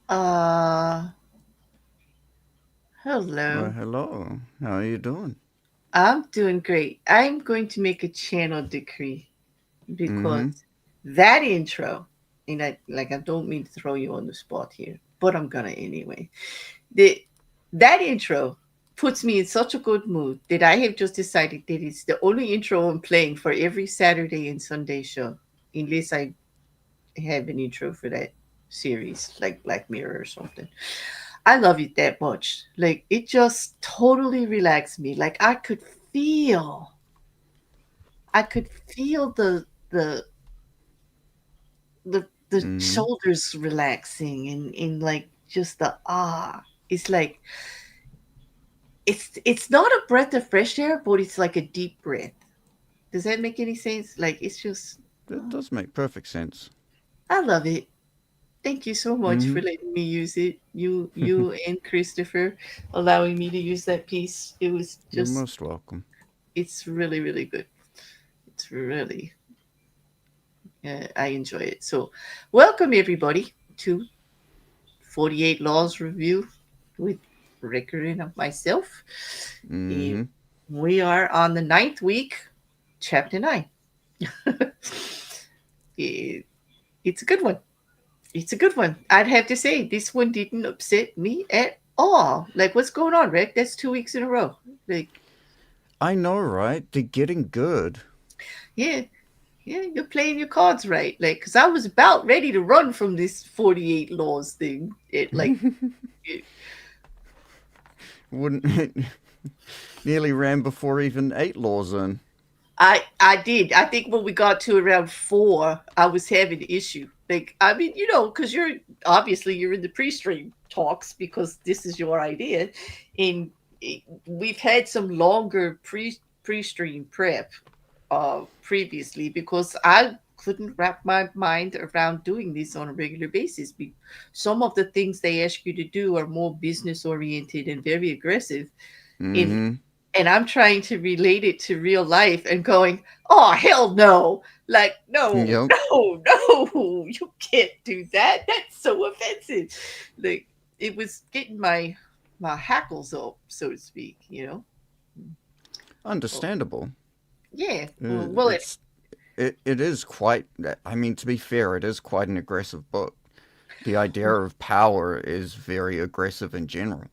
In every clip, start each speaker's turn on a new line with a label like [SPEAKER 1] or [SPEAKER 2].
[SPEAKER 1] Uh,
[SPEAKER 2] Well,
[SPEAKER 1] Hello.
[SPEAKER 2] hello. How are you doing?
[SPEAKER 1] I'm doing great. I'm going to make a channel decree because
[SPEAKER 2] Mm-hmm.
[SPEAKER 1] that intro, and I don't mean to throw you on the spot here, but I'm gonna anyway. The that intro puts me in such a good mood that I have just decided that it's the only intro I'm playing for every Saturday and Sunday show, unless I have an intro for that series like Black Mirror or something. I love it that much. Like it just totally relaxed me. Like feel I could feel the
[SPEAKER 2] Mm-hmm.
[SPEAKER 1] shoulders relaxing and in like just the it's like it's not a breath of fresh air, but it's like a deep breath. Does that make any sense? Like it's just
[SPEAKER 2] That does make perfect sense.
[SPEAKER 1] I love it. Thank you so much
[SPEAKER 2] Mm-hmm.
[SPEAKER 1] for letting me use it. You and Christopher allowing me to use that piece. It was
[SPEAKER 2] You're
[SPEAKER 1] just
[SPEAKER 2] most welcome.
[SPEAKER 1] it's really really good. It's really I enjoy it. So, welcome everybody to 48 Laws Review with Rekkr and myself. Eh,
[SPEAKER 2] Mm-hmm.
[SPEAKER 1] We are on the ninth week, chapter 9. Eh, it's a good one. It's a good one. I'd have to say, this one didn't upset me at all. Like, what's going on, Rick? That's 2 weeks in a row. Like,
[SPEAKER 2] I know, right? They're getting good.
[SPEAKER 1] yeah, yeah, you're playing your cards right. Like, because I was about ready to run from this 48 laws thing. It,
[SPEAKER 2] Wouldn't nearly ran before even 8 laws in.
[SPEAKER 1] I did. I think when we got to around 4, I was having an issue. Like, I mean, because you're in the pre-stream talks because this is your idea, and we've had some longer pre-stream prep previously because I couldn't wrap my mind around doing this on a regular basis. Some of the things they ask you to do are more business oriented and very aggressive, and
[SPEAKER 2] Mm-hmm.
[SPEAKER 1] and I'm trying to relate it to real life and going, oh, hell no. Like, no,
[SPEAKER 2] Yep.
[SPEAKER 1] no, no, you can't do that. That's so offensive. Like, it was getting my hackles up, so to speak, you know? Well,
[SPEAKER 2] Understandable.
[SPEAKER 1] yeah. Well,
[SPEAKER 2] It's it is quite. I mean, to be fair, it is quite an aggressive book. The idea of power is very aggressive in general.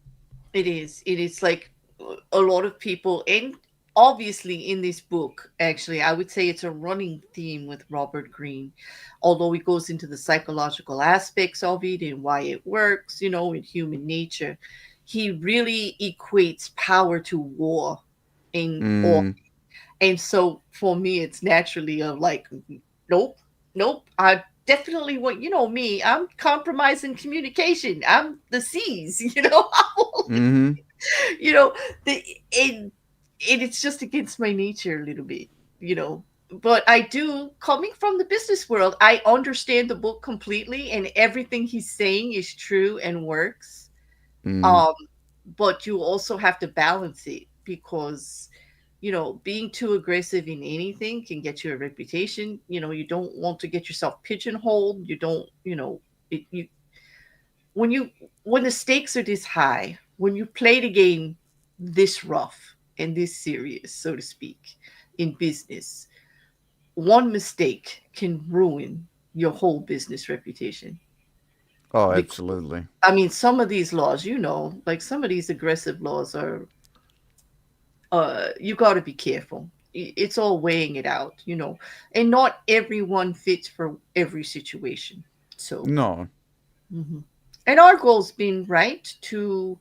[SPEAKER 1] it is. It is like a lot of people, and obviously in this book, actually, I would say it's a running theme with Robert Greene, although he goes into the psychological aspects of it and why it works, you know, in human nature. He really equates power to war in all.
[SPEAKER 2] Mm,
[SPEAKER 1] And so for me, it's naturally of like, nope, nope. I definitely want, you know, me, I'm compromising communication. I'm the C's, you know,
[SPEAKER 2] mm-hmm.
[SPEAKER 1] you know, the it's just against my nature a little bit, you know. But I do, coming from the business world, I understand the book completely, and everything he's saying is true and works.
[SPEAKER 2] Mm.
[SPEAKER 1] Um, but you also have to balance it because, you know, being too aggressive in anything can get you a reputation. You know, you don't want to get yourself pigeonholed. You don't, you know, you when you when the stakes are this high, when you play the game this rough and this serious, so to speak, in business, one mistake can ruin your whole business reputation.
[SPEAKER 2] Oh,
[SPEAKER 1] Because,
[SPEAKER 2] absolutely.
[SPEAKER 1] I mean, some of these laws, you know, like some of these aggressive laws are, you got to be careful. It's all weighing it out, you know, and not everyone fits for every situation. So,
[SPEAKER 2] No.
[SPEAKER 1] mhm. And our goal's been right to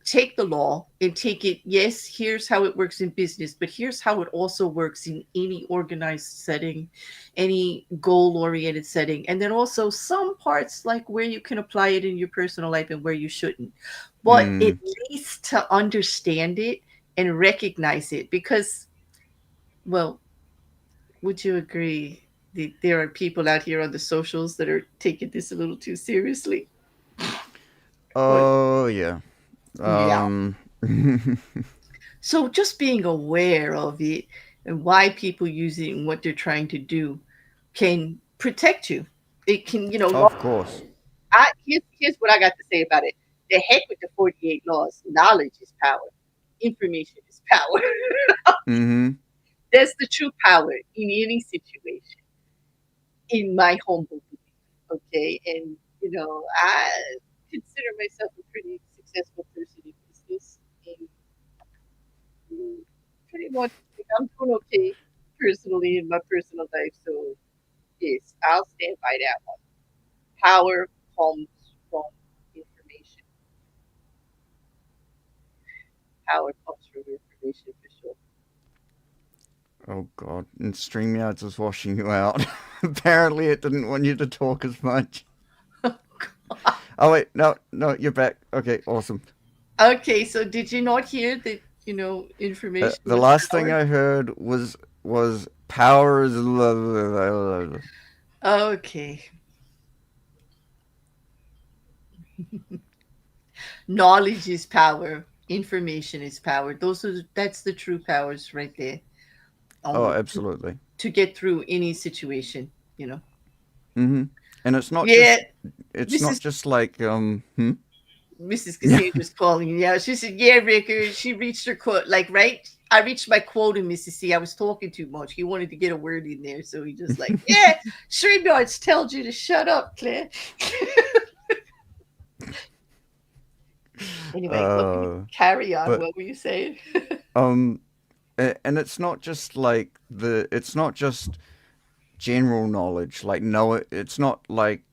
[SPEAKER 1] take the law and take it. Yes, here's how it works in business, but here's how it also works in any organized setting, any goal oriented setting, and then also some parts like where you can apply it in your personal life and where you shouldn't. But at
[SPEAKER 2] Mm.
[SPEAKER 1] least to understand it and recognize it, because, well, would you agree that there are people out here on the socials that are taking this a little too seriously? What?
[SPEAKER 2] Oh yeah.
[SPEAKER 1] Yeah.
[SPEAKER 2] Um.
[SPEAKER 1] So just being aware of it and why people use it and what they're trying to do can protect you. It can, you know,
[SPEAKER 2] Of course.
[SPEAKER 1] here's what I got to say about it. The heck with the 48 laws. Knowledge is power. Information is power.
[SPEAKER 2] Mm-hmm.
[SPEAKER 1] That's the true power in any situation, in my humble belief. Okay. And, you know, I consider myself a pretty successful person in business. And pretty much I'm doing okay personally in my personal life. So yes, I'll stand by that one. Power comes from information. Power comes from information for sure.
[SPEAKER 2] Oh god. And StreamYards was washing you out. Apparently, it didn't want you to talk as much. Oh wait, no, no, you're back. Okay, awesome.
[SPEAKER 1] Okay, so did you not hear that, you know, information
[SPEAKER 2] The
[SPEAKER 1] was
[SPEAKER 2] last thing
[SPEAKER 1] power?
[SPEAKER 2] I heard was power is.
[SPEAKER 1] Okay. Knowledge is power. Information is power. That's the true powers right there.
[SPEAKER 2] Oh,
[SPEAKER 1] Um,
[SPEAKER 2] absolutely.
[SPEAKER 1] to get through any situation, you know.
[SPEAKER 2] Mm-hmm. And
[SPEAKER 1] Yeah,
[SPEAKER 2] it's not
[SPEAKER 1] Mrs.
[SPEAKER 2] just like hmm?
[SPEAKER 1] Mrs.
[SPEAKER 2] Yeah.
[SPEAKER 1] Cassandra's calling. Yeah, she said, "Yeah, Ricker." She reached her quote. Like, right? I reached my quota, Mrs. C. I was talking too much. He wanted to get a word in there, so he just like, "Yeah, StreamYards tells you to shut up, Claire." Anyway,
[SPEAKER 2] uh
[SPEAKER 1] carry on.
[SPEAKER 2] but
[SPEAKER 1] What were you saying?
[SPEAKER 2] um and it's not just like it's not just general knowledge, like know it, it's not like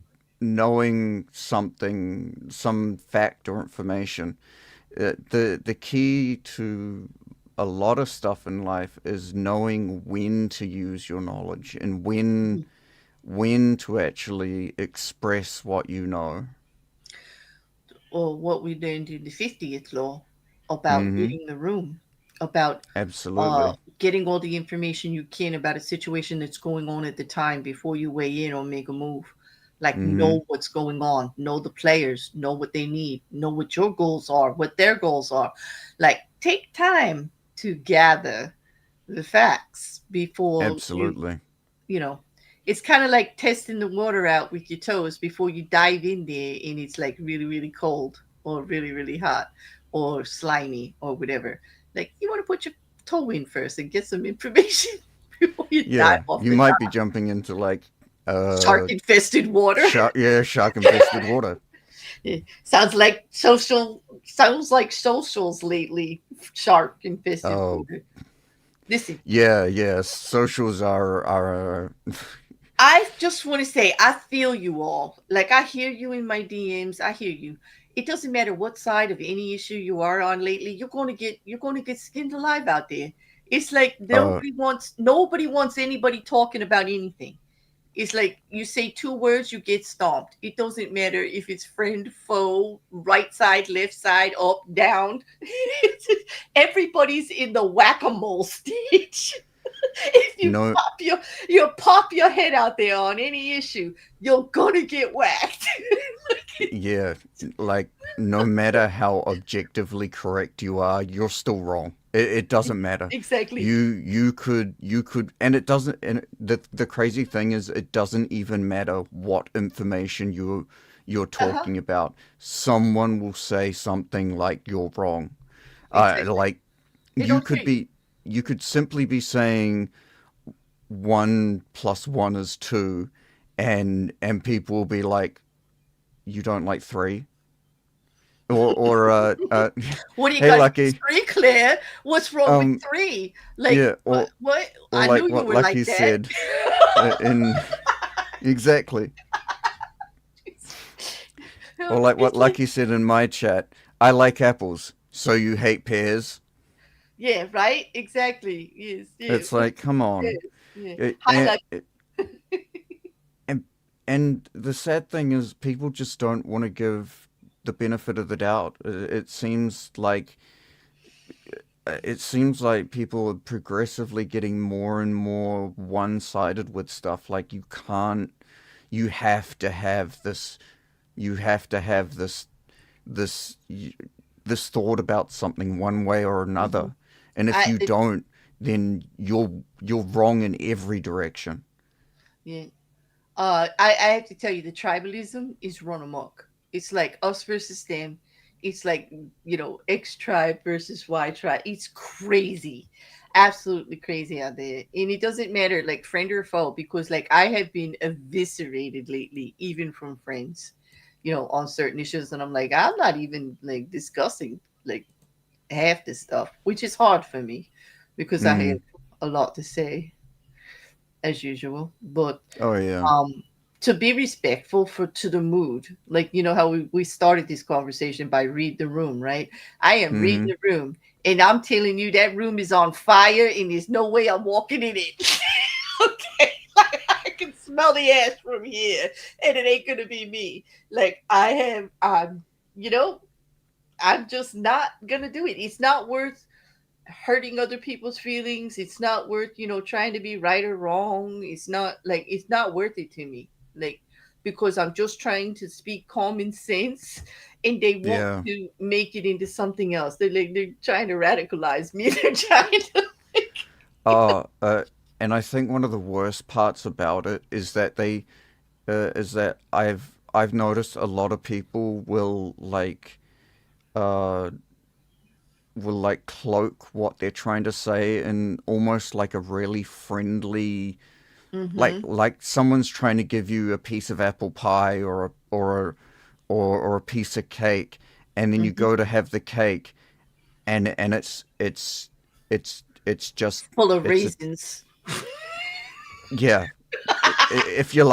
[SPEAKER 2] knowing something, some fact or information. The key to a lot of stuff in life is knowing when to use your knowledge and when to actually express what you know.
[SPEAKER 1] Or what we learned in the 50th law about
[SPEAKER 2] Mm-hmm.
[SPEAKER 1] reading the room, about
[SPEAKER 2] Absolutely.
[SPEAKER 1] getting all the information you can about a situation that's going on at the time before you weigh in or make a move. Like,
[SPEAKER 2] Mm-hmm.
[SPEAKER 1] know what's going on, know the players, know what they need, know what your goals are, what their goals are. Like, take time to gather the facts before
[SPEAKER 2] Absolutely.
[SPEAKER 1] you know, it's kind of like testing the water out with your toes before you dive in there and it's like really, really cold or really, really hot or slimy or whatever. Like, you want to put your toe in first and get some information before you dive
[SPEAKER 2] Yeah,
[SPEAKER 1] off
[SPEAKER 2] you
[SPEAKER 1] the
[SPEAKER 2] might
[SPEAKER 1] top.
[SPEAKER 2] be jumping into like
[SPEAKER 1] Shark infested water.
[SPEAKER 2] shark infested water.
[SPEAKER 1] Yeah. Sounds like socials lately. Shark infested
[SPEAKER 2] Oh,
[SPEAKER 1] water. Listen,
[SPEAKER 2] yeah. Socials are
[SPEAKER 1] I just want to say I feel you all. Like, I hear you in my DMs. I hear you. It doesn't matter what side of any issue you are on lately. You're going to get skinned alive out there. It's like
[SPEAKER 2] uh
[SPEAKER 1] nobody wants anybody talking about anything. It's like you say two words, you get stomped. It doesn't matter if it's friend, foe, right side, left side, up, down. Everybody's in the whack-a-mole stage. If you
[SPEAKER 2] no
[SPEAKER 1] pop your head out there on any issue, you're gonna get whacked.
[SPEAKER 2] yeah, like no matter how objectively correct you are, you're still wrong. It doesn't matter.
[SPEAKER 1] Exactly.
[SPEAKER 2] You could and it doesn't and the crazy thing is it doesn't even matter what information you're
[SPEAKER 1] Uh-huh.
[SPEAKER 2] talking about. Someone will say something like you're wrong.
[SPEAKER 1] Exactly.
[SPEAKER 2] Like
[SPEAKER 1] They
[SPEAKER 2] you
[SPEAKER 1] don't
[SPEAKER 2] could
[SPEAKER 1] care.
[SPEAKER 2] be you could simply be saying 1 plus 1 is 2, and people will be like, you don't like 3, or
[SPEAKER 1] What do you
[SPEAKER 2] hey
[SPEAKER 1] got against
[SPEAKER 2] Lucky,
[SPEAKER 1] three, Claire? What's wrong with
[SPEAKER 2] um
[SPEAKER 1] three? Like
[SPEAKER 2] yeah,
[SPEAKER 1] what?
[SPEAKER 2] or
[SPEAKER 1] I knew
[SPEAKER 2] like
[SPEAKER 1] you
[SPEAKER 2] what
[SPEAKER 1] were like
[SPEAKER 2] Lucky
[SPEAKER 1] that.
[SPEAKER 2] said in exactly, or like what
[SPEAKER 1] It's like,
[SPEAKER 2] Lucky said in my chat. I like apples, so you hate pears.
[SPEAKER 1] yeah, right? Exactly. Yes, yeah.
[SPEAKER 2] It's like, come
[SPEAKER 1] Yes,
[SPEAKER 2] on.
[SPEAKER 1] yeah.
[SPEAKER 2] It, and,
[SPEAKER 1] Highlight.
[SPEAKER 2] and and the sad thing is, people just don't want to give the benefit of the doubt. It seems like people are progressively getting more and more one-sided with stuff. Like you can't, you have to have this, you have to have this, this thought about something one way or
[SPEAKER 1] Mhm.
[SPEAKER 2] another, and if
[SPEAKER 1] I
[SPEAKER 2] you
[SPEAKER 1] it,
[SPEAKER 2] don't, then you're wrong in every direction.
[SPEAKER 1] yeah. I have to tell you, the tribalism is run amok. It's like us versus them. It's like, X tribe versus Y tribe. It's crazy, absolutely crazy out there. And it doesn't matter, like, friend or foe, because like I have been eviscerated lately, even from friends, on certain issues, and I'm like, I'm not even like discussing like half the stuff, which is hard for me because I have
[SPEAKER 2] Mm.
[SPEAKER 1] a lot to say as usual. But
[SPEAKER 2] Oh yeah.
[SPEAKER 1] um to be respectful to the mood, like, how we started this conversation by read the room, right? I am reading
[SPEAKER 2] Mm-hmm.
[SPEAKER 1] the room, and I'm telling you that room is on fire, and there's no way I'm walking in it. Okay, like, I can smell the ash from here, and it ain't gonna be me. Like, you know I'm just not gonna do it. It's not worth hurting other people's feelings. It's not worth, trying to be right or wrong. It's not worth it to me. Like, because I'm just trying to speak common sense, and they want
[SPEAKER 2] Yeah.
[SPEAKER 1] to make it into something else. They're trying to radicalize me. They're trying to
[SPEAKER 2] Uh, uh, and I think one of the worst parts about it is that I've noticed a lot of people uh will like cloak what they're trying to say in almost like a really friendly, like
[SPEAKER 1] Mm-hmm.
[SPEAKER 2] someone's trying to give you a piece of apple pie or a piece of cake, and then you
[SPEAKER 1] Mm-hmm.
[SPEAKER 2] go to have the cake, and it's just
[SPEAKER 1] Full of
[SPEAKER 2] it's a
[SPEAKER 1] raisins.
[SPEAKER 2] yeah. If you're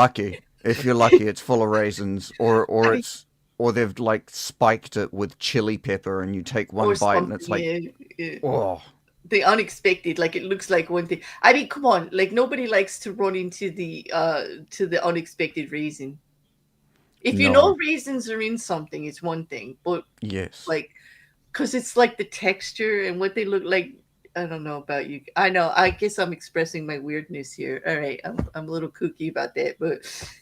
[SPEAKER 2] lucky, it's full of raisins,
[SPEAKER 1] I
[SPEAKER 2] or
[SPEAKER 1] mean,
[SPEAKER 2] or they've like spiked it with chili pepper, and you take
[SPEAKER 1] or
[SPEAKER 2] one bite, and
[SPEAKER 1] something.
[SPEAKER 2] it's like,
[SPEAKER 1] Yeah, yeah.
[SPEAKER 2] oh
[SPEAKER 1] The unexpected, like, it looks like one thing. I mean, come on, like, nobody likes to run into the unexpected reason. If you know
[SPEAKER 2] no,
[SPEAKER 1] reasons are in something, it's one thing, but
[SPEAKER 2] yes,
[SPEAKER 1] like, because it's like the texture and what they look like. I don't know about you. I know. I guess I'm expressing my weirdness here. All right, I'm a little kooky about that, but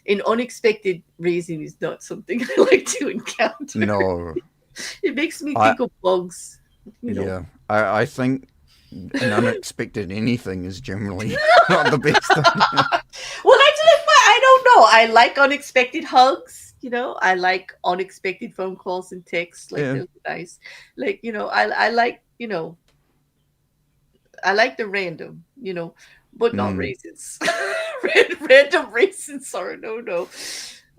[SPEAKER 1] an unexpected reason is not something I like to encounter.
[SPEAKER 2] no,
[SPEAKER 1] It makes me
[SPEAKER 2] I
[SPEAKER 1] think of bugs. you know.
[SPEAKER 2] Yeah. I think an unexpected anything is generally not the best idea.
[SPEAKER 1] Well, actually, I don't know. I like unexpected hugs. I like unexpected phone calls and texts. Like
[SPEAKER 2] Yeah.
[SPEAKER 1] those are nice. Like I like I like the random. But not
[SPEAKER 2] Mm.
[SPEAKER 1] raisins. Random raisins are a no.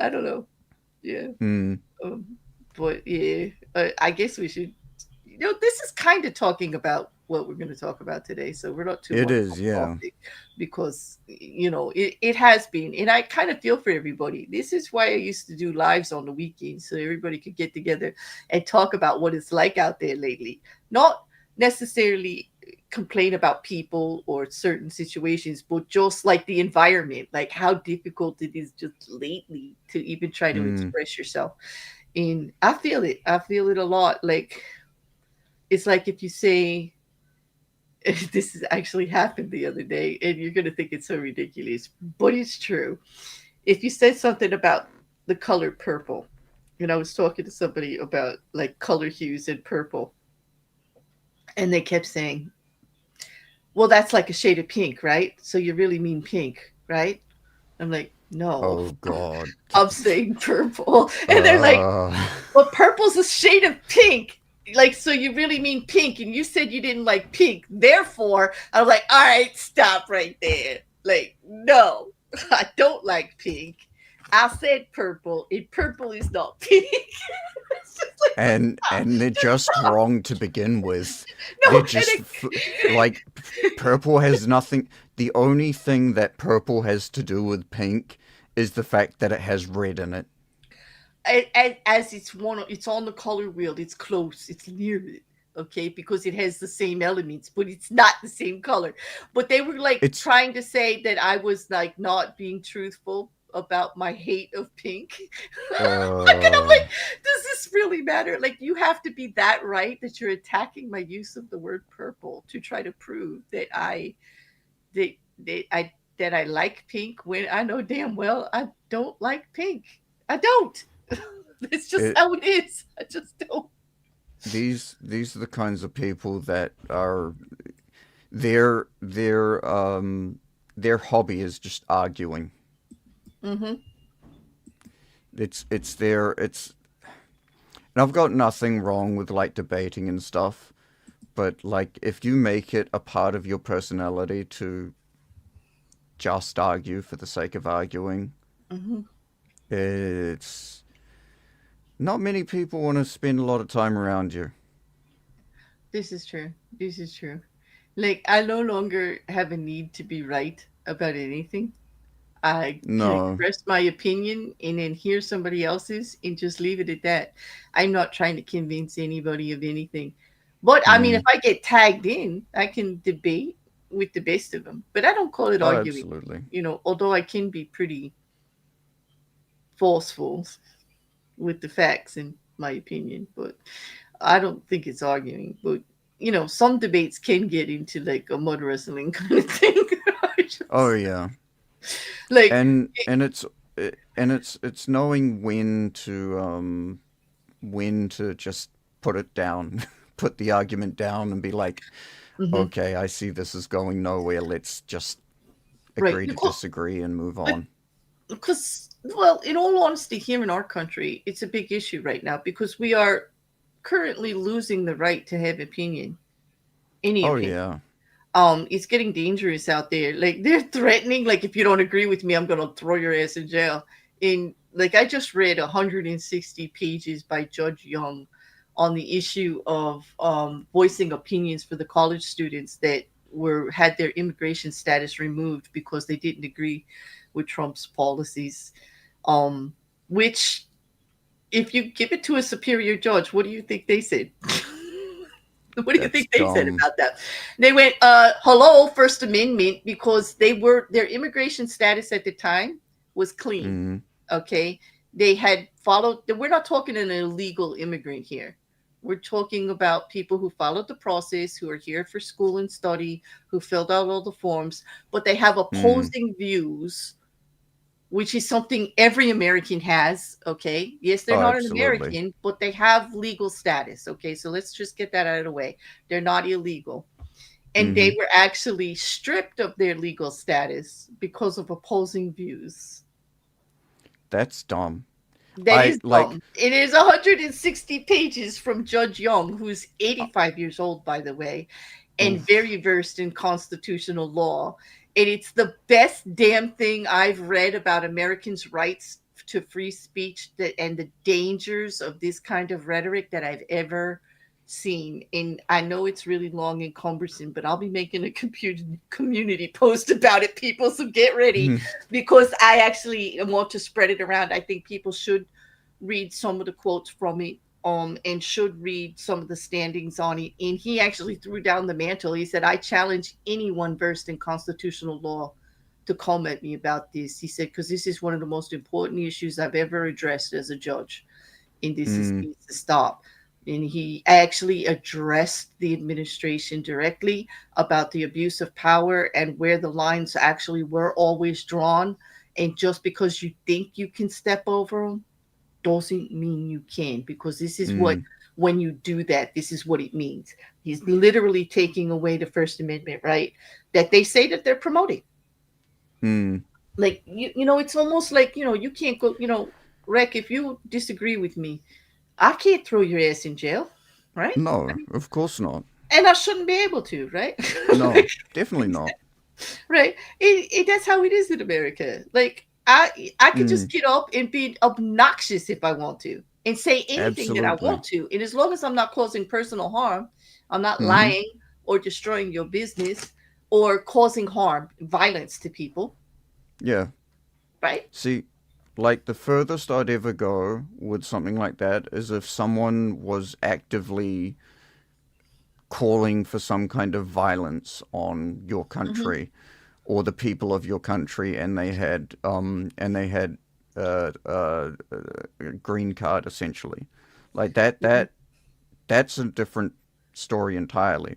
[SPEAKER 1] I don't know. Yeah.
[SPEAKER 2] Mm.
[SPEAKER 1] Um, but yeah, I guess we should. This is kind of talking about what we're going to talk about today, so we're not too
[SPEAKER 2] It
[SPEAKER 1] much
[SPEAKER 2] is,
[SPEAKER 1] off
[SPEAKER 2] yeah.
[SPEAKER 1] topic because it has been, and I kind of feel for everybody. This is why I used to do lives on the weekends, so everybody could get together and talk about what it's like out there lately. Not necessarily complain about people or certain situations, but just like the environment, like how difficult it is just lately to even try to
[SPEAKER 2] Mm.
[SPEAKER 1] express yourself. And I feel it. I feel it a lot. Like it's like if you say this has actually happened the other day, and you're gonna think it's so ridiculous, but it's true. If you said something about the color purple, and I was talking to somebody about like color hues in purple, and they kept saying, well, that's like a shade of pink, right? So you really mean pink, right? I'm like, no,
[SPEAKER 2] Oh God.
[SPEAKER 1] I'm saying purple. And they're like,
[SPEAKER 2] Uh,
[SPEAKER 1] well, purple's a shade of pink. Like, so you really mean pink, and you said you didn't like pink. Therefore, I'm like, all right, stop right there. Like, no, I don't like pink. I said purple, and purple is not pink. It's just like,
[SPEAKER 2] and they're
[SPEAKER 1] just
[SPEAKER 2] just
[SPEAKER 1] stop.
[SPEAKER 2] wrong to begin with.
[SPEAKER 1] No,
[SPEAKER 2] They're
[SPEAKER 1] and
[SPEAKER 2] just like purple has nothing. The only thing that purple has to do with pink is the fact that it has red in it.
[SPEAKER 1] as it's on the color wheel, it's close, it's near it, okay, because it has the same elements, but it's not the same color. But they were like
[SPEAKER 2] It's
[SPEAKER 1] trying to say that I was like not being truthful about my hate of pink. Like, and I'm
[SPEAKER 2] uh
[SPEAKER 1] like, does this really matter? Like, you have to be that right that you're attacking my use of the word purple to try to prove that that I that I like pink when I know damn well I don't like pink. I don't. It's just
[SPEAKER 2] it
[SPEAKER 1] how it is. I just don't.
[SPEAKER 2] these are the kinds of people that are their hobby is just arguing.
[SPEAKER 1] Mm-hmm.
[SPEAKER 2] It's their it's and I've got nothing wrong with like debating and stuff, but like if you make it a part of your personality to just argue for the sake of arguing,
[SPEAKER 1] Mm-hmm.
[SPEAKER 2] it's not many people want to spend a lot of time around you.
[SPEAKER 1] This is true. This is true. Like, I no longer have a need to be right about anything. I can
[SPEAKER 2] No.
[SPEAKER 1] express my opinion and then hear somebody else's and just leave it at that. I'm not trying to convince anybody of anything. But I mean, if
[SPEAKER 2] Mm.
[SPEAKER 1] I get tagged in, I can debate with the best of them. But I don't call it
[SPEAKER 2] Oh,
[SPEAKER 1] arguing,
[SPEAKER 2] absolutely.
[SPEAKER 1] although I can be pretty forceful with the facts, in my opinion. But I don't think it's arguing. But, some debates can get into like a mud wrestling kind of thing.
[SPEAKER 2] Oh yeah.
[SPEAKER 1] Like,
[SPEAKER 2] And it's knowing when to just put it down, put the argument down and be like,
[SPEAKER 1] mhm,
[SPEAKER 2] okay, I see this is going nowhere. Let's just
[SPEAKER 1] right.
[SPEAKER 2] agree to disagree and move on.
[SPEAKER 1] Because, well, in all honesty, here in our country, it's a big issue right now because we are currently losing the right to have opinion, any
[SPEAKER 2] Oh
[SPEAKER 1] opinion.
[SPEAKER 2] yeah.
[SPEAKER 1] It's getting dangerous out there. Like, they're threatening, like, if you don't agree with me, I'm gonna throw your ass in jail. In Like, I just read 160 pages by Judge Young on the issue of voicing opinions for the college students that were had their immigration status removed because they didn't agree with Trump's policies. Um, which, if you give it to a superior judge, what do you think they said? What do you
[SPEAKER 2] That's
[SPEAKER 1] think they said
[SPEAKER 2] dumb.
[SPEAKER 1] about that? They went, hello, First Amendment, because their immigration status at the time was clean.
[SPEAKER 2] Mm.
[SPEAKER 1] Okay. They had followed, we're not talking an illegal immigrant here. We're talking about people who followed the process, who are here for school and study, who filled out all the forms, but they have
[SPEAKER 2] Mm.
[SPEAKER 1] opposing views which is something every American has. Okay. Yes, they're
[SPEAKER 2] Oh,
[SPEAKER 1] not an
[SPEAKER 2] absolutely.
[SPEAKER 1] American, but they have legal status. Okay. So let's just get that out of the way. They're not illegal. And
[SPEAKER 2] Mm-hmm.
[SPEAKER 1] they were actually stripped of their legal status because of opposing views.
[SPEAKER 2] That's dumb.
[SPEAKER 1] That
[SPEAKER 2] I
[SPEAKER 1] is
[SPEAKER 2] like.
[SPEAKER 1] dumb. It is 160 pages from Judge Young, who's 85 years old, by the way, and
[SPEAKER 2] Oof.
[SPEAKER 1] very versed in constitutional law. And it's the best damn thing I've read about Americans' rights to free speech and the dangers of this kind of rhetoric that I've ever seen. And I know it's really long and cumbersome, but I'll be making a community post about it, people. So get ready, because I actually want to spread it around. I think people should read some of the quotes from it, and should read some of the standings on it. And he actually threw down the mantle. He said, I challenge anyone versed in constitutional law to come at me about this. He said, because this is one of the most important issues I've ever addressed as a judge, and this is
[SPEAKER 2] Mm,
[SPEAKER 1] needs to stop. And he actually addressed the administration directly about the abuse of power and where the lines actually were always drawn. And just because you think you can step over them doesn't mean you can, because this is what,
[SPEAKER 2] mm,
[SPEAKER 1] when you do that, this is what it means. He's literally taking away the First Amendment right that they say that they're promoting.
[SPEAKER 2] mm.
[SPEAKER 1] Like, it's almost like, you can't go, Rec, if you disagree with me, I can't throw your ass in jail, right?
[SPEAKER 2] No, of course not.
[SPEAKER 1] And I shouldn't be able to, right?
[SPEAKER 2] No, definitely not.
[SPEAKER 1] Right? That's how it is in America. Like, I could just
[SPEAKER 2] Mm,
[SPEAKER 1] get up and be obnoxious if I want to, and say anything that I
[SPEAKER 2] absolutely.
[SPEAKER 1] want to, and as long as I'm not causing personal harm, I'm not
[SPEAKER 2] Mm-hmm.
[SPEAKER 1] lying or destroying your business or causing harm, violence to people,
[SPEAKER 2] Yeah.
[SPEAKER 1] right?
[SPEAKER 2] See, like the furthest I'd ever go with something like that is if someone was actively calling for some kind of violence on your
[SPEAKER 1] Hmm.
[SPEAKER 2] country or the people of your country, and they had a green card essentially, like that. That's a different story entirely.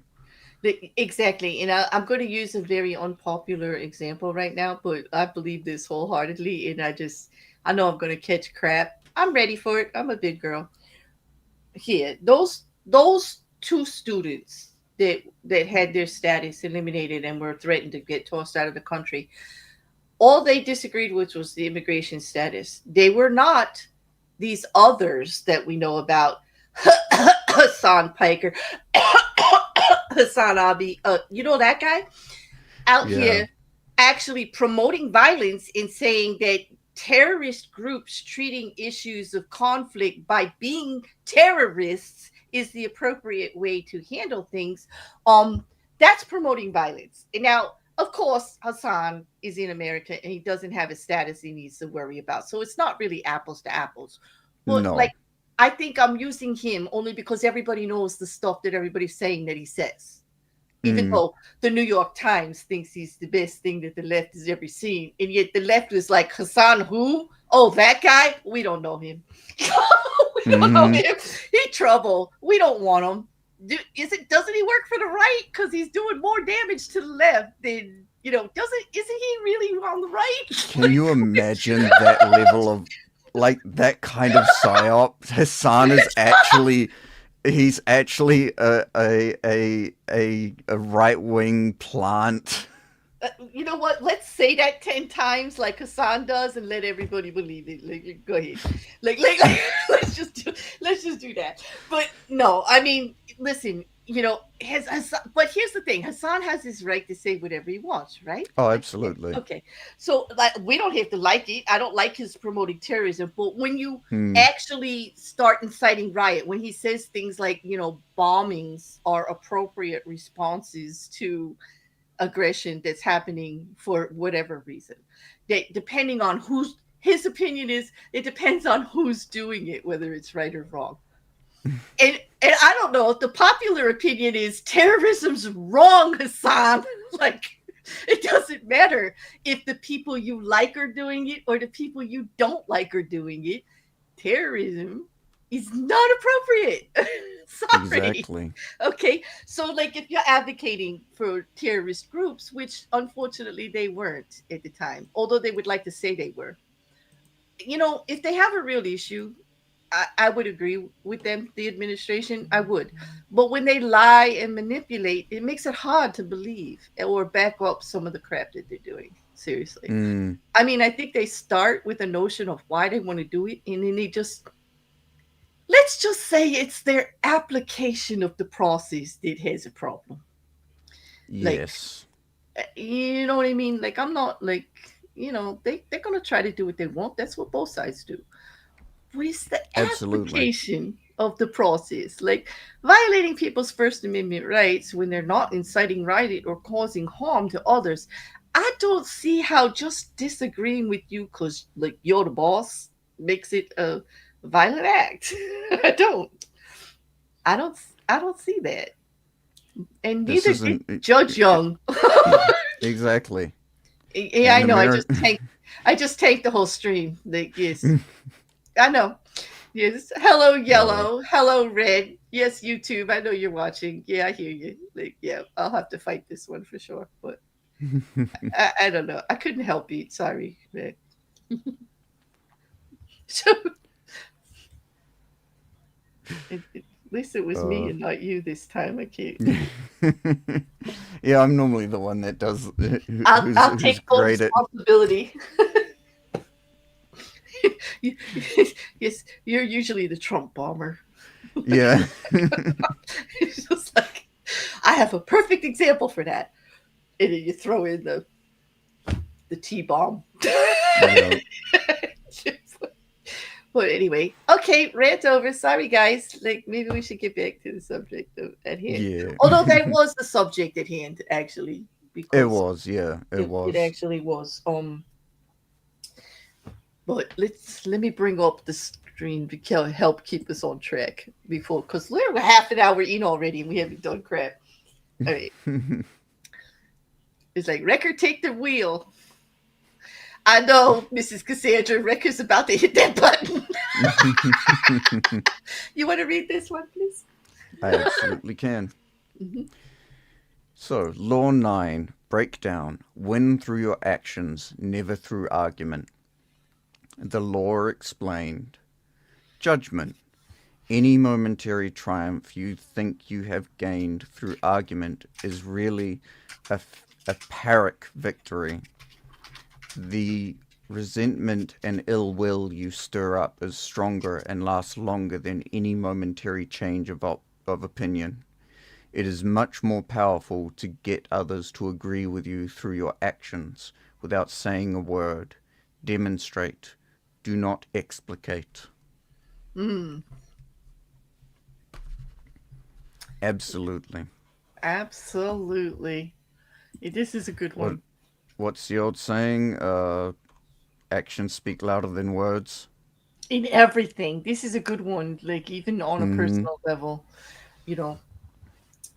[SPEAKER 1] Exactly. And I'm going to use a very unpopular example right now, but I believe this wholeheartedly. And I know I'm going to catch crap. I'm ready for it. I'm a big girl. Here, those two students that had their status eliminated and were threatened to get tossed out of the country, all they disagreed with was the immigration status. They were not these others that we know about. Hassan Piker, Hassan Abi, that guy out
[SPEAKER 2] Yeah.
[SPEAKER 1] here actually promoting violence and saying that terrorist groups treating issues of conflict by being terrorists is the appropriate way to handle things. Um, that's promoting violence. And now, of course, Hassan is in America and he doesn't have a status he needs to worry about. So it's not really apples to apples. But like,
[SPEAKER 2] No.
[SPEAKER 1] I think I'm using him only because everybody knows the stuff that everybody's saying that he says, even
[SPEAKER 2] Mm.
[SPEAKER 1] though the New York Times thinks he's the best thing that the left has ever seen. And yet the left is like, Hassan who? Oh, that guy? We don't know him. We don't know
[SPEAKER 2] Hmm.
[SPEAKER 1] him. He trouble. We don't want him. Doesn't he work for the right? Because he's doing more damage to the left than, isn't he really on the right?
[SPEAKER 2] Can you imagine that level of, like, that kind of psyop? Hassan is actually, he's actually a right wing plant.
[SPEAKER 1] You know what? Let's say that 10 times like Hassan does and let everybody believe it. Like, go ahead. Like, let's just do that. But no, I mean, listen, but here's the thing. Hassan has his right to say whatever he wants, right?
[SPEAKER 2] Oh,
[SPEAKER 1] Like, yeah,
[SPEAKER 2] absolutely.
[SPEAKER 1] okay. So like we don't have to like it. I don't like his promoting terrorism, but when you
[SPEAKER 2] Hmm.
[SPEAKER 1] actually start inciting riot, when he says things like, bombings are appropriate responses to aggression that's happening for whatever reason, that depending on who's, his opinion is, it depends on who's doing it, whether it's right or wrong. And I don't know, the popular opinion is terrorism's wrong, Hassan. Like, it doesn't matter if the people you like are doing it or the people you don't like are doing it. Terrorism is not appropriate. Sorry.
[SPEAKER 2] Exactly.
[SPEAKER 1] Okay. So, like, if you're advocating for terrorist groups, which unfortunately they weren't at the time, although they would like to say they were. if they have a real issue, I would agree with them, the administration, I would. But when they lie and manipulate, it makes it hard to believe or back up some of the crap that they're doing. Seriously.
[SPEAKER 2] Mm,
[SPEAKER 1] I mean, I think they start with a notion of why they want to do it, and then they just, let's just say it's their application of the process that has a problem. Like,
[SPEAKER 2] yes,
[SPEAKER 1] you know what I mean? Like, I'm not like, they're going to try to do what they want. That's what both sides do. What is the
[SPEAKER 2] absolutely.
[SPEAKER 1] application of the process? Like violating people's First Amendment rights when they're not inciting riot or causing harm to others. I don't see how just disagreeing with you because like you're the boss makes it a violent act. I don't. I don't. I don't see that. And
[SPEAKER 2] This
[SPEAKER 1] neither did
[SPEAKER 2] isn't
[SPEAKER 1] Judge Young.
[SPEAKER 2] exactly.
[SPEAKER 1] Yeah, I
[SPEAKER 2] And
[SPEAKER 1] know. I
[SPEAKER 2] America.
[SPEAKER 1] just tanked. I just tanked the whole stream. Like, yes, I know. Yes. Hello,
[SPEAKER 2] Oh.
[SPEAKER 1] yellow. Hello, red. Yes, YouTube. I know you're watching. Yeah, I hear you. Like, yeah, I'll have to fight this one for sure. But I don't know. I couldn't help it. Sorry, red. So at least it was me
[SPEAKER 2] uh,
[SPEAKER 1] and not you this time. I can't.
[SPEAKER 2] yeah, I'm normally the one that does
[SPEAKER 1] I'll
[SPEAKER 2] who's
[SPEAKER 1] take full
[SPEAKER 2] great at.
[SPEAKER 1] responsibility. Yes, you're usually the Trump bomber.
[SPEAKER 2] Yeah.
[SPEAKER 1] It's just like I have a perfect example for that. And then you throw in the T bomb.
[SPEAKER 2] Yeah.
[SPEAKER 1] But anyway, okay, rant over. Sorry, guys. Like maybe we should get back to the subject at hand.
[SPEAKER 2] Yeah.
[SPEAKER 1] Although that was the subject at hand, actually,
[SPEAKER 2] It
[SPEAKER 1] because
[SPEAKER 2] was. Yeah. It
[SPEAKER 1] it
[SPEAKER 2] was.
[SPEAKER 1] actually was. But let me bring up the screen to help keep us on track before, because we're half an hour in already and we haven't done crap. All right, it's like Rekkr, take the wheel. I know, Mrs. Cassandra, Rekkr's about to hit that button. You want to read this one, please?
[SPEAKER 2] I absolutely can.
[SPEAKER 1] Mm-hmm.
[SPEAKER 2] So, Law 9 Breakdown. Win through your actions, never through argument. The law explained. Judgment. Any momentary triumph you think you have gained through argument is really a Pyrrhic victory. The resentment and ill will you stir up is stronger and lasts longer than any momentary change of opinion. It is much more powerful to get others to agree with you through your actions without saying a word. Demonstrate. Do not explicate.
[SPEAKER 1] Mm,
[SPEAKER 2] Absolutely.
[SPEAKER 1] absolutely. This is a good
[SPEAKER 2] What
[SPEAKER 1] one.
[SPEAKER 2] what's the old saying? Actions speak louder than words.
[SPEAKER 1] In everything, this is a good one. Like even on a
[SPEAKER 2] Mm-hmm.
[SPEAKER 1] personal level, you know.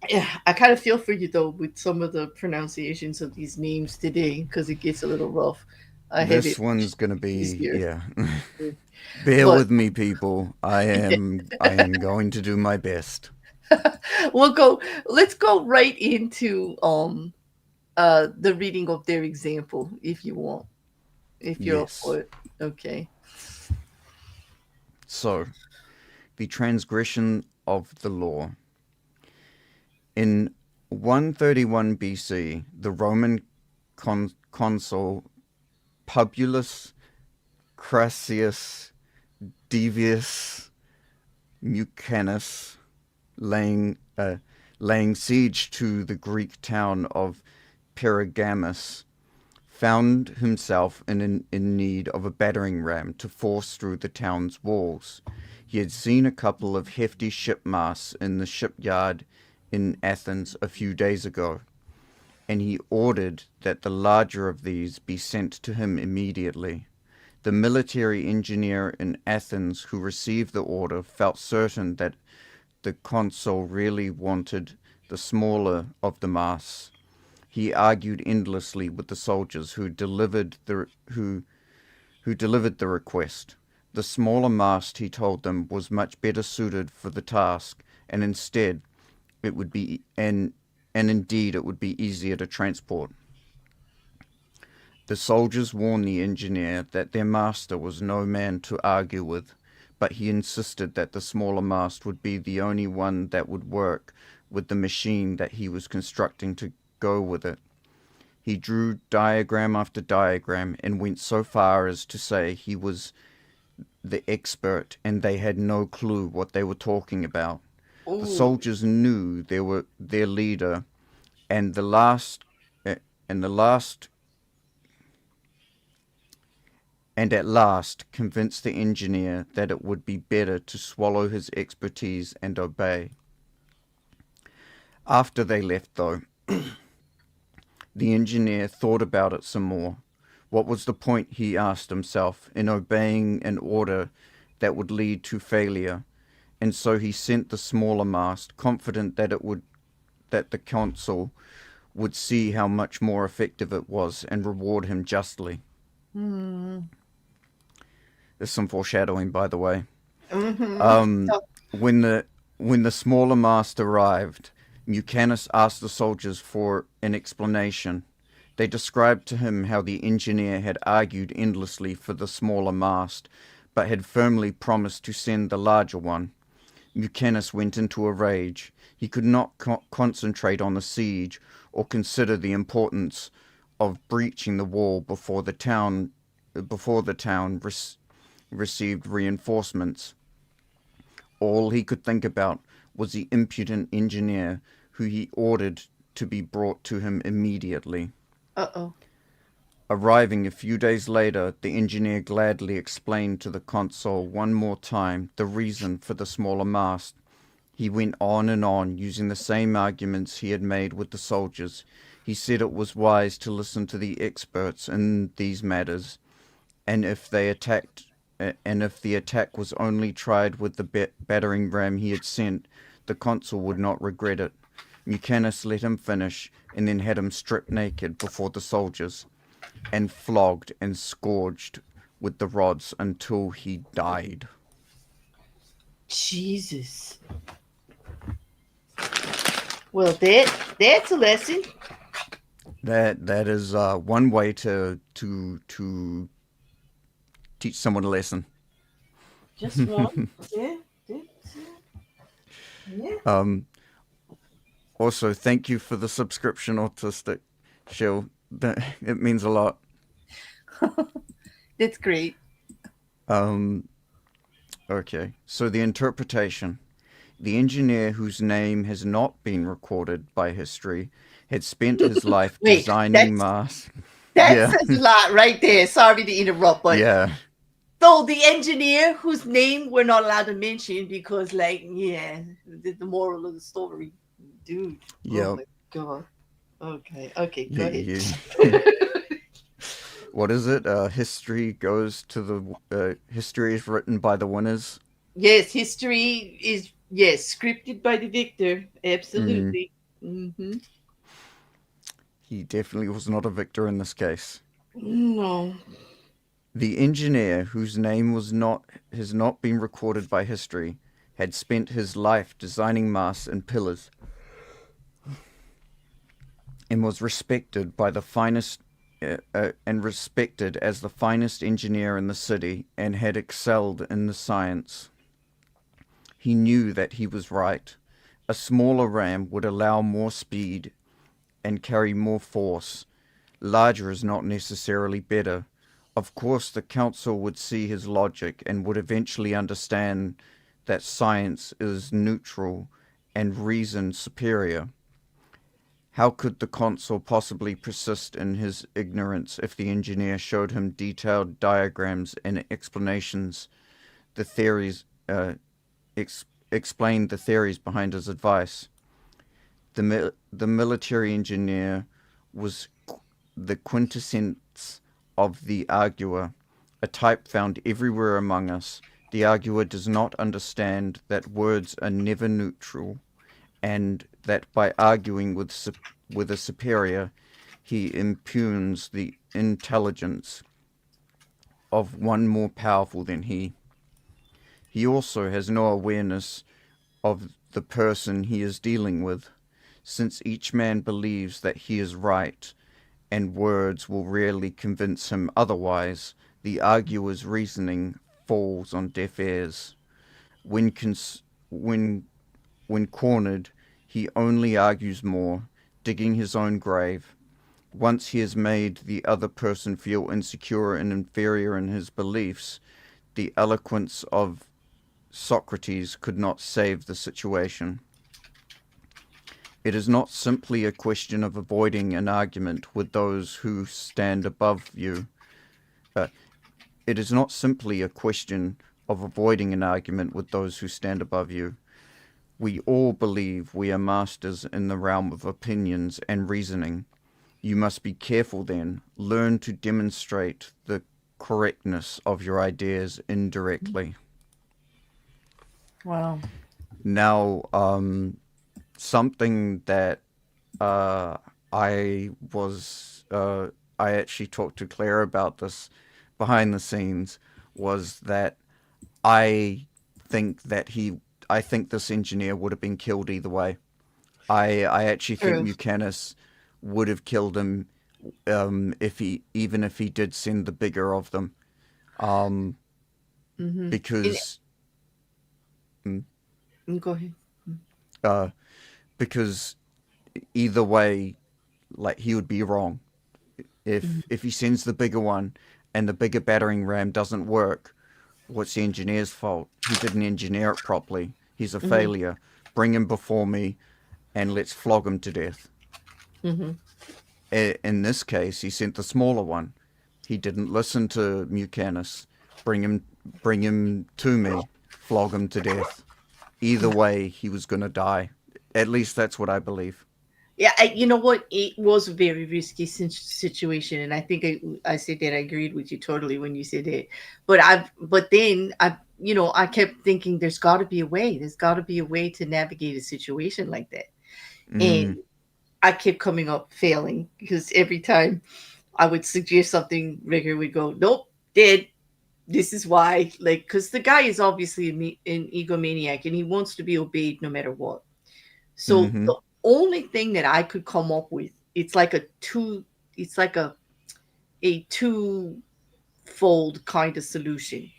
[SPEAKER 1] Yeah, I kind of feel for you though with some of the pronunciations of these names today because it gets a little rough. I have
[SPEAKER 2] This
[SPEAKER 1] it
[SPEAKER 2] one's gonna be
[SPEAKER 1] easier,
[SPEAKER 2] yeah. Bear
[SPEAKER 1] but
[SPEAKER 2] with me, people. I am going to do my best.
[SPEAKER 1] we'll go. Let's go right into the reading of their example if you want, if you're up
[SPEAKER 2] Yes.
[SPEAKER 1] for it. Okay.
[SPEAKER 2] So, the transgression of the law. In 131 BC, the Roman consul Publius Crassus Devius Mucanus, laying laying siege to the Greek town of Pergamus, found himself in need of a battering ram to force through the town's walls. He had seen a couple of hefty ship masts in the shipyard in Athens a few days ago, and he ordered that the larger of these be sent to him immediately. The military engineer in Athens who received the order felt certain that the consul really wanted the smaller of the masts. He argued endlessly with the soldiers who delivered the request. The smaller mast, he told them, was much better suited for the task, and instead it would be and indeed it would be easier to transport. The soldiers warned the engineer that their master was no man to argue with, but he insisted that the smaller mast would be the only one that would work with the machine that he was constructing to go with it. He drew diagram after diagram and went so far as to say he was the expert and they had no clue what they were talking about. The
[SPEAKER 1] Oh,
[SPEAKER 2] soldiers knew they were their leader, and the last and the last and at last convinced the engineer that it would be better to swallow his expertise and obey. After they left, though, the engineer thought about it some more. What was the point, he asked himself, in obeying an order that would lead to failure? And so he sent the smaller mast, confident that the consul would see how much more effective it was and reward him justly.
[SPEAKER 1] hmm.
[SPEAKER 2] There's some foreshadowing, by the way.
[SPEAKER 1] Mm-hmm.
[SPEAKER 2] Um, when the smaller mast arrived, Mucanus asked the soldiers for an explanation. They described to him how the engineer had argued endlessly for the smaller mast, but had firmly promised to send the larger one. Mucanus went into a rage. He could not concentrate on the siege or consider the importance of breaching the wall before the town received reinforcements. All he could think about was the impudent engineer who he ordered to be brought to him immediately.
[SPEAKER 1] Uh-oh.
[SPEAKER 2] Arriving a few days later, the engineer gladly explained to the consul one more time the reason for the smaller mast. He went on, using the same arguments he had made with the soldiers. He said it was wise to listen to the experts in these matters, and if the attack was only tried with the battering ram he had sent, the consul would not regret it. Mucanus let him finish, and then had him stripped naked before the soldiers, and flogged and scourged with the rods until he died.
[SPEAKER 1] Jesus. Well, that's a lesson.
[SPEAKER 2] That is one way to teach someone a lesson.
[SPEAKER 1] Just one. Yeah. That's, yeah.
[SPEAKER 2] Um, Also, thank you for the subscription, Autistic Shill. It means a lot.
[SPEAKER 1] That's great.
[SPEAKER 2] Okay, so the interpretation. The engineer whose name has not been recorded by history had spent his life
[SPEAKER 1] Wait,
[SPEAKER 2] designing masks.
[SPEAKER 1] that
[SPEAKER 2] Yeah,
[SPEAKER 1] says a lot right there. Sorry to interrupt, but
[SPEAKER 2] yeah,
[SPEAKER 1] so the engineer whose name we're not allowed to mention because, like, yeah, the moral of the story, dude. Oh
[SPEAKER 2] yeah,
[SPEAKER 1] my god. Okay, go
[SPEAKER 2] yeah.
[SPEAKER 1] ahead.
[SPEAKER 2] What is it? History goes to history is written by the winners.
[SPEAKER 1] Yes, history is scripted by the victor.
[SPEAKER 2] Mm,
[SPEAKER 1] Absolutely. Mm-hmm.
[SPEAKER 2] he definitely was not a victor in this case.
[SPEAKER 1] No.
[SPEAKER 2] The engineer, whose name has not been recorded by history, had spent his life designing masts and pillars, and was respected by the finest and respected as the finest engineer in the city, and had excelled in the science. He knew that he was right. A smaller ram would allow more speed and carry more force. Larger is not necessarily better. Of course, the council would see his logic and would eventually understand that science is neutral and reason superior. How could the consul possibly persist in his ignorance if the engineer showed him detailed diagrams and explanations, the theories, explained the theories behind his advice? The military engineer was the quintessence of the arguer, a type found everywhere among us. The arguer does not understand that words are never neutral, and that by arguing with a superior, he impugns the intelligence of one more powerful than he. He also has no awareness of the person he is dealing with, since each man believes that he is right, and words will rarely convince him otherwise, the arguer's reasoning falls on deaf ears. When, cons- when, when cornered, he only argues more, digging his own grave. Once he has made the other person feel insecure and inferior in his beliefs, the eloquence of Socrates could not save the situation. It is not simply a question of avoiding an argument with those who stand above you. Uh, it is not simply a question of avoiding an argument with those who stand above you. We all believe we are masters in the realm of opinions and reasoning. You must be careful then. Learn to demonstrate the correctness of your ideas indirectly.
[SPEAKER 1] Wow.
[SPEAKER 2] Now, something that uh, I was, I actually talked to Claire about this behind the scenes, was that I think that I think this engineer would have been killed either way. I actually think
[SPEAKER 1] True.
[SPEAKER 2] Mucanis would have killed him even if he did send the bigger of them, um,
[SPEAKER 1] Mm-hmm.
[SPEAKER 2] because mm,
[SPEAKER 1] Go ahead.
[SPEAKER 2] uh, because either way, like he would be wrong
[SPEAKER 1] Mm-hmm.
[SPEAKER 2] if he sends the bigger one and the bigger battering ram doesn't work. What's the engineer's fault? He didn't engineer it properly. He's a
[SPEAKER 1] Mm-hmm.
[SPEAKER 2] failure. Bring him before me, and let's flog him to death.
[SPEAKER 1] Mm-hmm.
[SPEAKER 2] In this case, he sent the smaller one. He didn't listen to Mucanis. Bring him, bring him to me. Flog him to death. Either way, he was gonna die. At least that's what I believe.
[SPEAKER 1] Yeah, you know what? It was a very risky situation, and I think I said that I agreed with you totally when you said it. But then I kept thinking there's got to be a way. There's got to be a way to navigate a situation like that, and
[SPEAKER 2] Mm,
[SPEAKER 1] I kept coming up failing because every time I would suggest something, Rigger would go, "Nope, dead." This is why, like, because the guy is obviously an egomaniac, and he wants to be obeyed no matter what. So
[SPEAKER 2] mm-hmm.
[SPEAKER 1] the only thing that I could come up with, it's like a two-fold kind of solution.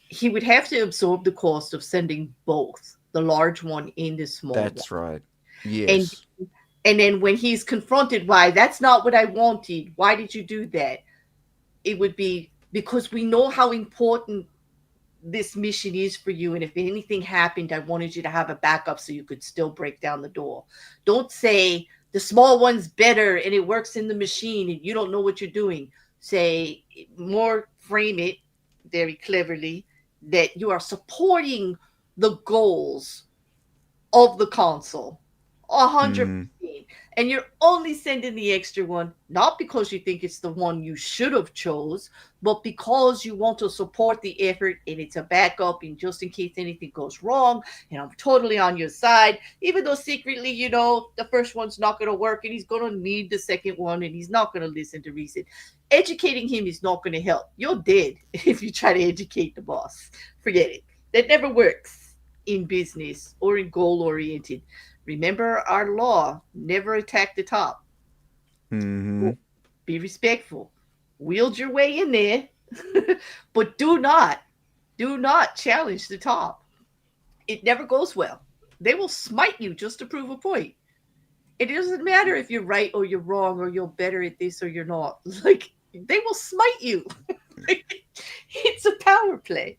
[SPEAKER 1] He would have to absorb the cost of sending both the large one and the small one.
[SPEAKER 2] That's right.
[SPEAKER 1] And
[SPEAKER 2] Yes.
[SPEAKER 1] and then when he's confronted, why that's not what I wanted. Why did you do that? It would be because we know how important this mission is for you. And if anything happened, I wanted you to have a backup so you could still break down the door. Don't say the small one's better and it works in the machine and you don't know what you're doing. Say more, frame it very cleverly that you are supporting the goals of the console 100%,
[SPEAKER 2] Mm,
[SPEAKER 1] and you're only sending the extra one not because you think it's the one you should have chose, but because you want to support the effort and it's a backup in just in case anything goes wrong. And I'm totally on your side, even though secretly the first one's not going to work and he's going to need the second one and he's not going to listen to reason. Educating him is not going to help. You're dead if you try to educate the boss. Forget it. That never works in business or in goal oriented. Remember our law, never attack the top.
[SPEAKER 2] mm-hmm.
[SPEAKER 1] Be respectful. Wield your way in there, but do not challenge the top. It never goes well. They will smite you just to prove a point. It doesn't matter if you're right or you're wrong or you're better at this or you're not. Like, they will smite you. It's a power play.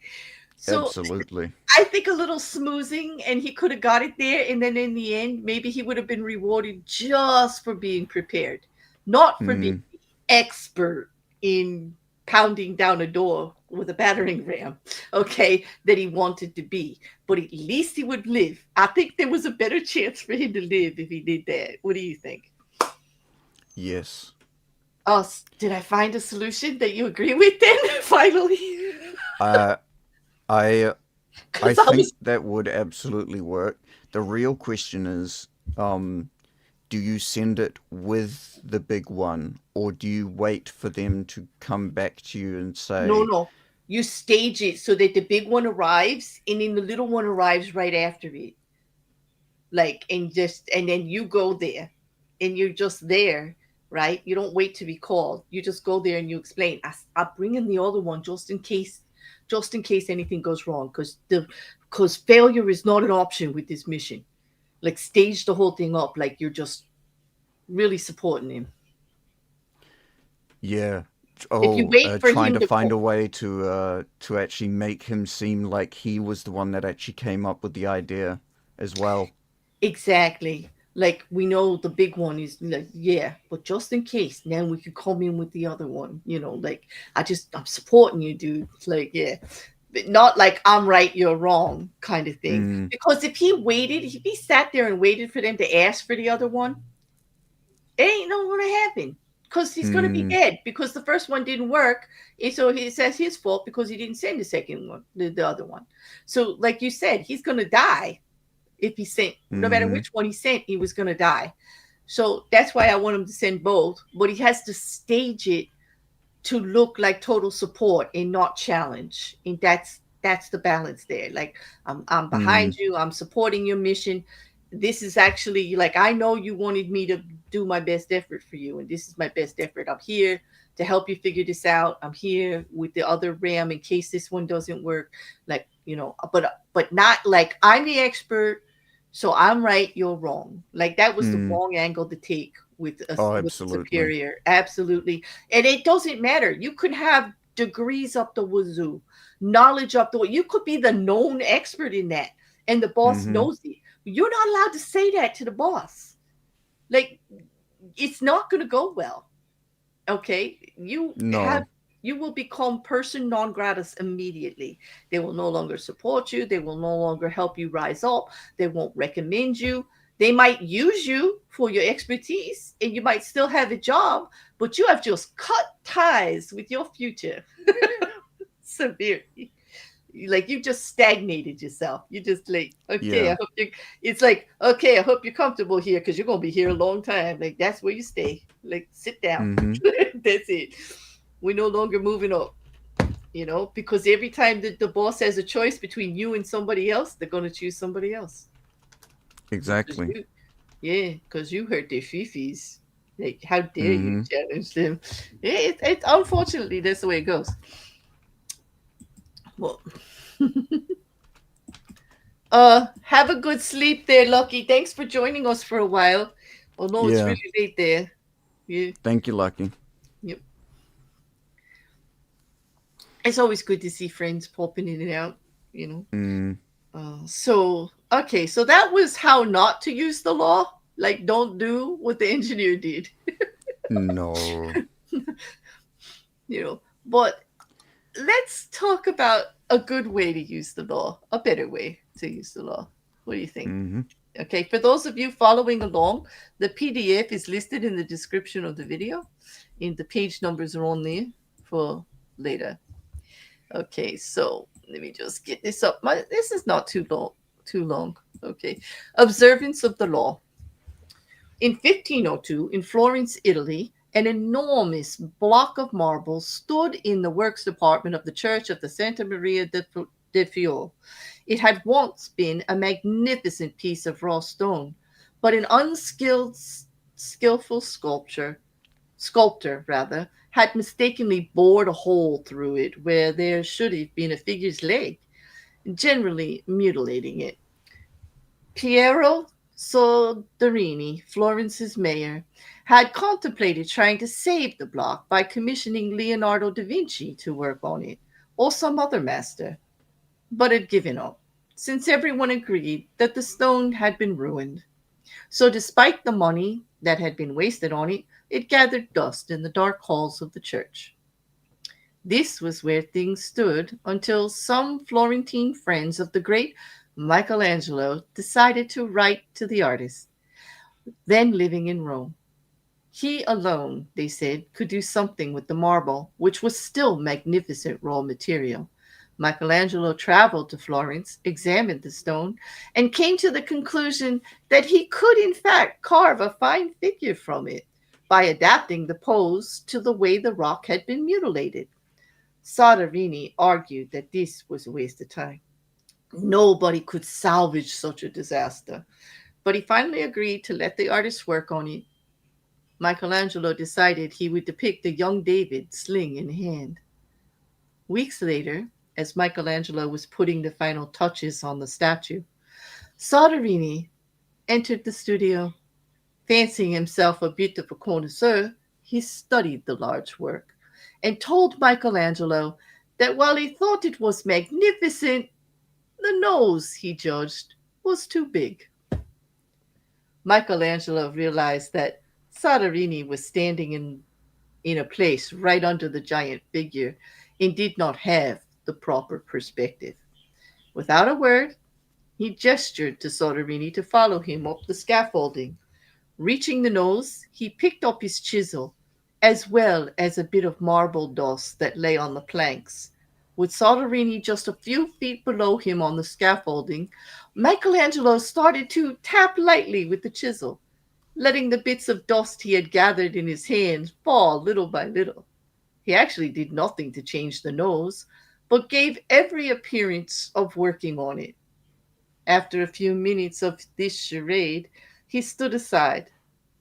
[SPEAKER 1] So
[SPEAKER 2] Absolutely.
[SPEAKER 1] I think a little smoozing and he could have got it there. And then in the end, maybe he would have been rewarded just for being prepared, not for being
[SPEAKER 2] Mm,
[SPEAKER 1] expert in pounding down a door with a battering ram, okay, that he wanted to be. But at least he would live. I think there was a better chance for him to live if he did that. What do you think?
[SPEAKER 2] yes.
[SPEAKER 1] Oh, did I find a solution that you agree with then? Finally.
[SPEAKER 2] Uh, I I
[SPEAKER 1] Because I
[SPEAKER 2] think
[SPEAKER 1] was
[SPEAKER 2] that would absolutely work. The real question is, um, do you send it with the big one, or do you wait for them to come back to you and
[SPEAKER 1] no,
[SPEAKER 2] say,
[SPEAKER 1] no. You stage it so that the big one arrives and then the little one arrives right after it. Like, and then you go there and you're just there. right? You don't wait to be called. You just go there and you explain. I'll bring in the other one just in case anything goes wrong, because failure is not an option with this mission. Like stage the whole thing up, like you're just really supporting him.
[SPEAKER 2] Yeah.
[SPEAKER 1] If you
[SPEAKER 2] Oh,
[SPEAKER 1] wait for
[SPEAKER 2] trying
[SPEAKER 1] him
[SPEAKER 2] to
[SPEAKER 1] to
[SPEAKER 2] find
[SPEAKER 1] call,
[SPEAKER 2] a way to actually make him seem like he was the one that actually came up with the idea as well.
[SPEAKER 1] exactly. Like we know the big one is like, yeah, but just in case, now we could come in with the other one. Like I'm supporting you, dude. It's like, yeah. But not like I'm right, you're wrong kind of thing.
[SPEAKER 2] Mm,
[SPEAKER 1] Because if he sat there and waited for them to ask for the other one, it ain't no gonna happen. Because he's gonna be
[SPEAKER 2] mm,
[SPEAKER 1] dead because the first one didn't work. And so he says his fault because he didn't send the second one, the other one. So, like you said, he's gonna die if he sent, no matter
[SPEAKER 2] mm,
[SPEAKER 1] which one he sent, he was gonna die. So that's why I want him to send both, but he has to stage it to look like total support and not challenge. And that's the balance there. Like I'm behind
[SPEAKER 2] mm,
[SPEAKER 1] you, I'm supporting your mission. This is actually like I know you wanted me to do my best effort for you, and this is my best effort. I'm here to help you figure this out. I'm here with the other RAM in case this one doesn't work. Like, but not like I'm the expert, so I'm right, you're wrong. Like that was the
[SPEAKER 2] mm.
[SPEAKER 1] wrong angle to take
[SPEAKER 2] Oh,
[SPEAKER 1] with a
[SPEAKER 2] absolutely.
[SPEAKER 1] superior. Absolutely. And it doesn't matter. You could have degrees up the wazoo, knowledge up the, you could be the known expert in that, and the boss
[SPEAKER 2] Mm-hmm.
[SPEAKER 1] knows it. You're not allowed to say that to the boss. Like, it's not going to go well. Okay,
[SPEAKER 2] No.
[SPEAKER 1] you will become person non gratis immediately. They will no longer support you. They will no longer help you rise up. They won't recommend you. They might use you for your expertise and you might still have a job, but you have just cut ties with your future severely. Like you just stagnated yourself. You just like, okay,
[SPEAKER 2] Yeah.
[SPEAKER 1] I hope you, it's like, okay, I hope you're comfortable here because you're gonna be here a long time. Like that's where you stay. Like sit down.
[SPEAKER 2] Mm-hmm.
[SPEAKER 1] That's it. We're no longer moving up, because every time that the boss has a choice between you and somebody else, they're gonna choose somebody else. Because
[SPEAKER 2] Exactly.
[SPEAKER 1] you hurt their fifis. Like, how dare you
[SPEAKER 2] Mm-hmm.
[SPEAKER 1] challenge them? Yeah, it unfortunately that's the way it goes. Well, have a good sleep there, Lucky. Thanks for joining us for a while. Oh no, it's
[SPEAKER 2] Yeah.
[SPEAKER 1] really late there. Yeah,
[SPEAKER 2] Thank you, Lucky.
[SPEAKER 1] yep. It's always good to see friends popping in and out. You know.
[SPEAKER 2] Mm.
[SPEAKER 1] So okay, so that was how not to use the law. Like, don't do what the engineer did.
[SPEAKER 2] No.
[SPEAKER 1] But let's talk about a good way to use the law, a better way to use the law. What do you think?
[SPEAKER 2] Mm-hmm.
[SPEAKER 1] Okay, for those of you following along, the PDF is listed in the description of the video, and the page numbers are on there for later. Okay, so let me just get this up. This is not too long. Too long. Okay, observance of the law. In 1502, in Florence, Italy, an enormous block of marble stood in the works department of the church of the Santa Maria de Fiore. It had once been a magnificent piece of raw stone, but an skillful sculptor rather, had mistakenly bored a hole through it where there should have been a figure's leg, generally mutilating it. Piero Soderini, Florence's mayor, had contemplated trying to save the block by commissioning Leonardo da Vinci to work on it, or some other master, but had given up, since everyone agreed that the stone had been ruined. So, despite the money that had been wasted on it, it gathered dust in the dark halls of the church. This was where things stood until some Florentine friends of the great Michelangelo decided to write to the artist, then living in Rome. He alone, they said, could do something with the marble, which was still magnificent raw material. Michelangelo traveled to Florence, examined the stone, and came to the conclusion that he could, in fact, carve a fine figure from it by adapting the pose to the way the rock had been mutilated. Soderini argued that this was a waste of time. Nobody could salvage such a disaster. But he finally agreed to let the artist work on it. Michelangelo decided he would depict a young David, sling in hand. Weeks later, as Michelangelo was putting the final touches on the statue, Soderini entered the studio. Fancying himself a bit of a connoisseur, he studied the large work and told Michelangelo that while he thought it was magnificent, the nose, he judged, was too big. Michelangelo realized that Soderini was standing in a place right under the giant figure and did not have the proper perspective. Without a word, he gestured to Soderini to follow him up the scaffolding. Reaching the nose, he picked up his chisel, as well as a bit of marble dust that lay on the planks. With Soderini just a few feet below him on the scaffolding, Michelangelo started to tap lightly with the chisel, letting the bits of dust he had gathered in his hands fall little by little. He actually did nothing to change the nose, but gave every appearance of working on it. After a few minutes of this charade, he stood aside.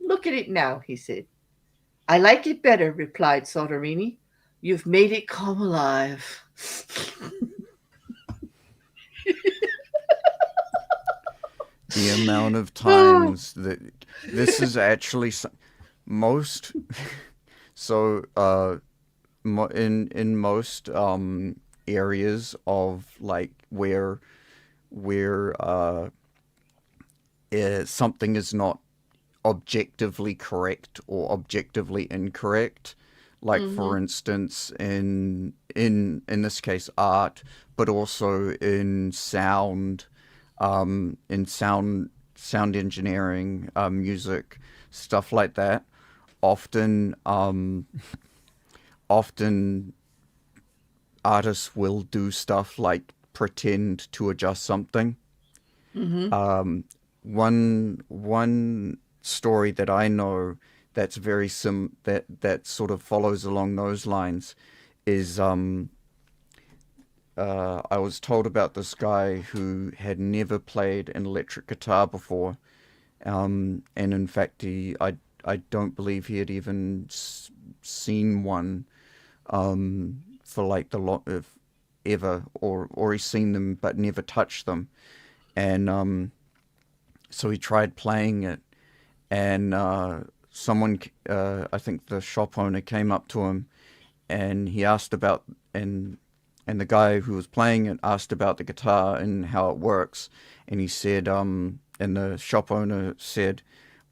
[SPEAKER 1] Look at it now, he said. I like it better, replied Soderini. You've made it come alive.
[SPEAKER 2] The amount of times that this is actually most so in most areas of like where something is not objectively correct or objectively incorrect, like
[SPEAKER 1] Mm-hmm.
[SPEAKER 2] for instance in this case art, but also in sound engineering, music, stuff like that. Often often artists will do stuff like pretend to adjust something.
[SPEAKER 1] Mm-hmm.
[SPEAKER 2] One story that I know that's very that sort of follows along those lines is I was told about this guy who had never played an electric guitar before, and in fact I don't believe he had even seen one for like the lot of ever, or he's seen them but never touched them, and so he tried playing it, and I think the shop owner came up to him, and he asked about and the guy who was playing it asked about the guitar and how it works, and he said and the shop owner said,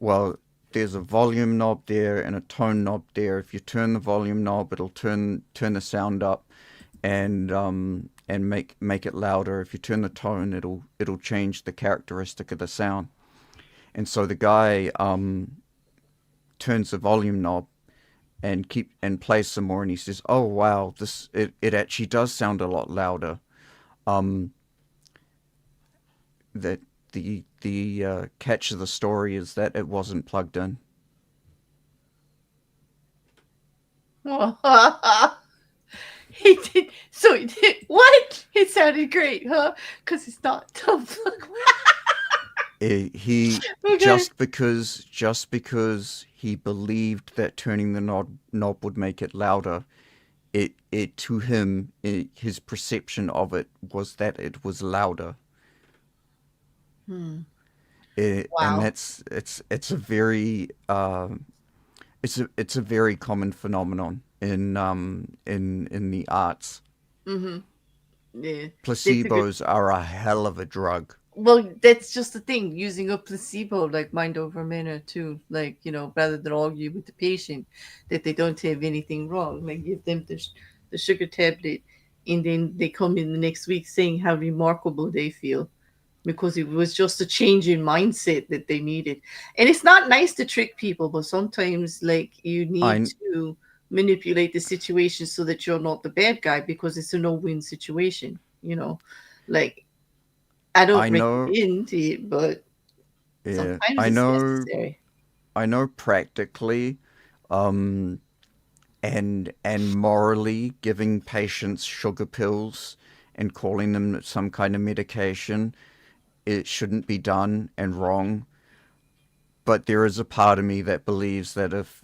[SPEAKER 2] well, there's a volume knob there and a tone knob there. If you turn the volume knob, it'll turn the sound up and make it louder. If you turn the tone, it'll change the characteristic of the sound. And so the guy turns the volume knob and plays some more, and he says, "Oh wow, it actually does sound a lot louder." Um, that the catch of the story is that it wasn't plugged in.
[SPEAKER 1] He did. So he did. What? It sounded great, huh? Because it's not tough.
[SPEAKER 2] He
[SPEAKER 1] Okay.
[SPEAKER 2] just because he believed that turning the knob would make it louder, it to him his perception of it was that it was louder.
[SPEAKER 1] Hmm.
[SPEAKER 2] And
[SPEAKER 1] Wow.
[SPEAKER 2] it's a very it's a very common phenomenon in the arts.
[SPEAKER 1] Mm-hmm. Yeah. That's a good.
[SPEAKER 2] Placebos are a hell of a drug.
[SPEAKER 1] Well, that's just the thing. Using a placebo like mind over matter too. Like, rather than argue with the patient that they don't have anything wrong, like give them the sugar tablet, and then they come in the next week saying how remarkable they feel because it was just a change in mindset that they needed. And it's not nice to trick people, but sometimes like you need
[SPEAKER 2] I
[SPEAKER 1] to manipulate the situation so that you're not the bad guy because it's a no-win situation. Like I don't
[SPEAKER 2] I know
[SPEAKER 1] recommend it, but
[SPEAKER 2] yeah,
[SPEAKER 1] sometimes it's necessary.
[SPEAKER 2] I know practically, um, and morally giving patients sugar pills and calling them some kind of medication, it shouldn't be done and wrong. but there is a part of me that believes that if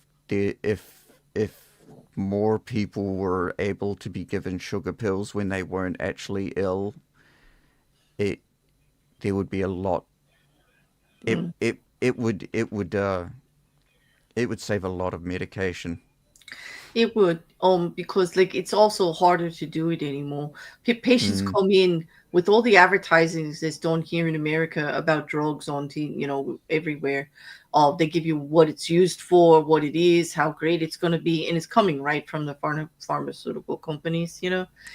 [SPEAKER 2] more people were able to be given sugar pills when they weren't actually ill, it there would be a lot.
[SPEAKER 1] Mm.
[SPEAKER 2] It would save a lot of medication.
[SPEAKER 1] It would, because like it's also harder to do it anymore. Patients
[SPEAKER 2] Mm.
[SPEAKER 1] come in with all the advertisings that's done here in America about drugs on everywhere. They give you what it's used for, what it is, how great it's going to be, and it's coming right from the pharmaceutical companies.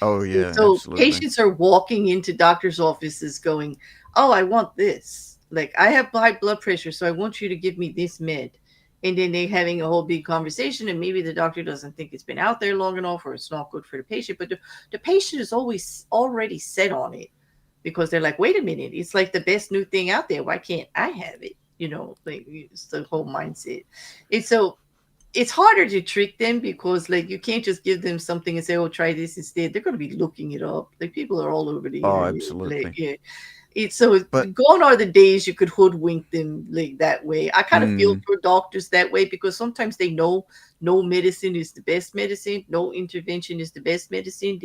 [SPEAKER 2] Oh
[SPEAKER 1] And
[SPEAKER 2] yeah,
[SPEAKER 1] so
[SPEAKER 2] absolutely.
[SPEAKER 1] patients are walking into doctors' offices going, "Oh, I want this. Like I have high blood pressure, so I want you to give me this med." And then they having a whole big conversation, and maybe the doctor doesn't think it's been out there long enough, or it's not good for the patient. But the patient is always already set on it because they're like, "Wait a minute, it's like the best new thing out there. Why can't I have it?" Like it's the whole mindset. And so it's harder to trick them because like you can't just give them something and say, "Oh, try this instead." They're going to be looking it up. Like people are all over the
[SPEAKER 2] Oh,
[SPEAKER 1] internet. Like
[SPEAKER 2] absolutely.
[SPEAKER 1] yeah, so
[SPEAKER 2] But
[SPEAKER 1] gone are the days you could hoodwink them like that way. I kind of feel
[SPEAKER 2] mm,
[SPEAKER 1] for doctors that way because sometimes they know no medicine is the best medicine, no intervention is the best medicine.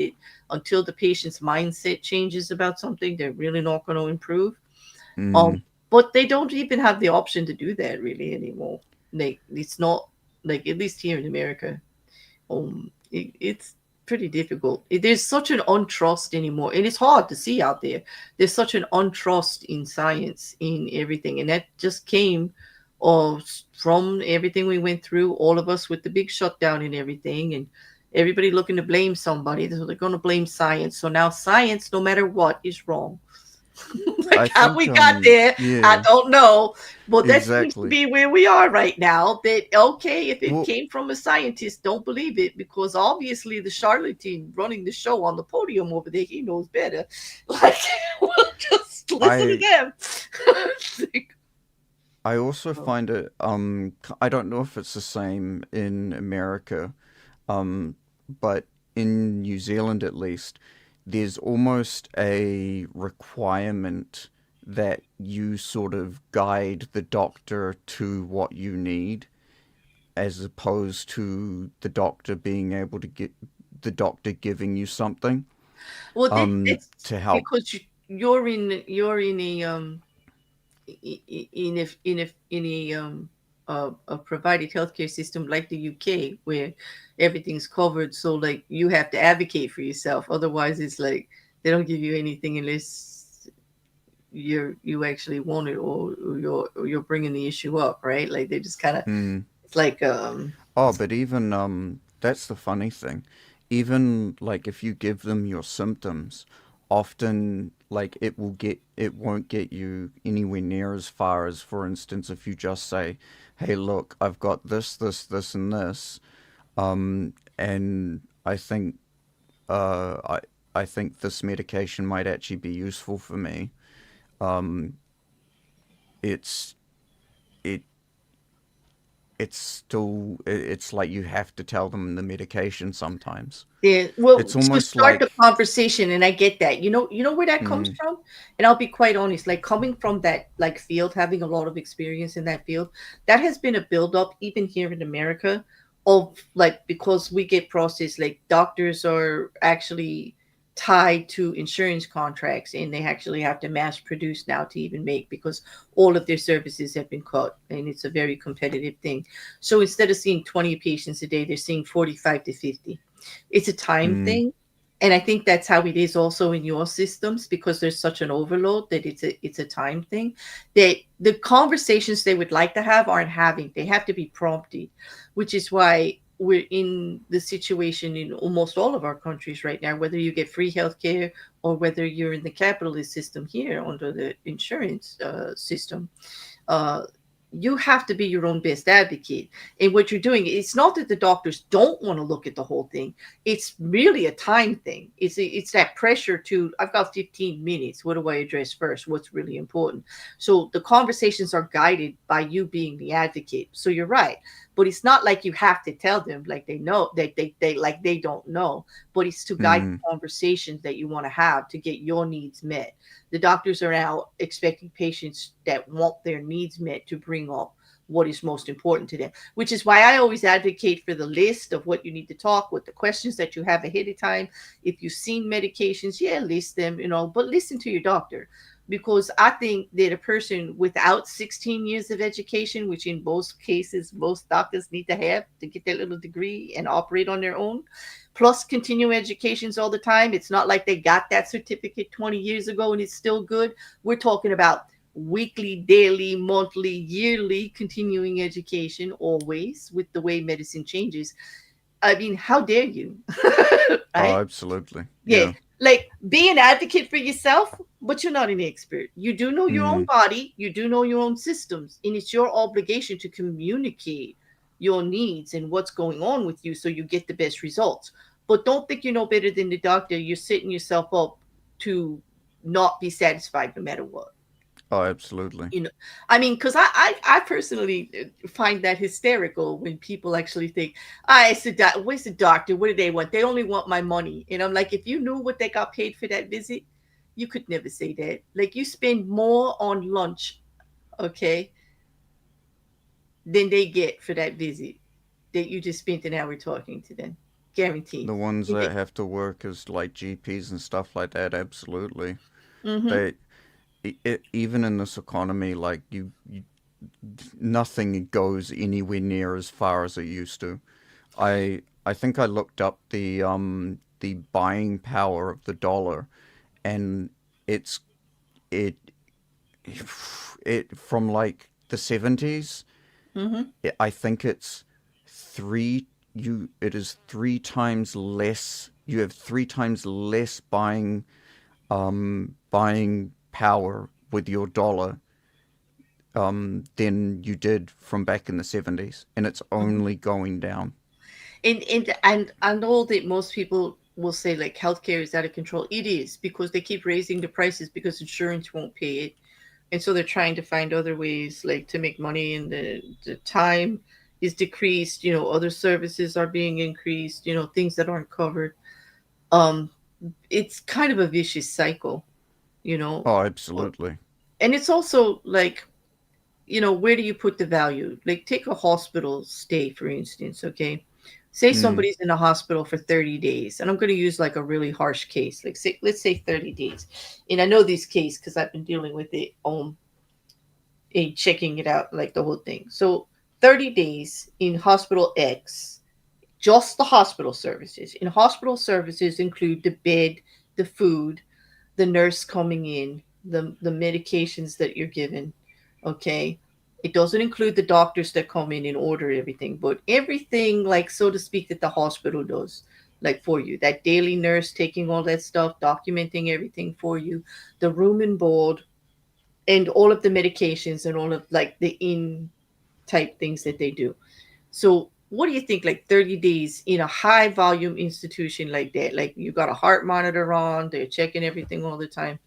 [SPEAKER 1] Until the patient's mindset changes about something, they're really not going to improve. Um,
[SPEAKER 2] mm,
[SPEAKER 1] but they don't even have the option to do that really anymore. Like it's not like at least here in America, it's pretty difficult. There's such an untrust anymore, and it's hard to see out there. There's such an untrust in science, in everything, and that just came from everything we went through, all of us with the big shutdown and everything, and everybody looking to blame somebody. So they're going to blame science. So now science, no matter what, is wrong.
[SPEAKER 2] I
[SPEAKER 1] Like how
[SPEAKER 2] think
[SPEAKER 1] we got there, I
[SPEAKER 2] yeah,
[SPEAKER 1] don't know. But that seems to
[SPEAKER 2] exactly.
[SPEAKER 1] be where we are right now. That okay, if it
[SPEAKER 2] Well,
[SPEAKER 1] came from a scientist, don't believe it because obviously the charlatan running the show on the podium over there, he knows better. Like, we'll just listen to
[SPEAKER 2] I
[SPEAKER 1] them.
[SPEAKER 2] I also
[SPEAKER 1] Oh.
[SPEAKER 2] find it I don't know if it's the same in America, um but in New Zealand at least, there's almost a requirement that you sort of guide the doctor to what you need, as opposed to the doctor giving you something
[SPEAKER 1] Well, that's
[SPEAKER 2] to help.
[SPEAKER 1] because you're in a provided healthcare system like the UK where everything's covered. So like you have to advocate for yourself. Otherwise, it's like they don't give you anything unless you actually want it or you're bringing the issue up, right? Like they just kind of
[SPEAKER 2] Mm.
[SPEAKER 1] it's like
[SPEAKER 2] Oh, but even that's the funny thing. Even like if you give them your symptoms, often like it won't get you anywhere near as far as, for instance, if you just say, "Hey, look, I've got this, and this, and uh, I I think this medication might actually be useful for me." Um, it's it it's like you have to tell them the medication sometimes.
[SPEAKER 1] yeah, well,
[SPEAKER 2] It's
[SPEAKER 1] to
[SPEAKER 2] almost
[SPEAKER 1] start the
[SPEAKER 2] like
[SPEAKER 1] conversation, and I get that. You know where that comes
[SPEAKER 2] mm,
[SPEAKER 1] from? And I'll be quite honest, like coming from that like field, having a lot of experience in that field, that has been a buildup even here in America of like because we get processed, like doctors are actually tied to insurance contracts and they actually have to mass produce now to even make because all of their services have been cut and it's a very competitive thing. So instead of seeing 20 patients a day, they're seeing 45 to 50. It's a time
[SPEAKER 2] mm,
[SPEAKER 1] thing. And I think that's how it is also in your systems because there's such an overload that it's a time thing. That the conversations they would like to have aren't having. They have to be prompted, which is why we're in the situation in almost all of our countries right now, whether you get free healthcare or whether you're in the capitalist system here under the insurance system. uh, you have to be your own best advocate. And what you're doing, it's not that the doctors don't want to look at the whole thing. It's really a time thing. It's that pressure to, I've got 15 minutes. What do I address first? What's really important? So the conversations are guided by you being the advocate. So you're right. But it's not like you have to tell them like they know that they like they don't know, but it's to guide
[SPEAKER 2] mm,
[SPEAKER 1] the conversations that you want to have to get your needs met. The doctors are now expecting patients that want their needs met to bring up what is most important to them, which is why I always advocate for the list of what you need to talk, what the questions that you have ahead of time. If you've seen medications, yeah, list them, but listen to your doctor, because I think that a person without 16 years of education, which in most cases most doctors need to have to get that little degree and operate on their own, plus continuing educations all the time. It's not like they got that certificate 20 years ago and it's still good. We're talking about weekly, daily, monthly, yearly continuing education, always with the way medicine changes. I mean, how dare you?
[SPEAKER 2] Oh,
[SPEAKER 1] Right?
[SPEAKER 2] absolutely.
[SPEAKER 1] Yeah.
[SPEAKER 2] Yeah.
[SPEAKER 1] Like, be an advocate for yourself, but you're not an expert. You do know your own
[SPEAKER 2] Mm.
[SPEAKER 1] body, you do know your own systems, and it's your obligation to communicate your needs and what's going on with you so you get the best results. But don't think you know better than the doctor. You're setting yourself up to not be satisfied no matter what.
[SPEAKER 2] Oh, absolutely.
[SPEAKER 1] you know I mean, because I personally find that hysterical when people actually think, it's where's the doctor, what do they want? They only want my money. And I'm like, if you knew what they got paid for that visit, you could never say that. Like, you spend more on lunch, okay, than they get for that visit that you just spent an hour talking to them, guaranteed.
[SPEAKER 2] The ones that have to work as like GPs and stuff like that, absolutely.
[SPEAKER 1] Mm-hmm.
[SPEAKER 2] They even in this economy, like nothing goes anywhere near as far as it used to. I think I looked up the buying power of the dollar, and it's it it from like the 70s.
[SPEAKER 1] Mm-hmm.
[SPEAKER 2] I think it's three. It is three times less. You have three times less buying power with your dollar than you did from back in the 70s, and it's
[SPEAKER 1] Mm-hmm.
[SPEAKER 2] only going down.
[SPEAKER 1] And I know that most people will say like healthcare is out of control. It is, because they keep raising the prices because insurance won't pay it, and so they're trying to find other ways like to make money, and the time is decreased. Other services are being increased. Things that aren't covered. Um, it's kind of a vicious cycle. You know,
[SPEAKER 2] Oh,
[SPEAKER 1] Uh,
[SPEAKER 2] absolutely.
[SPEAKER 1] and it's also like, where do you put the value? Like, take a hospital stay, for instance, okay? Say
[SPEAKER 2] Mm,
[SPEAKER 1] somebody's in a hospital for 30 days, and I'm going to use like a really harsh case. Like, let's say 30 days. And I know this case because I've been dealing with it and checking it out, like the whole thing. So, 30 days in hospital X, just the hospital services. And hospital services include the bed, the food, the nurse coming in, the medications that you're given. Okay. It doesn't include the doctors that come in and order everything, but everything, like, so to speak, that the hospital does, like, for you. That daily nurse taking all that stuff, documenting everything for you, the room and board, and all of the medications and all of like the in type things that they do. So what do you think, like 30 days in a high volume institution like that? Like, you got a heart monitor on, they're checking everything all the time.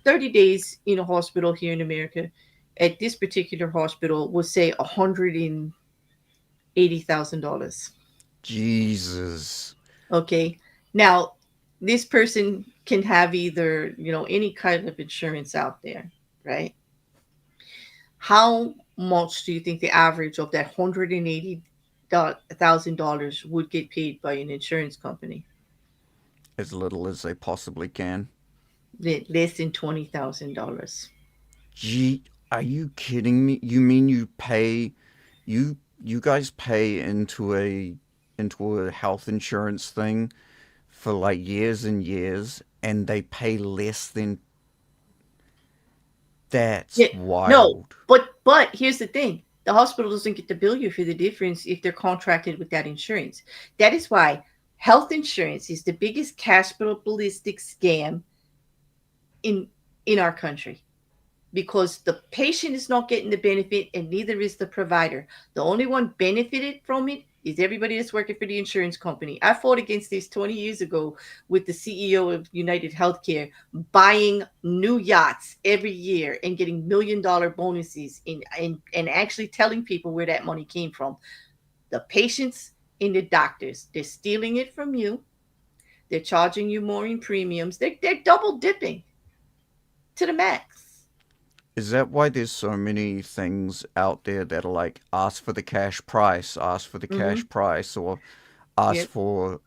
[SPEAKER 1] 30 days in a hospital here in America, at this particular hospital, will say $180,000.
[SPEAKER 2] Jesus.
[SPEAKER 1] Okay. Now, this person can have either, any kind of insurance out there, right? How much do you think the average of that $180,000 would get paid by an insurance company?
[SPEAKER 2] As little as they possibly can.
[SPEAKER 1] Less than $20,000.
[SPEAKER 2] Gee, are you kidding me? You mean you guys pay into a health insurance thing for like years and years, and they pay less than
[SPEAKER 1] Yeah,
[SPEAKER 2] that's
[SPEAKER 1] no,
[SPEAKER 2] wild.
[SPEAKER 1] but here's the thing: the hospital doesn't get to bill you for the difference if they're contracted with that insurance. That is why health insurance is the biggest capitalistic scam in in our country, because the patient is not getting the benefit and neither is the provider. The only one benefited from it is everybody that's working for the insurance company. I fought against this 20 years ago with the CEO of United Healthcare buying new yachts every year and getting $1 million bonuses and actually telling people where that money came from. The patients and the doctors, they're stealing it from you. They're charging you more in premiums. They're double dipping to the max.
[SPEAKER 2] Is that why there's so many things out there that are like ask for the cash price, ask for the
[SPEAKER 1] Hmm.
[SPEAKER 2] cash price, or ask for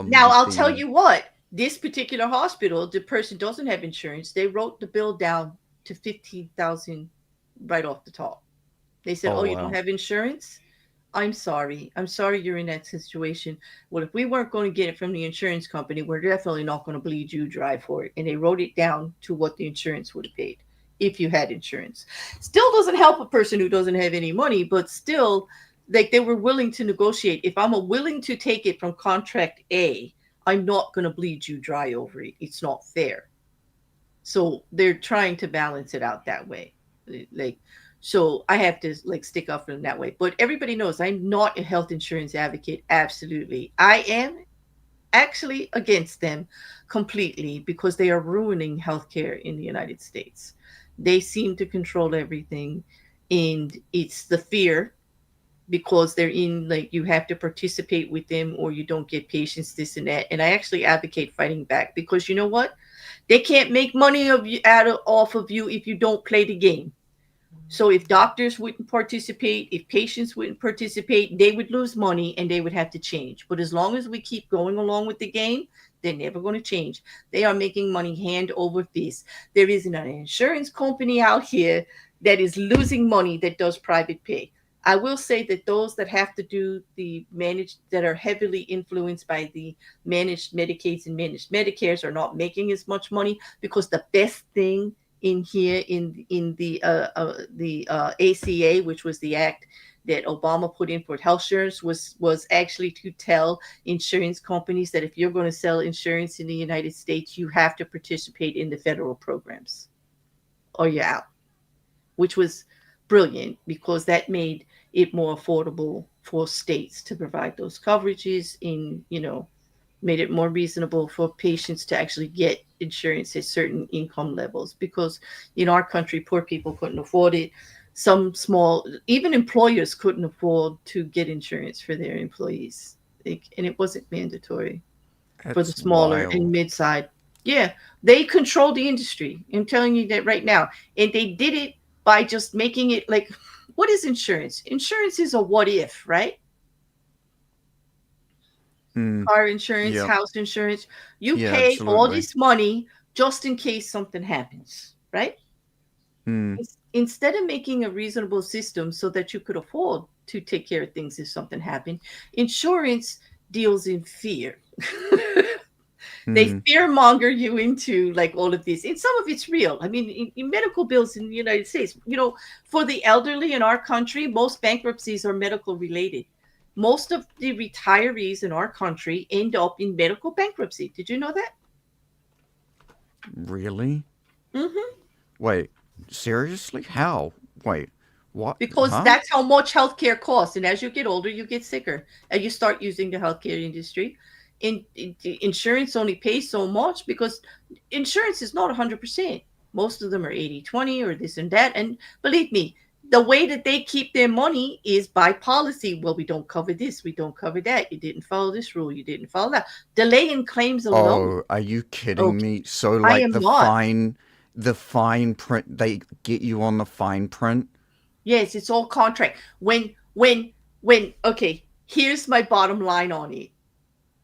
[SPEAKER 1] Now, I'll tell
[SPEAKER 2] the
[SPEAKER 1] you what, this particular hospital, the person doesn't have insurance. They wrote the bill down to 15,000 right off the top. They said,
[SPEAKER 2] oh
[SPEAKER 1] "Oh, you don't
[SPEAKER 2] wow.
[SPEAKER 1] have insurance? I'm sorry. I'm sorry you're in that situation. Well, if we weren't going to get it from the insurance company, we're definitely not going to bleed you dry for it." And they wrote it down to what the insurance would have paid if you had insurance. Still doesn't help a person who doesn't have any money, but still, like they were willing to negotiate. If I'm willing to take it from contract A, I'm not going to bleed you dry over it. It's not fair. So they're trying to balance it out that way. Like, so I have to like stick up for them that way. But everybody knows I'm not a health insurance advocate. Absolutely. I am actually against them completely because they are ruining healthcare in the United States. They seem to control everything. And it's the fear because they're in like you have to participate with them or you don't get patients, this and that. And I actually advocate fighting back because you know what? They can't make money of you off of you if you don't play the game. So if doctors wouldn't participate, if patients wouldn't participate, they would lose money and they would have to change. But as long as we keep going along with the game, they're never going to change. They are making money hand over fist. There isn't an insurance company out here that is losing money that does private pay. I will say that those that have to do the managed, that are heavily influenced by the managed Medicaids and managed Medicares, are not making as much money because the best thing in here in the ACA, which was the act that Obama put in for health insurance, was actually to tell insurance companies that if you're going to sell insurance in the United States, you have to participate in the federal programs or you're out, which was brilliant because that made it more affordable for states to provide those coverages in, made it more reasonable for patients to actually get insurance at certain income levels because in our country poor people couldn't afford it. Some small, even employers couldn't afford to get insurance for their employees, and it wasn't mandatory for the
[SPEAKER 2] That's
[SPEAKER 1] smaller and
[SPEAKER 2] wild.
[SPEAKER 1] mid-side. Yeah, they control the industry. I'm telling you that right now. And they did it by just making it like, what is insurance? Insurance is a what if, right?
[SPEAKER 2] Mm,
[SPEAKER 1] Car insurance,
[SPEAKER 2] yeah.
[SPEAKER 1] house insurance. You
[SPEAKER 2] Yeah,
[SPEAKER 1] pay all
[SPEAKER 2] absolutely.
[SPEAKER 1] this money just in case something happens, right?
[SPEAKER 2] Mm,
[SPEAKER 1] Instead of making a reasonable system so that you could afford to take care of things if something happened, insurance deals in fear. They
[SPEAKER 2] mm,
[SPEAKER 1] fearmonger you into like all of this. And some of it's real. I mean, in medical bills in the United States, for the elderly in our country, most bankruptcies are medical related. Most of the retirees in our country end up in medical bankruptcy. Did you know that?
[SPEAKER 2] really?
[SPEAKER 1] Hmm.
[SPEAKER 2] Wait, seriously? How? Wait, what?
[SPEAKER 1] Because
[SPEAKER 2] Huh?
[SPEAKER 1] that's how much healthcare costs. And as you get older, you get sicker and you start using the healthcare industry. Insurance only pays so much because insurance is not 100%. Most of them are 80/20 or this and that. And believe me, the way that they keep their money is by policy. Well, we don't cover this, we don't cover that. You didn't follow this rule, you didn't follow that. Delay in claims alone.
[SPEAKER 2] Oh, are you kidding
[SPEAKER 1] Okay,
[SPEAKER 2] me? So
[SPEAKER 1] I
[SPEAKER 2] like
[SPEAKER 1] am not.
[SPEAKER 2] the fine print, they get you on the fine print?
[SPEAKER 1] Yes, it's all contract. When okay, here's my bottom line on it.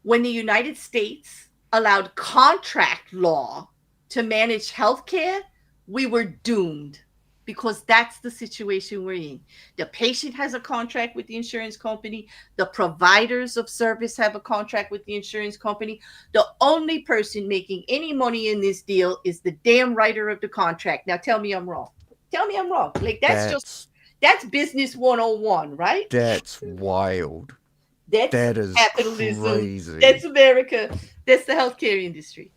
[SPEAKER 1] When the United States allowed contract law to manage healthcare, we were doomed because that's the situation we're in. The patient has a contract with the insurance company, the providers of service have a contract with the insurance company. The only person making any money in this deal is the damn writer of the contract. Now tell me I'm wrong. Tell me I'm wrong. Like
[SPEAKER 2] That's
[SPEAKER 1] that's business 101, right?
[SPEAKER 2] that's wild.
[SPEAKER 1] That's
[SPEAKER 2] That is
[SPEAKER 1] capitalism.
[SPEAKER 2] crazy.
[SPEAKER 1] That's America. That's the healthcare industry.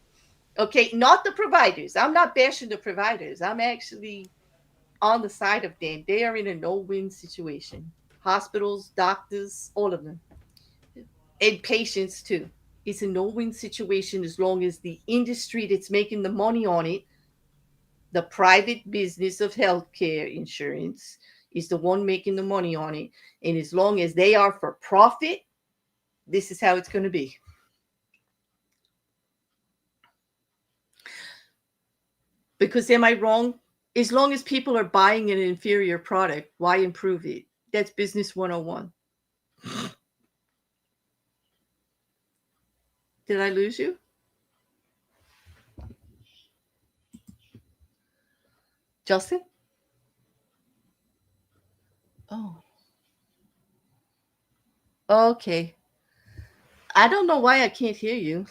[SPEAKER 1] Okay, not the providers. I'm not bashing the providers. I'm actually on the side of them. They are in a no-win situation. Hospitals, doctors, all of them, and patients too. It's a no-win situation as long as the industry that's making the money on it, the private business of healthcare insurance, is the one making the money on it. And as long as they are for profit, this is how it's going to be. Because am I wrong? As long as people are buying an inferior product, why improve it? That's business 101. Did I lose you? Justin? Oh, okay. I don't know why I can't hear you.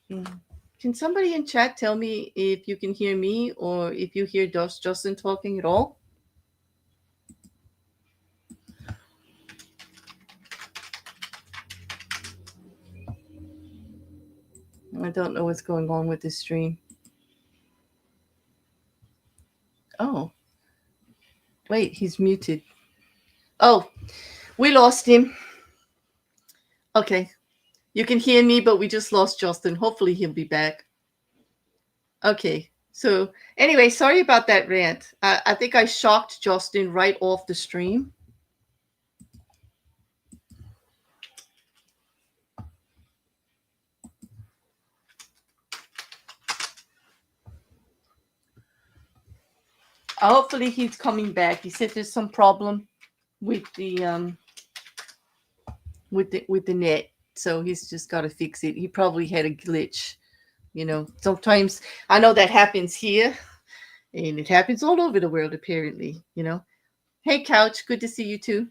[SPEAKER 1] Mm. Can somebody in chat tell me if you can hear me or if you hear Justin talking at all? I don't know what's going on with this stream. Oh, wait, he's muted. Oh, we lost him. Okay, you can hear me, but we just lost Justin. Hopefully he'll be back. Okay, so anyway, sorry about that rant. I think I shocked Justin right off the stream. Hopefully he's coming back. He said there's some problem with the net, so he's just got to fix it. He probably had a glitch. You know, sometimes I know that happens here, and it happens all over the world apparently. You know. Hey, Couch, good to see you too.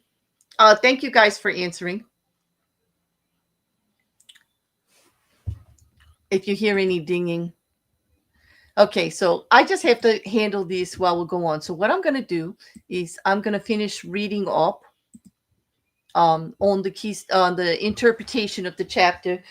[SPEAKER 1] Thank you guys for answering. If you hear any dinging. Okay, so I just have to handle this while we go on. So what I'm going to do is I'm going to finish reading up on the interpretation of the chapter,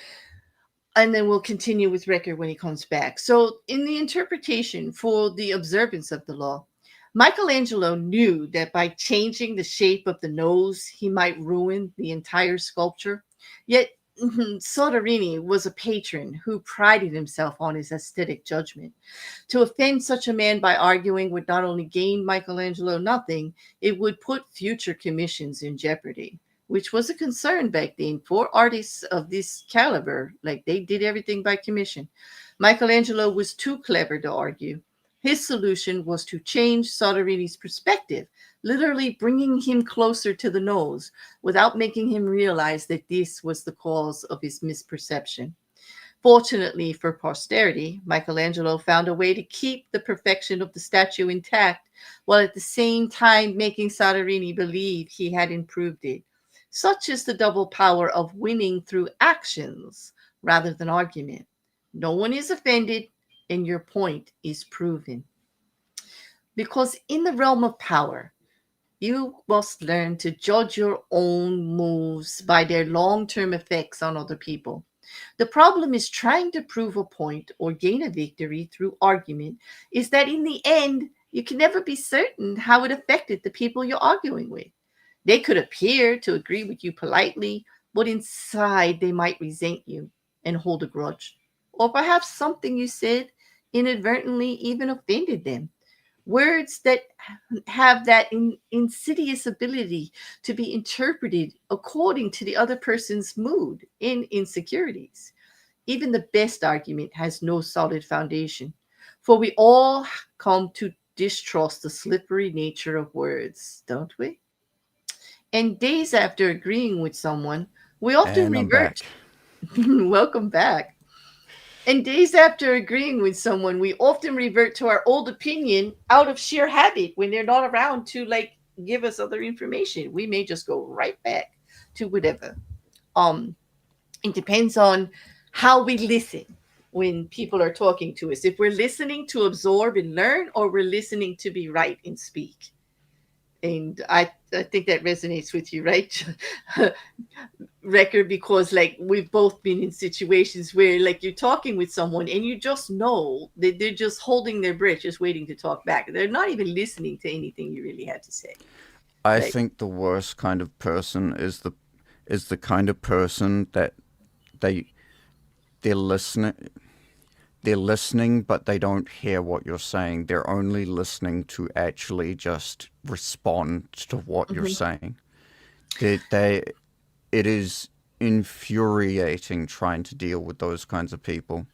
[SPEAKER 1] and then we'll continue with Rekkr when he comes back. So in the interpretation for the observance of the law, Michelangelo knew that by changing the shape of the nose, he might ruin the entire sculpture. Yet Soderini was a patron who prided himself on his aesthetic judgment. To offend such a man by arguing would not only gain Michelangelo nothing, it would put future commissions in jeopardy, which was a concern back then for artists of this caliber. Like, they did everything by commission. Michelangelo was too clever to argue. His solution was to change Soderini's perspective, literally bringing him closer to the nose without making him realize that this was the cause of his misperception. Fortunately for posterity, Michelangelo found a way to keep the perfection of the statue intact while at the same time making Soderini believe he had improved it. Such is the double power of winning through actions rather than argument. No one is offended, and your point is proven. Because in the realm of power, you must learn to judge your own moves by their long-term effects on other people. The problem is trying to prove a point or gain a victory through argument is that in the end, you can never be certain how it affected the people you're arguing with. They could appear to agree with you politely, but inside they might resent you and hold a grudge. Or perhaps something you said inadvertently even offended them. Words that have that insidious ability to be interpreted according to the other person's mood and insecurities. Even the best argument has no solid foundation, for we all come to distrust the slippery nature of words, don't we? And days after agreeing with someone, we often
[SPEAKER 2] And I'm
[SPEAKER 1] revert.
[SPEAKER 2] back.
[SPEAKER 1] Welcome back. And days after agreeing with someone, we often revert to our old opinion out of sheer habit when they're not around to give us other information. We may just go right back to whatever. It depends on how we listen when people are talking to us. If we're listening to absorb and learn, or we're listening to be right and speak. And I think that resonates with you, right? Rekkr, because we've both been in situations where you're talking with someone and you just know that they're just holding their breath, just waiting to talk back. They're not even listening to anything you really had to say.
[SPEAKER 2] I think the worst kind of person is the kind of person that they they're listening they're listening, but they don't hear what you're saying. They're only listening to actually just respond to what you're saying. It is infuriating trying to deal with those kinds of people.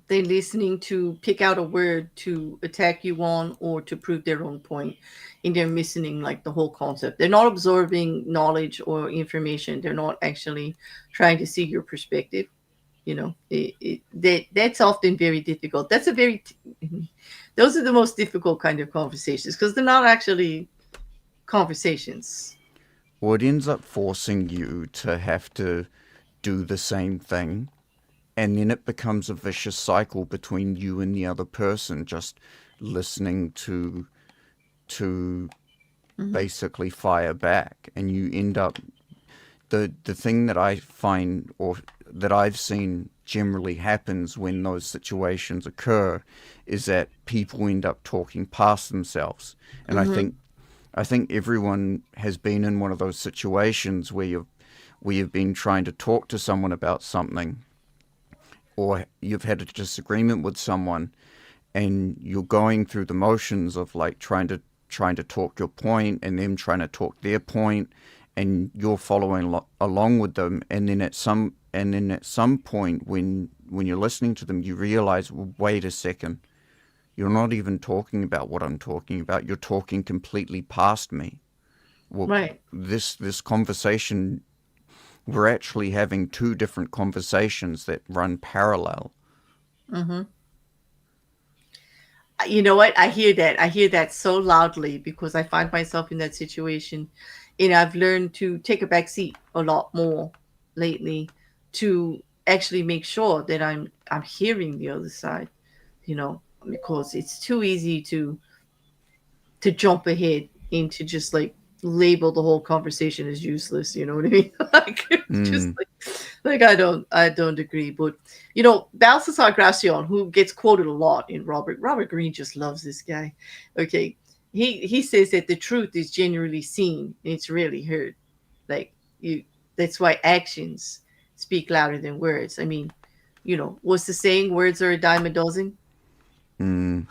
[SPEAKER 1] They're listening to pick out a word to attack you on or to prove their own point, and they're missing like the whole concept. They're not absorbing knowledge or information. They're not actually trying to see your perspective. That's often very difficult. Those are the most difficult kind of conversations because they're not actually conversations.
[SPEAKER 2] Well, it ends up forcing you to have to do the same thing, and then it becomes a vicious cycle between you and the other person, just listening to
[SPEAKER 1] Hmm.
[SPEAKER 2] basically fire back, and you end up the thing that I find or that I've seen generally happens when those situations occur is that people end up talking past themselves. And
[SPEAKER 1] Hmm.
[SPEAKER 2] I think everyone has been in one of those situations where you've been trying to talk to someone about something, or you've had a disagreement with someone, and you're going through the motions of like trying to talk your point and them trying to talk their point, and you're following along with them, and then at some point when you're listening to them, you realize, well, wait a second, you're not even talking about what I'm talking about. You're talking completely past me. Well,
[SPEAKER 1] Right.
[SPEAKER 2] this conversation, we're actually having two different conversations that run parallel.
[SPEAKER 1] Hmm. You know what? I hear that. I hear that so loudly because I find myself in that situation, and I've learned to take a back seat a lot more lately to actually make sure that I'm hearing the other side. You know, because it's too easy to jump ahead into just like label the whole conversation as useless. You know what I mean? Like it's just
[SPEAKER 2] Mm.
[SPEAKER 1] like I don't agree. But Balthasar Gracian, who gets quoted a lot in Robert Greene, just loves this guy. Okay, he says that the truth is generally seen and it's rarely heard. Like you, that's why actions speak louder than words. I mean, what's the saying? Words are a dime a dozen.
[SPEAKER 2] Mm.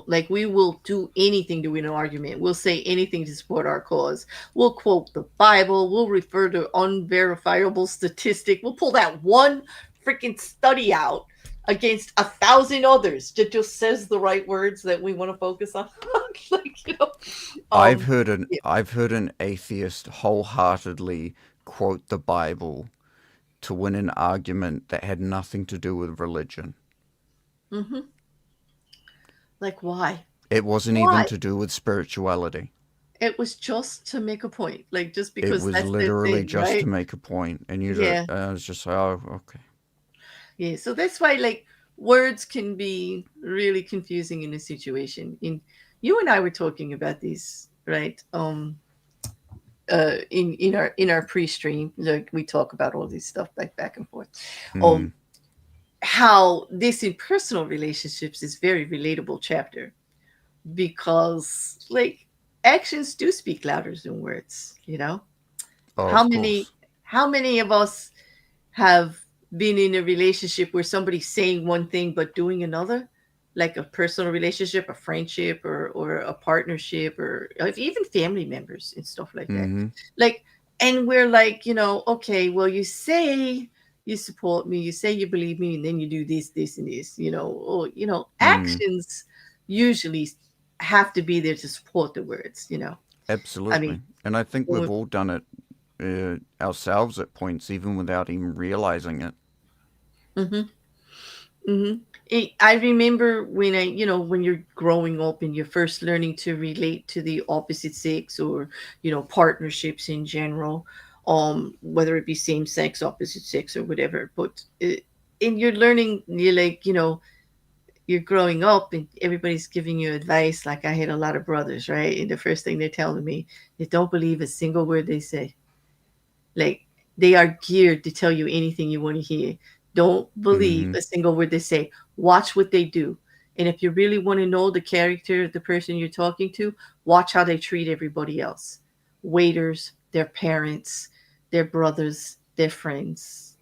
[SPEAKER 1] Like we will do anything to win an argument. We'll say anything to support our cause. We'll quote the Bible. We'll refer to unverifiable statistic. We'll pull that one freaking study out against 1,000 others that just says the right words that we want to focus on. like, um, yeah.
[SPEAKER 2] I've heard an atheist wholeheartedly quote the Bible to win an argument that had nothing to do with religion.
[SPEAKER 1] Hmm. Like, why?
[SPEAKER 2] It wasn't even
[SPEAKER 1] Why?
[SPEAKER 2] to do with spirituality.
[SPEAKER 1] It was just to make a point, like just
[SPEAKER 2] It
[SPEAKER 1] because
[SPEAKER 2] was
[SPEAKER 1] that's their
[SPEAKER 2] literally
[SPEAKER 1] thing,
[SPEAKER 2] just to
[SPEAKER 1] right?
[SPEAKER 2] make a point, and you
[SPEAKER 1] Yeah.
[SPEAKER 2] was just like, oh, okay.
[SPEAKER 1] Yeah, so that's why like words can be really confusing in a situation. In You and I were talking about these, right? In our pre-stream, like we talk about all this stuff like back and forth. Um,
[SPEAKER 2] Mm.
[SPEAKER 1] how this in personal relationships is very relatable chapter because like actions do speak louder than words.
[SPEAKER 2] Oh,
[SPEAKER 1] How
[SPEAKER 2] of
[SPEAKER 1] many
[SPEAKER 2] course.
[SPEAKER 1] how many of us have been in a relationship where somebody's saying one thing but doing another, like a personal relationship, a friendship, or a partnership, or even family members and stuff like that.
[SPEAKER 2] Mm-hmm.
[SPEAKER 1] Like, and we're like, okay, well, you say you support me, you say you believe me, and then you do this and this, or
[SPEAKER 2] Mm.
[SPEAKER 1] actions usually have to be there to support the words. I mean,
[SPEAKER 2] Absolutely. And I think we've all done it ourselves at points, even without even realizing it.
[SPEAKER 1] mm-hmm. Hmm. I remember when you're growing up and you're first learning to relate to the opposite sex or, partnerships in general, whether it be same sex, opposite sex, or whatever. But and you're learning, you're like, you're growing up and everybody's giving you advice. Like I had a lot of brothers, right? And the first thing they're telling me, they don't believe a single word they say. Like they are geared to tell you anything you want to hear. Don't believe
[SPEAKER 2] Mm-hmm.
[SPEAKER 1] a single word they say. Watch what they do. And if you really want to know the character of the person you're talking to, watch how they treat everybody else. Waiters, their parents, their brothers, their friends.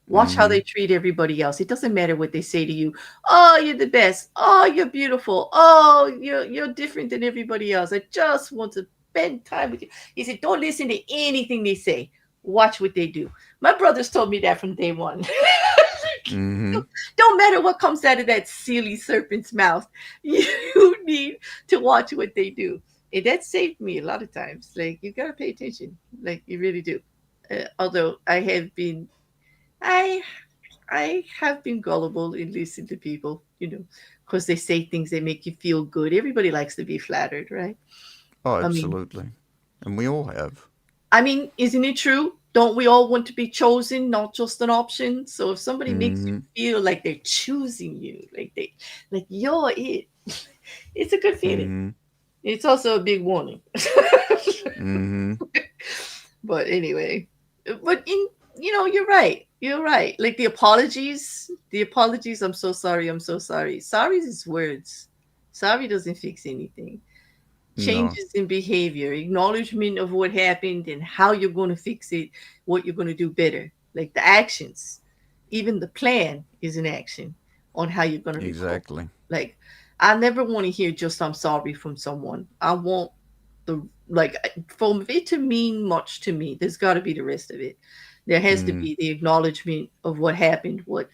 [SPEAKER 1] Watch how
[SPEAKER 2] Mm-hmm.
[SPEAKER 1] they treat everybody else. It doesn't matter what they say to you. Oh, you're the best. Oh, you're beautiful. Oh, you're different than everybody else. I just want to spend time with you. He said, don't listen to anything they say. Watch what they do. My brothers told me that from day one.
[SPEAKER 2] Mm-hmm.
[SPEAKER 1] Don't matter what comes out of that silly serpent's mouth. You need to watch what they do. And that saved me a lot of times. Like, you gotta pay attention. Like, you really do. Although I I have been gullible in listening to people, because they say things that make you feel good. Everybody likes to be flattered, right?
[SPEAKER 2] Oh,
[SPEAKER 1] I mean,
[SPEAKER 2] absolutely. And we all have.
[SPEAKER 1] isn't it true? Don't we all want to be chosen, not just an option? So if somebody makes you
[SPEAKER 2] Mm-hmm.
[SPEAKER 1] feel like they're choosing you, like you're it, it's a good feeling.
[SPEAKER 2] Mm-hmm.
[SPEAKER 1] It's also a big warning.
[SPEAKER 2] Mm-hmm.
[SPEAKER 1] But anyway, but you're right. You're right. Like the apologies. I'm so sorry. I'm so sorry. Sorry is words. Sorry doesn't fix anything.
[SPEAKER 2] No.
[SPEAKER 1] Changes in behavior, acknowledgement of what happened and how you're going to fix it, what you're going to do better. Like the actions, even the plan is an action on how you're going to recover.
[SPEAKER 2] Exactly.
[SPEAKER 1] Like, I never want to hear just I'm sorry from someone. I want the, like, for it to mean much to me, there's got to be the rest of it. There has to
[SPEAKER 2] Mm.
[SPEAKER 1] be the acknowledgement of what happened, what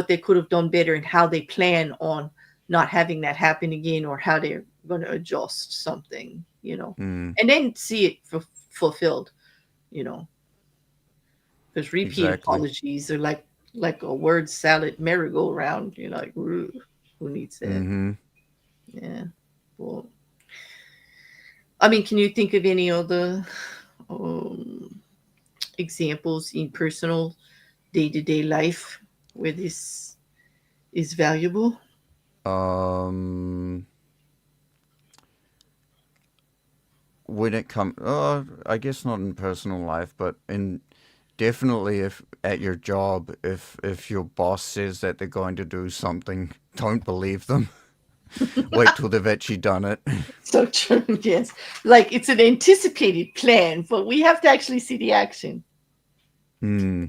[SPEAKER 1] they could have done better, and how they plan on not having that happen again, or how they're going to adjust something,
[SPEAKER 2] Mm.
[SPEAKER 1] and then see it fulfilled, you know, because repeat
[SPEAKER 2] Exactly.
[SPEAKER 1] apologies are like a word salad merry-go-round. You're like, "Ooh, who needs that?"
[SPEAKER 2] Mm-hmm.
[SPEAKER 1] Yeah. Well, can you think of any other um, examples in personal day-to-day life where this is valuable?
[SPEAKER 2] Um, when it comes, I guess not in personal life, but in definitely if at your job, if your boss says that they're going to do something, don't believe them. Wait till they've actually done it.
[SPEAKER 1] So true. Yes, like it's an anticipated plan, but we have to actually see the action.
[SPEAKER 2] Hmm.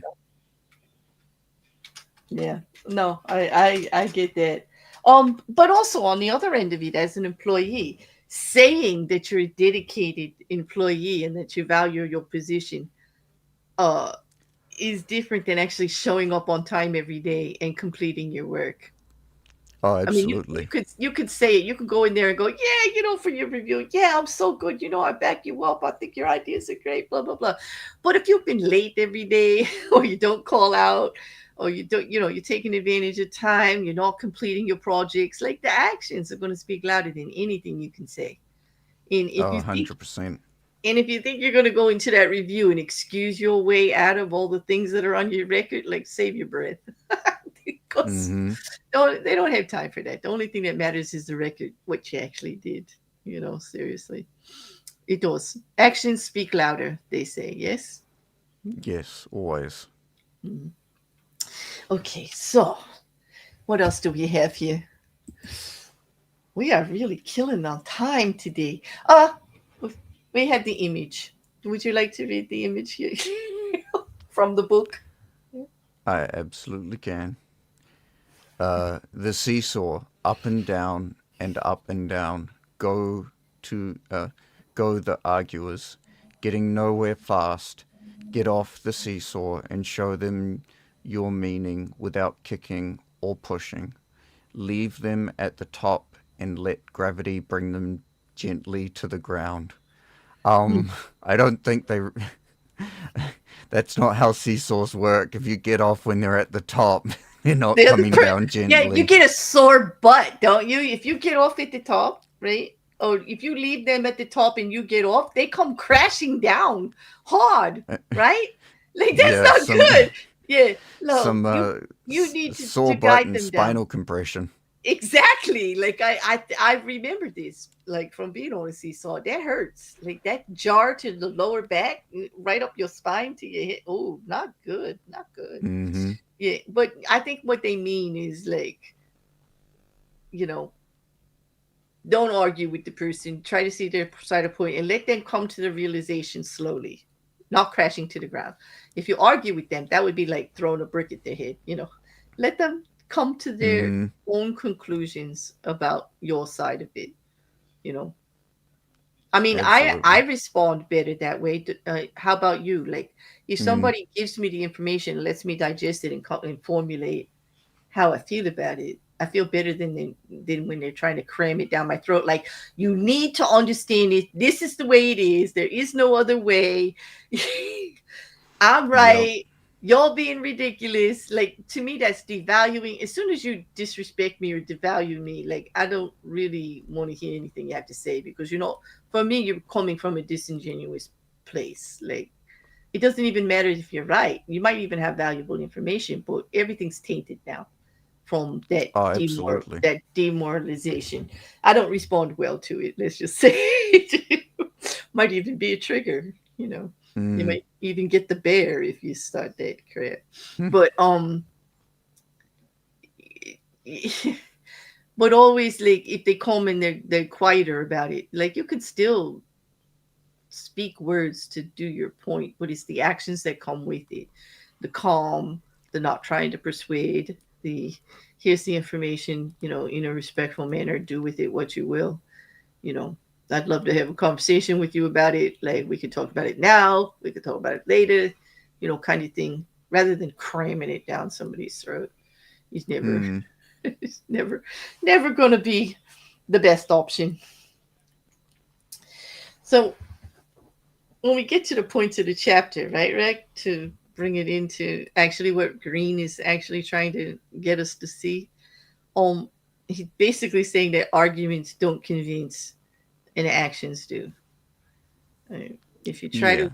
[SPEAKER 1] Yeah. No, I get that. But also on the other end of it, as an employee, saying that you're a dedicated employee and that you value your position, uh, is different than actually showing up on time every day and completing your work.
[SPEAKER 2] Oh,
[SPEAKER 1] You
[SPEAKER 2] absolutely.
[SPEAKER 1] could say it. You could go in there and go, yeah, for your review, yeah, I'm so good. I back you up. I think your ideas are great. Blah blah blah. But if you've been late every day, or you don't call out, or you don't, you're taking advantage of time. You're not completing your projects. Like, the actions are going to speak louder than anything you can say. And if
[SPEAKER 2] Oh,
[SPEAKER 1] you think
[SPEAKER 2] 100%.
[SPEAKER 1] and if you think you're going to go into that review and excuse your way out of all the things that are on your record, like, save your breath. Because
[SPEAKER 2] Mm-hmm.
[SPEAKER 1] they don't have time for that. The only thing that matters is the record, what you actually did. Seriously. It does. Actions speak louder, they say, yes?
[SPEAKER 2] Yes, always.
[SPEAKER 1] Mhm. Okay, so what else do we have here? We are really killing our time today. We have the image. Would you like to read the image here from the book?
[SPEAKER 2] I absolutely can. The seesaw, up and down and up and down, go to go the arguers, getting nowhere fast. Get off the seesaw and show them your meaning without kicking or pushing. Leave them at the top and let gravity bring them gently to the ground.
[SPEAKER 1] Hmm.
[SPEAKER 2] I don't think they. That's not how seesaws work. If you get off when they're at the top, they're not
[SPEAKER 1] The other
[SPEAKER 2] coming down
[SPEAKER 1] Yeah, you
[SPEAKER 2] gently.
[SPEAKER 1] get a sore butt, don't you? If you get off at the top, right? Or if you leave them at the top and you get off, they come crashing down hard, right? Like, that's
[SPEAKER 2] Yeah,
[SPEAKER 1] not good. Yeah, no,
[SPEAKER 2] some
[SPEAKER 1] you need to
[SPEAKER 2] sore butt
[SPEAKER 1] guide
[SPEAKER 2] and
[SPEAKER 1] them down.
[SPEAKER 2] spinal compression.
[SPEAKER 1] Exactly. Like, I remember this, like, from being on a seesaw. That hurts. Like, that jar to the lower back, right up your spine to your head. Oh, not good. Not good.
[SPEAKER 2] Mm-hmm.
[SPEAKER 1] Yeah, but I think what they mean is, like, you know, don't argue with the person. Try to see their side of point and let them come to the realization slowly, not crashing to the ground. If you argue with them, that would be like throwing a brick at their head. Let them come to their
[SPEAKER 2] Mm-hmm.
[SPEAKER 1] own conclusions about your side of it. You know, I
[SPEAKER 2] Absolutely.
[SPEAKER 1] respond better that way. How about you? Like, if
[SPEAKER 2] Mm.
[SPEAKER 1] somebody gives me the information, lets me digest it and formulate, how I feel about it. I feel better than when they're trying to cram it down my throat. Like, you need to understand it. This is the way it is. There is no other way. I'm
[SPEAKER 2] Yep.
[SPEAKER 1] right. Y'all being ridiculous. Like, to me, that's devaluing. As soon as you disrespect me or devalue me, like, I don't really want to hear anything you have to say, because, for me, you're coming from a disingenuous place. Like, it doesn't even matter if you're right. You might even have valuable information, but everything's tainted now from that
[SPEAKER 2] Oh, absolutely.
[SPEAKER 1] demoralization. I don't respond well to it. Let's just say might even be a trigger. You
[SPEAKER 2] Mm.
[SPEAKER 1] might even get the bear if you start that crap. But but always, like, if they come and they're quieter about it, like, you could still speak words to do your point, but it's the actions that come with it. The calm, the not trying to persuade, the here's the information, in a respectful manner, do with it what you will. You know, I'd love to have a conversation with you about it. Like, we could talk about it now, we could talk about it later, kind of thing, rather than cramming it down somebody's throat. He's never,
[SPEAKER 2] Mm.
[SPEAKER 1] it's never going to be the best option. So when we get to the points of the chapter, right, Rick, to bring it into actually what Green is actually trying to get us to see, um, he's basically saying that arguments don't convince and actions do. Right? If you try to,
[SPEAKER 2] Yeah.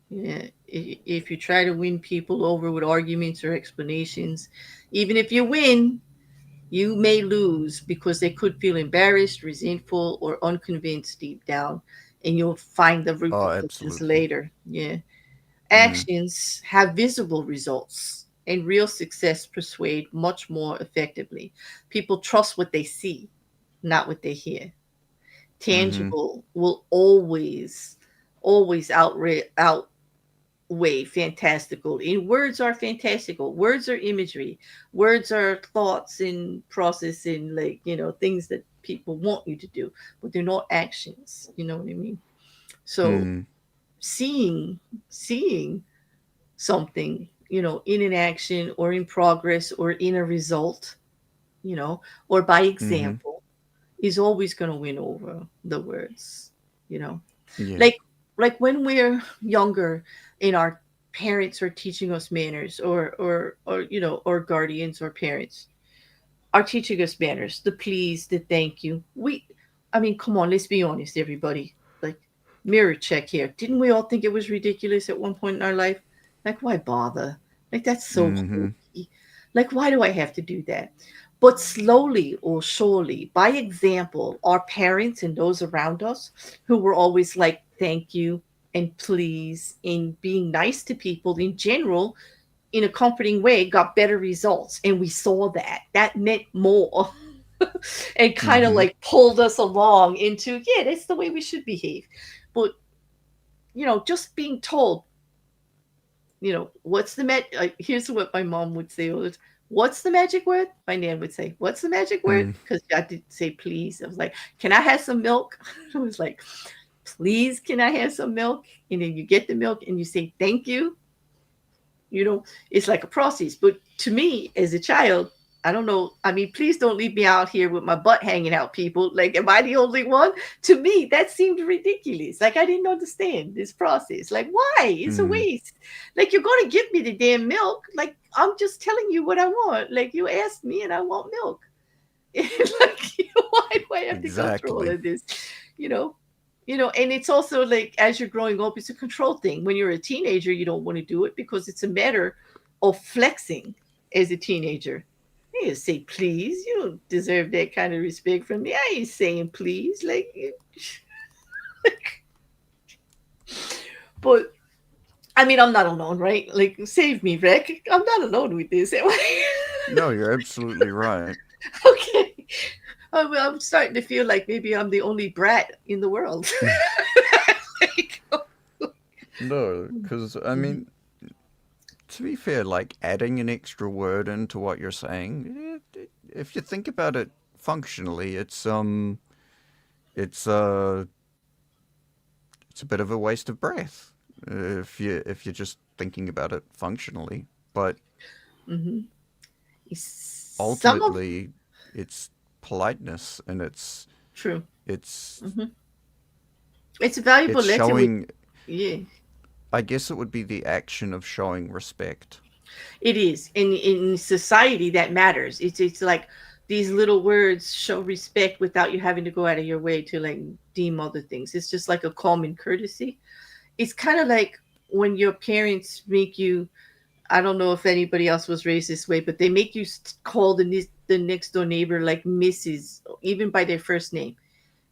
[SPEAKER 1] yeah, if you try to win people over with arguments or explanations, even if you win, you may lose because they could feel embarrassed, resentful, or unconvinced deep down, and you'll find the
[SPEAKER 2] Oh,
[SPEAKER 1] repercussions
[SPEAKER 2] absolutely.
[SPEAKER 1] later. Yeah.
[SPEAKER 2] Mm.
[SPEAKER 1] Actions have visible results, and real success persuade much more effectively. People trust what they see, not what they hear.
[SPEAKER 2] Mm-hmm.
[SPEAKER 1] Tangible will always outweigh fantastical. And words are fantastical. Words are imagery. Words are thoughts and processing, like, things that people want you to do, but they're not actions. You know what I mean? So
[SPEAKER 2] Mm.
[SPEAKER 1] seeing something, in an action or in progress or in a result, or by
[SPEAKER 2] Mm-hmm.
[SPEAKER 1] example, is always going to win over the words, you know.
[SPEAKER 2] Yeah.
[SPEAKER 1] Like like when we're younger and our parents are teaching us manners, or or guardians or parents are teaching us manners, the please, the thank you. I mean, come on, let's be honest, everybody. Like, mirror check here. Didn't we all think it was ridiculous at one point in our life? Like, why bother? Like, that's so
[SPEAKER 2] Mm-hmm.
[SPEAKER 1] hokey. Like, why do I have to do that? But slowly or surely, by example, our parents and those around us who were always like, thank you and please, and being nice to people in general, in a comforting way, got better results, and we saw that meant more. And kind of
[SPEAKER 2] Mm-hmm.
[SPEAKER 1] like pulled us along into, yeah, that's the way we should behave. But just being told, what's the here's what my mom would say all the time. What's the magic word? My nan would say, what's the magic word?
[SPEAKER 2] Mm.
[SPEAKER 1] Because I did say please. I was like, can I have some milk? I was like, please, can I have some milk? And then you get the milk and you say thank you. It's like a process. But to me, as a child, I don't know. I mean, please don't leave me out here with my butt hanging out, people. Like, am I the only one? To me, that seemed ridiculous. Like, I didn't understand this process. Like, why? It's a
[SPEAKER 2] Mm.
[SPEAKER 1] waste. Like, you're going to give me the damn milk. Like, I'm just telling you what I want. Like, you asked me and I want milk. Like, why do I have to go through all
[SPEAKER 2] Exactly.
[SPEAKER 1] of this? You know, and it's also like, as you're growing up, it's a control thing. When you're a teenager, you don't want to do it because it's a matter of flexing as a teenager. You say please. You don't deserve that kind of respect from me. I ain't saying please. Like, but I mean, I'm not alone, right? Like, save me, Rick. I'm not alone with this. Am I?
[SPEAKER 2] No, you're absolutely right.
[SPEAKER 1] Okay. I'm starting to feel like maybe I'm the only brat in the world. Like,
[SPEAKER 2] No, because I
[SPEAKER 1] mhm,
[SPEAKER 2] mean, to be fair, like adding an extra word into what you're saying, if you think about it functionally, it's it's a bit of a waste of breath if you're just thinking about it functionally. But
[SPEAKER 1] mhm. Some of
[SPEAKER 2] ultimately it's politeness, and
[SPEAKER 1] true.
[SPEAKER 2] it's
[SPEAKER 1] Hmm. It's a valuable
[SPEAKER 2] it's
[SPEAKER 1] lesson. With
[SPEAKER 2] showing.
[SPEAKER 1] yeah,
[SPEAKER 2] I guess it would be the action of showing respect.
[SPEAKER 1] it is in society that matters. It's like these little words show respect without you having to go out of your way to like deem other things. It's just like a common courtesy. It's kind of like when your parents make you. I don't know if anybody else was raised this way, but they make you call the next door neighbor like Mrs. even by their first name.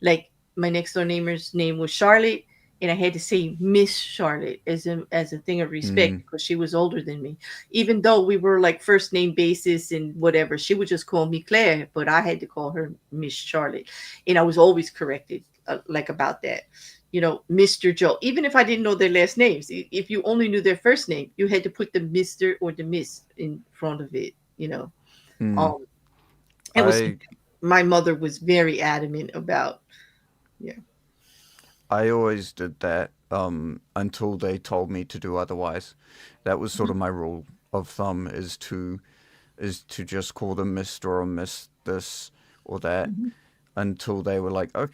[SPEAKER 1] Like my next door neighbor's name was Charlotte, and I had to say Miss Charlotte as a thing of respect
[SPEAKER 2] Mm,
[SPEAKER 1] because she was older than me. Even though we were like first name basis and whatever, she would just call me Claire, but I had to call her Miss Charlotte, and I was always corrected like about that. Mr. Joe. Even if I didn't know their last names, if you only knew their first name, you had to put the Mister or the Miss in front of it.
[SPEAKER 2] mm.
[SPEAKER 1] Um, it was
[SPEAKER 2] I
[SPEAKER 1] my mother was very adamant about. Yeah.
[SPEAKER 2] I always did that until they told me to do otherwise. That was sort of my rule of thumb, is to just call them Mister or Miss this or that,
[SPEAKER 1] Mhm.
[SPEAKER 2] until they were like, "Oh,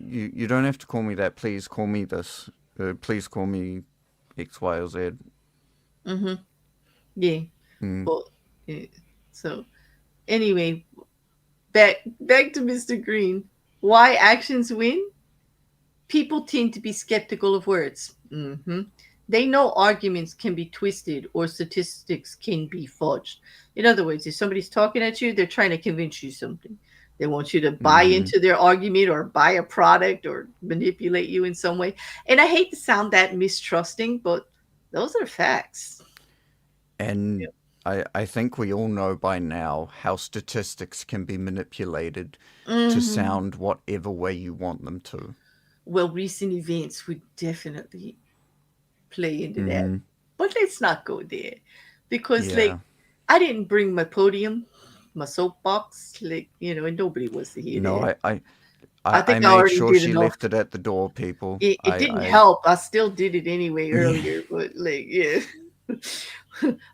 [SPEAKER 2] you don't have to call me that. Please call me this. Please call me X, Y, or Z."
[SPEAKER 1] Mhm. Yeah.
[SPEAKER 2] Mm,
[SPEAKER 1] Well, yeah. So anyway, back to Mr. Green. Why actions win? People tend to be skeptical of words. They know arguments can be twisted or statistics can be fudged. In other words, if somebody's talking at you, they're trying to convince you something. They want you to buy
[SPEAKER 2] mm-hmm.
[SPEAKER 1] into their argument or buy a product or manipulate you in some way. And I hate to sound that mistrusting, but those are facts.
[SPEAKER 2] And I think we all know by now how statistics can be manipulated to
[SPEAKER 1] Hmm.
[SPEAKER 2] sound whatever way you want them to.
[SPEAKER 1] Well, recent events would definitely play into that.
[SPEAKER 2] Mm-hmm.
[SPEAKER 1] But let's not go there because, like,
[SPEAKER 2] Yeah.
[SPEAKER 1] I didn't bring my podium, my soapbox, and nobody wants to hear
[SPEAKER 2] No,
[SPEAKER 1] that.
[SPEAKER 2] I
[SPEAKER 1] I
[SPEAKER 2] I
[SPEAKER 1] think I
[SPEAKER 2] made
[SPEAKER 1] already
[SPEAKER 2] sure
[SPEAKER 1] did
[SPEAKER 2] she
[SPEAKER 1] enough.
[SPEAKER 2] left it at the door, people.
[SPEAKER 1] It didn't help. I still did it anyway
[SPEAKER 2] Yeah.
[SPEAKER 1] earlier, but like, yeah.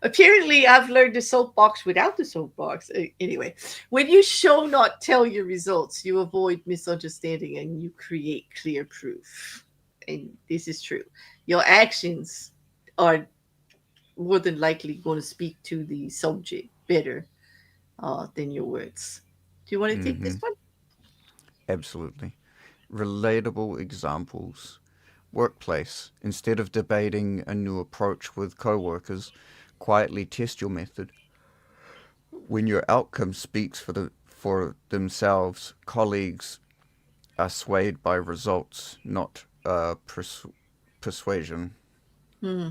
[SPEAKER 1] Apparently, I've learned the soapbox without the soapbox. Anyway, when you show not tell your results, you avoid misunderstanding and you create clear proof. And this is true. Your actions are more than likely going to speak to the subject better than your words. Do you want to take
[SPEAKER 2] Mm-hmm.
[SPEAKER 1] this one?
[SPEAKER 2] Absolutely. Relatable examples. Workplace. Instead of debating a new approach with coworkers, quietly test your method. When your outcome speaks for themselves, colleagues are swayed by results, not persuasion.
[SPEAKER 1] Hmm.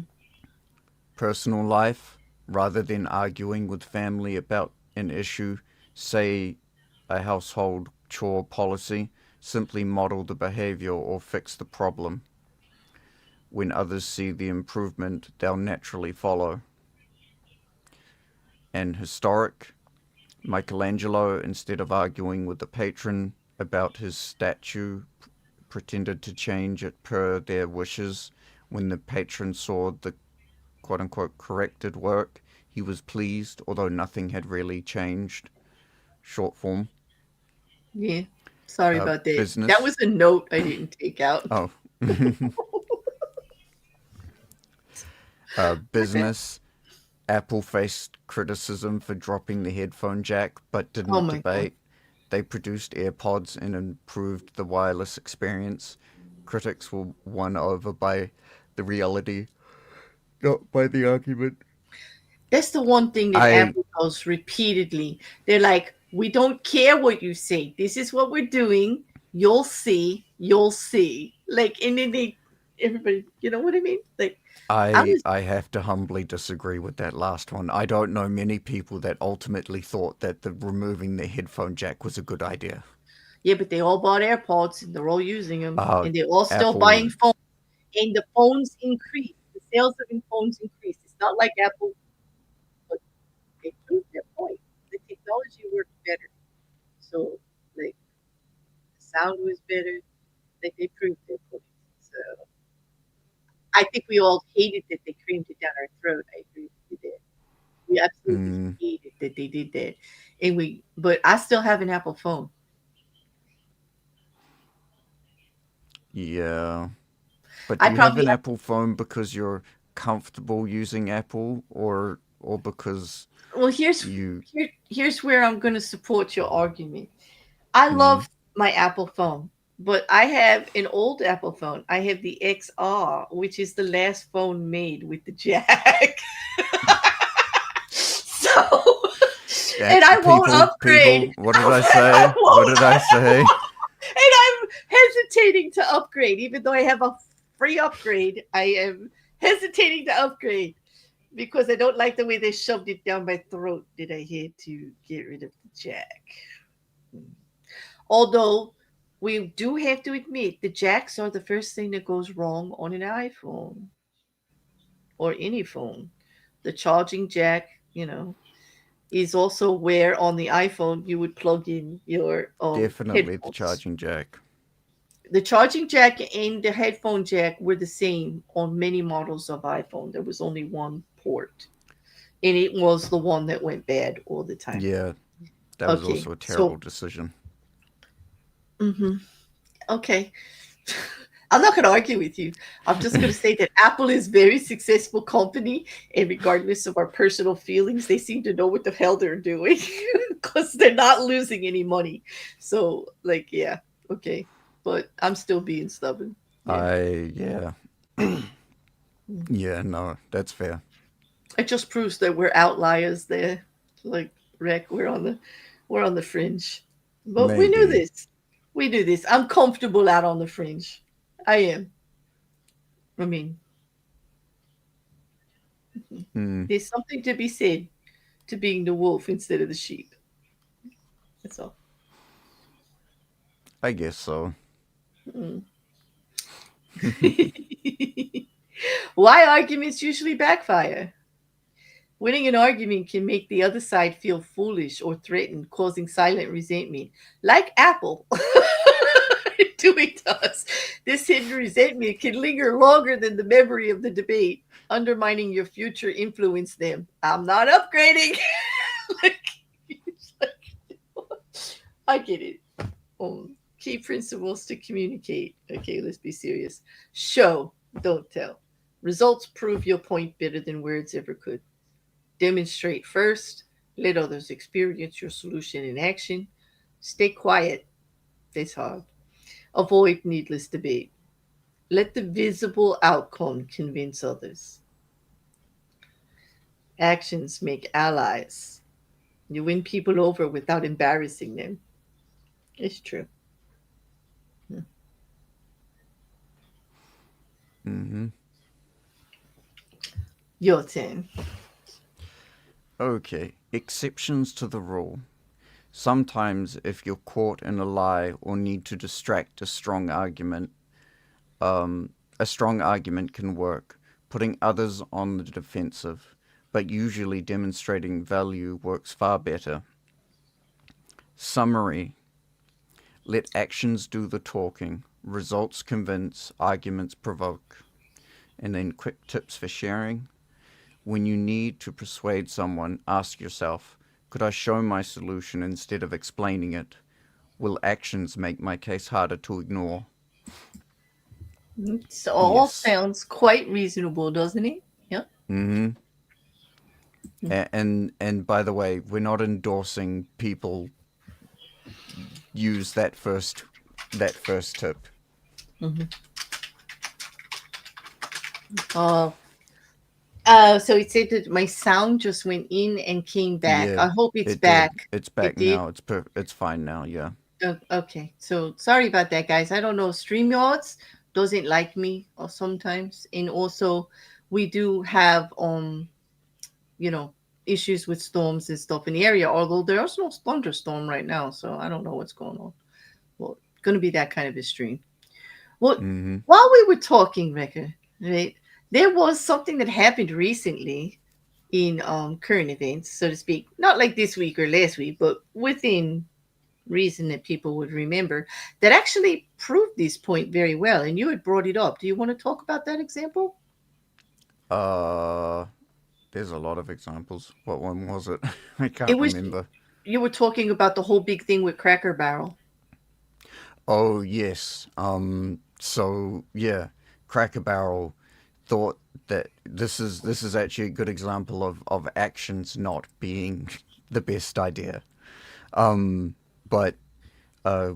[SPEAKER 2] Personal life, rather than arguing with family about an issue, say a household chore policy, simply model the behavior or fix the problem. When others see the improvement, they'll naturally follow. And historic, Michelangelo, instead of arguing with the patron about his statue, pretended to change it per their wishes. When the patron saw the quote unquote corrected work, he was pleased, although nothing had really changed. Short form.
[SPEAKER 1] Yeah. Sorry about that. That
[SPEAKER 2] Business.
[SPEAKER 1] was a note I didn't take out.
[SPEAKER 2] Oh. Business. Apple faced criticism for dropping the headphone jack, but
[SPEAKER 1] Oh
[SPEAKER 2] didn't
[SPEAKER 1] my god.
[SPEAKER 2] debate. They produced AirPods and improved the wireless experience. Critics were won over by the reality, not by the argument.
[SPEAKER 1] That's the one thing that
[SPEAKER 2] I
[SPEAKER 1] Apple does repeatedly. They're like, we don't care what you say. This is what we're doing. You'll see. You'll see. Like, and then everybody, you know what I mean? Like, I'm
[SPEAKER 2] I
[SPEAKER 1] just,
[SPEAKER 2] I have to humbly disagree with that last one. I don't know many people that ultimately thought that the removing the headphone jack was a good idea.
[SPEAKER 1] yeah, but they all bought AirPods and they're all using them
[SPEAKER 2] Uh,
[SPEAKER 1] and they're all still
[SPEAKER 2] Apple.
[SPEAKER 1] buying phones and the phones increase. The sales of the phones increase. It's not like Apple, but they proved their point. The technology worked better. So, like, the sound was better. Like, they proved their point. So, I think we all hated that they crammed it down our throat. I agree with you there. We absolutely
[SPEAKER 2] Mm,
[SPEAKER 1] hated that they did that. And but I still have an Apple phone.
[SPEAKER 2] Yeah. But do
[SPEAKER 1] I
[SPEAKER 2] you have
[SPEAKER 1] probably
[SPEAKER 2] an Apple phone because you're comfortable using Apple, or because
[SPEAKER 1] well
[SPEAKER 2] you
[SPEAKER 1] here's where I'm going to support your argument. I
[SPEAKER 2] mm,
[SPEAKER 1] love my Apple phone, but I have an old Apple phone. I have the XR, which is the last phone made with the jack. So, and I won't upgrade.
[SPEAKER 2] people, what did I
[SPEAKER 1] I
[SPEAKER 2] say? What
[SPEAKER 1] won't,
[SPEAKER 2] did I say?
[SPEAKER 1] and I'm hesitating to upgrade, even though I have a free upgrade. I am hesitating to upgrade because I don't like the way they shoved it down my throat that I had to get rid of the jack. Although we do have to admit the jacks are the first thing that goes wrong on an iPhone or any phone. The charging jack, is also where on the iPhone you would plug in your
[SPEAKER 2] Definitely the
[SPEAKER 1] headphones.
[SPEAKER 2] charging jack.
[SPEAKER 1] The charging jack and the headphone jack were the same on many models of iPhone. There was only one port, and it was the one that went bad all the time.
[SPEAKER 2] Yeah, that was
[SPEAKER 1] Okay,
[SPEAKER 2] also a
[SPEAKER 1] so
[SPEAKER 2] terrible decision.
[SPEAKER 1] mhm, okay. I'm not going to argue with you. I'm just going to say that Apple is a very successful company, and regardless of our personal feelings, they seem to know what the hell they're doing because they're not losing any money. So, like, yeah, okay, but I'm still being stubborn. Yeah,
[SPEAKER 2] Yeah. Yeah, no, that's fair.
[SPEAKER 1] it just proves that we're outliers there. Like, Rec, we're on the fringe, but we knew
[SPEAKER 2] Maybe.
[SPEAKER 1] this. We knew this. I'm comfortable out on the fringe. I am. I mean,
[SPEAKER 2] Hmm,
[SPEAKER 1] there's something to be said to being the wolf instead of the sheep. That's all.
[SPEAKER 2] I guess so.
[SPEAKER 1] Mm. Why arguments usually backfire? Winning an argument can make the other side feel foolish or threatened, causing silent resentment, like Apple doing to us. This hidden resentment can linger longer than the memory of the debate, undermining your future influence. Them. I'm not upgrading. Like, it's like, I get it. Key principles to communicate. Okay, let's be serious. Show, don't tell. Results prove your point better than words ever could. Demonstrate first. Let others experience your solution in action. Stay quiet. It's hard. Avoid needless debate. Let the visible outcome convince others. Actions make allies. You win people over without embarrassing them. It's true.
[SPEAKER 2] Mm-hmm.
[SPEAKER 1] Your turn.
[SPEAKER 2] Okay, exceptions to the rule. Sometimes, if you're caught in a lie or need to distract a strong argument can work, putting others on the defensive, but usually demonstrating value works far better. Summary: let actions do the talking, results convince, arguments provoke. And then quick tips for sharing. When you need to persuade someone, ask yourself, could I show my solution instead of explaining it? Will actions make my case harder to ignore?
[SPEAKER 1] It all
[SPEAKER 2] Yes.
[SPEAKER 1] sounds quite reasonable, doesn't it? Yeah.
[SPEAKER 2] Mm-hmm. And by the way, we're not endorsing people use that first tip.
[SPEAKER 1] Mm-hmm. Uh, so it said that my sound just went in and came back.
[SPEAKER 2] Yeah,
[SPEAKER 1] I hope it's
[SPEAKER 2] it did.
[SPEAKER 1] back.
[SPEAKER 2] It's
[SPEAKER 1] It
[SPEAKER 2] back
[SPEAKER 1] did.
[SPEAKER 2] now. It's fine now. Yeah.
[SPEAKER 1] Okay. So sorry about that, guys. I don't know. StreamYards doesn't like me or sometimes, and also we do have you know issues with storms and stuff in the area. Although there's no thunderstorm right now, so I don't know what's going on. Well, it's going to be that kind of a stream. Well,
[SPEAKER 2] Mm-hmm.
[SPEAKER 1] while we were talking, Rebecca, right, there was something that happened recently in current events, so to speak. Not like this week or last week, but within reason that people would remember that actually proved this point very well. And you had brought it up. Do you want to talk about that example?
[SPEAKER 2] Uh, There's a lot of examples. What one was it? I
[SPEAKER 1] It
[SPEAKER 2] can't
[SPEAKER 1] was
[SPEAKER 2] remember.
[SPEAKER 1] you were talking about the whole big thing with Cracker Barrel.
[SPEAKER 2] Oh yes. So yeah, Cracker Barrel thought that this is actually a good example of actions not being the best idea. But uh,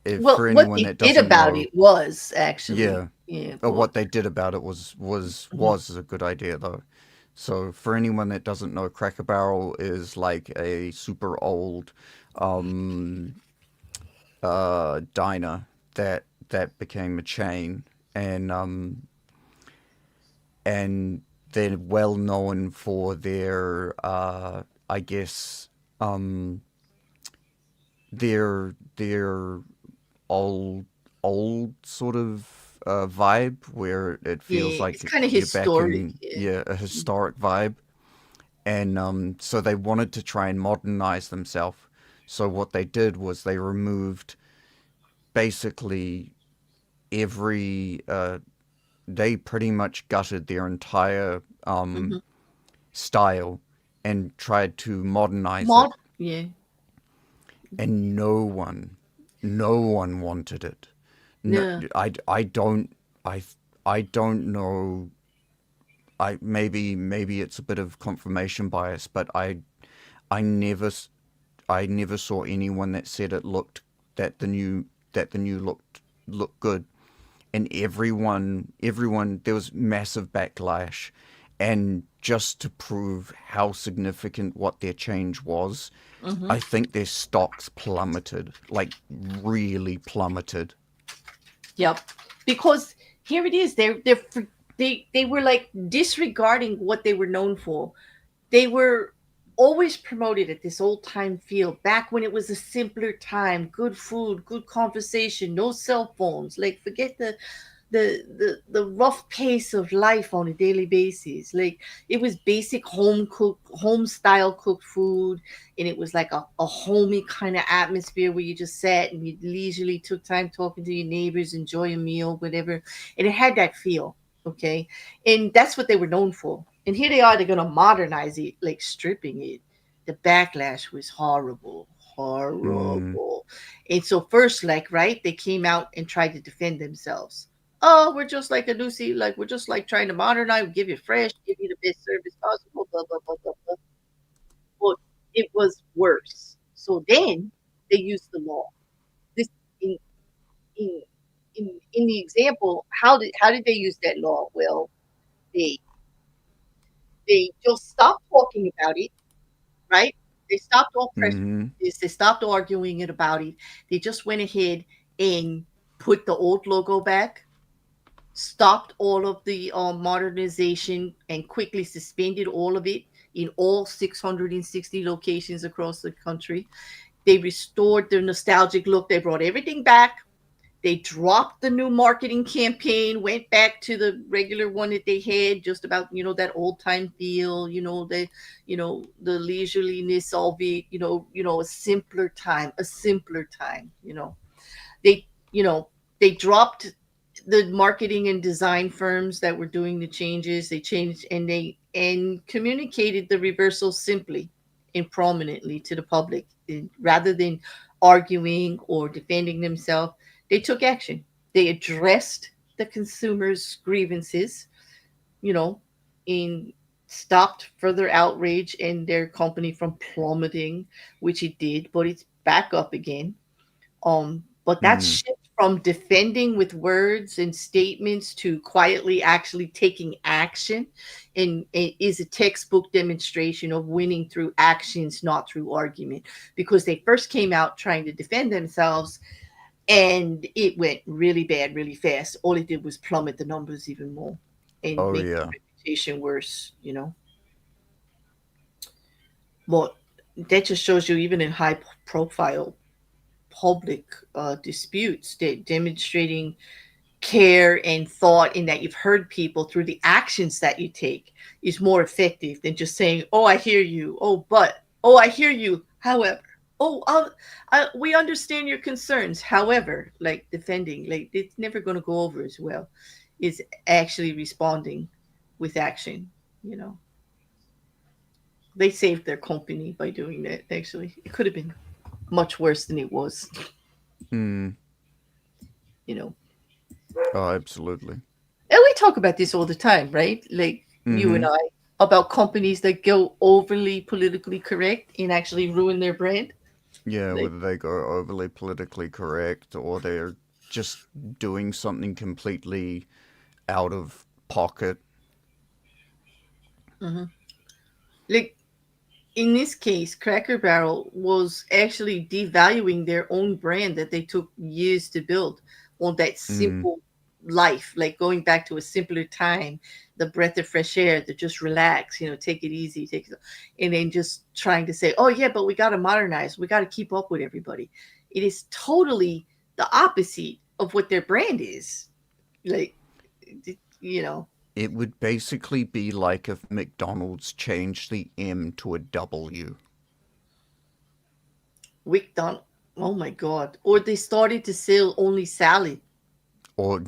[SPEAKER 2] if
[SPEAKER 1] Well,
[SPEAKER 2] for
[SPEAKER 1] what
[SPEAKER 2] anyone
[SPEAKER 1] they
[SPEAKER 2] that
[SPEAKER 1] did
[SPEAKER 2] doesn't
[SPEAKER 1] about
[SPEAKER 2] know,
[SPEAKER 1] it was actually,
[SPEAKER 2] yeah,
[SPEAKER 1] yeah,
[SPEAKER 2] what
[SPEAKER 1] but
[SPEAKER 2] they did about it was
[SPEAKER 1] mhm,
[SPEAKER 2] was a good idea though. So for anyone that doesn't know, Cracker Barrel is like a super old um, diner that became a chain, and and they're well known for their I guess their old old sort of vibe where it feels
[SPEAKER 1] yeah, it's
[SPEAKER 2] like
[SPEAKER 1] kind of
[SPEAKER 2] you're back
[SPEAKER 1] historic.
[SPEAKER 2] in,
[SPEAKER 1] Yeah.
[SPEAKER 2] yeah, a historic vibe. And so they wanted to try and modernize themselves. So what they did was they removed basically every they pretty much gutted their entire
[SPEAKER 1] Hmm.
[SPEAKER 2] style and tried to modernize it,
[SPEAKER 1] Mod, yeah,
[SPEAKER 2] and no one wanted it. No,
[SPEAKER 1] yeah.
[SPEAKER 2] I don't I I don't know. Maybe it's a bit of confirmation bias, but I never I never saw anyone that said it looked that the new looked good. And everyone there was massive backlash, and just to prove how significant what their change was,
[SPEAKER 1] Hmm.
[SPEAKER 2] I think their stocks plummeted, like really plummeted.
[SPEAKER 1] Yep. Because here it is. They were like disregarding what they were known for. They were always promoted at this old time feel back when it was a simpler time, good food, good conversation, no cell phones, like forget the rough pace of life on a daily basis. Like it was basic home style cooked food, and it was like a homey kind of atmosphere where you just sat and you leisurely took time talking to your neighbors, enjoy a meal, whatever. And it had that feel. Okay. And that's what they were known for. And here they are, they're gonna modernize it, like stripping it. The backlash was horrible,
[SPEAKER 2] Mm,
[SPEAKER 1] horrible. And so first, like, right, they came out and tried to defend themselves. Oh, we're just like a Lucy, like we're just like trying to modernize, give you fresh, give you the best service possible, blah blah blah blah blah. But it was worse. So then they used the law. This in in in the example, how did they use that law? Well, they they just stopped talking about it, right? They stopped all pressure.
[SPEAKER 2] mm-hmm,
[SPEAKER 1] They stopped arguing it about it. They just went ahead and put the old logo back, stopped all of the modernization, and quickly suspended all of it in all 660 locations across the country. They restored their nostalgic look. They brought everything back. They dropped the new marketing campaign, went back to the regular one that they had, just about, that old time feel, the leisureliness of it, a simpler time. They, they dropped the marketing and design firms that were doing the changes. They changed and communicated the reversal simply and prominently to the public. And rather than arguing or defending themselves, they took action. They addressed the consumers' grievances, you know, and stopped further outrage and their company from plummeting, which it did, but it's back up again. But that
[SPEAKER 2] mm,
[SPEAKER 1] shift from defending with words and statements to quietly actually taking action and is a textbook demonstration of winning through actions, not through argument. Because they first came out trying to defend themselves, and it went really bad, really fast. All it did was plummet the numbers even more and
[SPEAKER 2] oh
[SPEAKER 1] make
[SPEAKER 2] yeah.
[SPEAKER 1] the reputation worse. But that just shows you, even in high profile public disputes, that demonstrating care and thought in that you've heard people through the actions that you take is more effective than just saying, "Oh, I hear you. Oh, I hear you. However, oh, we understand your concerns. However," like defending, like it's never going to go over as well. Is actually responding with action. You know. They saved their company by doing that. Actually, it could have been much worse than it was.
[SPEAKER 2] Mm.
[SPEAKER 1] You know,
[SPEAKER 2] Oh, absolutely.
[SPEAKER 1] and we talk about this all the time, right? Like you and
[SPEAKER 2] Mm-hmm.
[SPEAKER 1] I, about companies that go overly politically correct and actually ruin their brand.
[SPEAKER 2] Yeah,
[SPEAKER 1] Like,
[SPEAKER 2] whether they go overly politically correct or they're just doing something completely out of pocket.
[SPEAKER 1] mhm. Like in this case, Cracker Barrel was actually devaluing their own brand that they took years to build on that
[SPEAKER 2] Mm.
[SPEAKER 1] simple life, like going back to a simpler time, the breath of fresh air, to just relax, take it easy, and then just trying to say, oh yeah, but we got to modernize, we got to keep up with everybody. It is totally the opposite of what their brand is. Like, you know,
[SPEAKER 2] It would basically be like if McDonald's changed the M to a W.
[SPEAKER 1] Wick Don. Oh my God! Or they started to sell only salad.
[SPEAKER 2] Or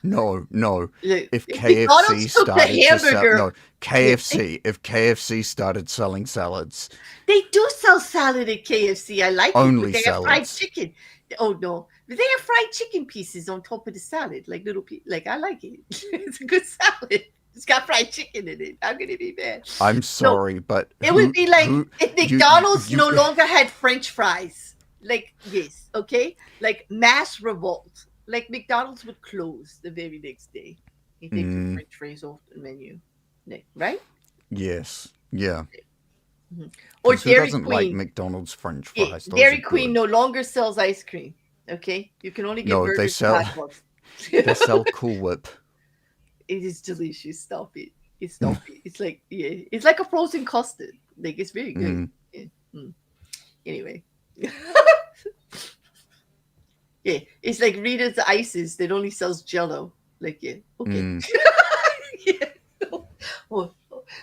[SPEAKER 2] no, no.
[SPEAKER 1] Look,
[SPEAKER 2] If
[SPEAKER 1] if McDonald's
[SPEAKER 2] KFC
[SPEAKER 1] took the
[SPEAKER 2] started to sell
[SPEAKER 1] hamburger,
[SPEAKER 2] no
[SPEAKER 1] yeah,
[SPEAKER 2] KFC if KFC started selling salads,
[SPEAKER 1] they do sell salad at KFC. I like it, but
[SPEAKER 2] only
[SPEAKER 1] they have fried
[SPEAKER 2] salads.
[SPEAKER 1] chicken. Oh no, but they have fried chicken pieces on top of the salad, like little like I like it. It's a good salad. It's got fried chicken in it. How can it be bad?
[SPEAKER 2] I'm
[SPEAKER 1] No,
[SPEAKER 2] sorry, but
[SPEAKER 1] it would be like
[SPEAKER 2] who
[SPEAKER 1] if
[SPEAKER 2] you
[SPEAKER 1] McDonald's
[SPEAKER 2] you
[SPEAKER 1] no longer had French fries. Like, yes, okay? Like mass revolt. Like McDonald's would close the very next day if they took
[SPEAKER 2] mm,
[SPEAKER 1] French fries off the menu. Right?
[SPEAKER 2] yes, yeah.
[SPEAKER 1] Mhm. Or
[SPEAKER 2] Because who
[SPEAKER 1] Dairy
[SPEAKER 2] doesn't like
[SPEAKER 1] Queen.
[SPEAKER 2] McDonald's French
[SPEAKER 1] Yeah,
[SPEAKER 2] fries? Those are
[SPEAKER 1] Dairy Queen
[SPEAKER 2] good.
[SPEAKER 1] no longer sells ice cream. Okay? You can only get
[SPEAKER 2] No, they
[SPEAKER 1] burgers and
[SPEAKER 2] sell
[SPEAKER 1] hot dogs.
[SPEAKER 2] they
[SPEAKER 1] It
[SPEAKER 2] sell Cool Whip.
[SPEAKER 1] is delicious. Stop it. Stop it. It's like, yeah, it's like a frozen custard. Like, it's very good.
[SPEAKER 2] Mm,
[SPEAKER 1] Yeah. Mm. Anyway. Yeah, it's like Rita's Ices that only sells Jello. Like, yeah, okay.
[SPEAKER 2] mm.
[SPEAKER 1] Yeah.